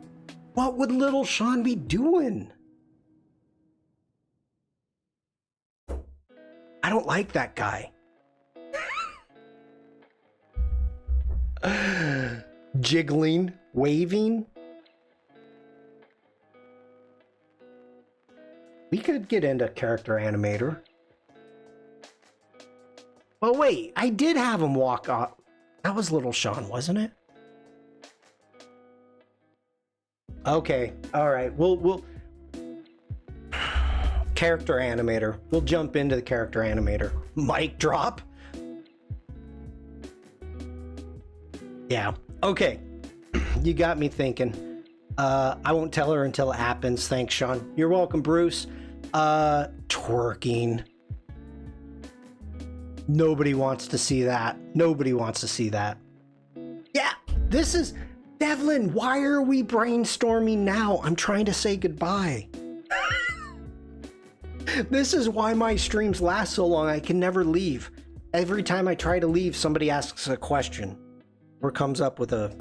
what would little Shawn be doing? I don't like that guy. Jiggling, waving. We could get into character animator. Well, wait, I did have him walk off. That was little Shawn, wasn't it? Okay, all right. We'll character animator. We'll jump into the character animator. Mic drop. Yeah. Okay. You got me thinking. I won't tell her until it happens. Thanks, Shawn. You're welcome, Bruce. Twerking. Nobody wants to see that. Nobody wants to see that. Yeah, this is... Devlin, why are we brainstorming now? I'm trying to say goodbye. This is why my streams last so long. I can never leave. Every time I try to leave, somebody asks a question or comes up with a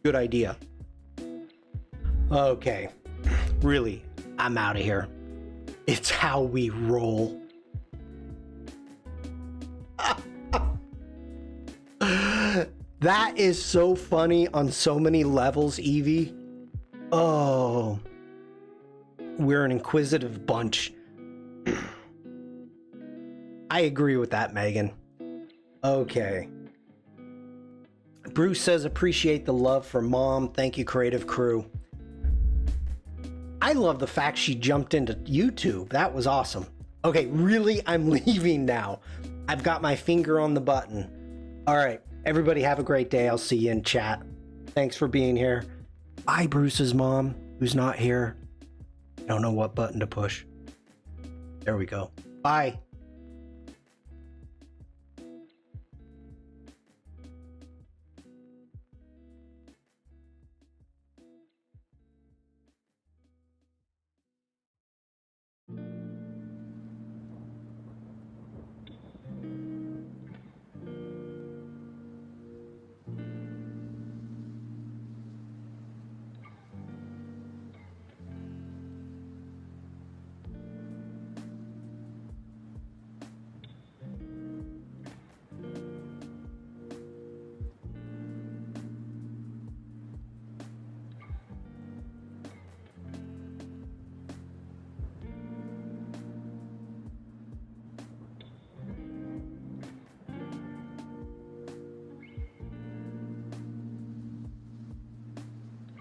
good idea. Okay, really, I'm out of here. It's how we roll. That is so funny on so many levels, Evie. Oh, we're an inquisitive bunch. I agree with that, Megan. Okay. Bruce says, appreciate the love for mom. Thank you, creative crew. I love the fact she jumped into YouTube. That was awesome. Okay, really, I'm leaving now. I've got my finger on the button. All right, everybody have a great day. I'll see you in chat. Thanks for being here. Bye, Bruce's mom, who's not here. I don't know what button to push. There we go. Bye.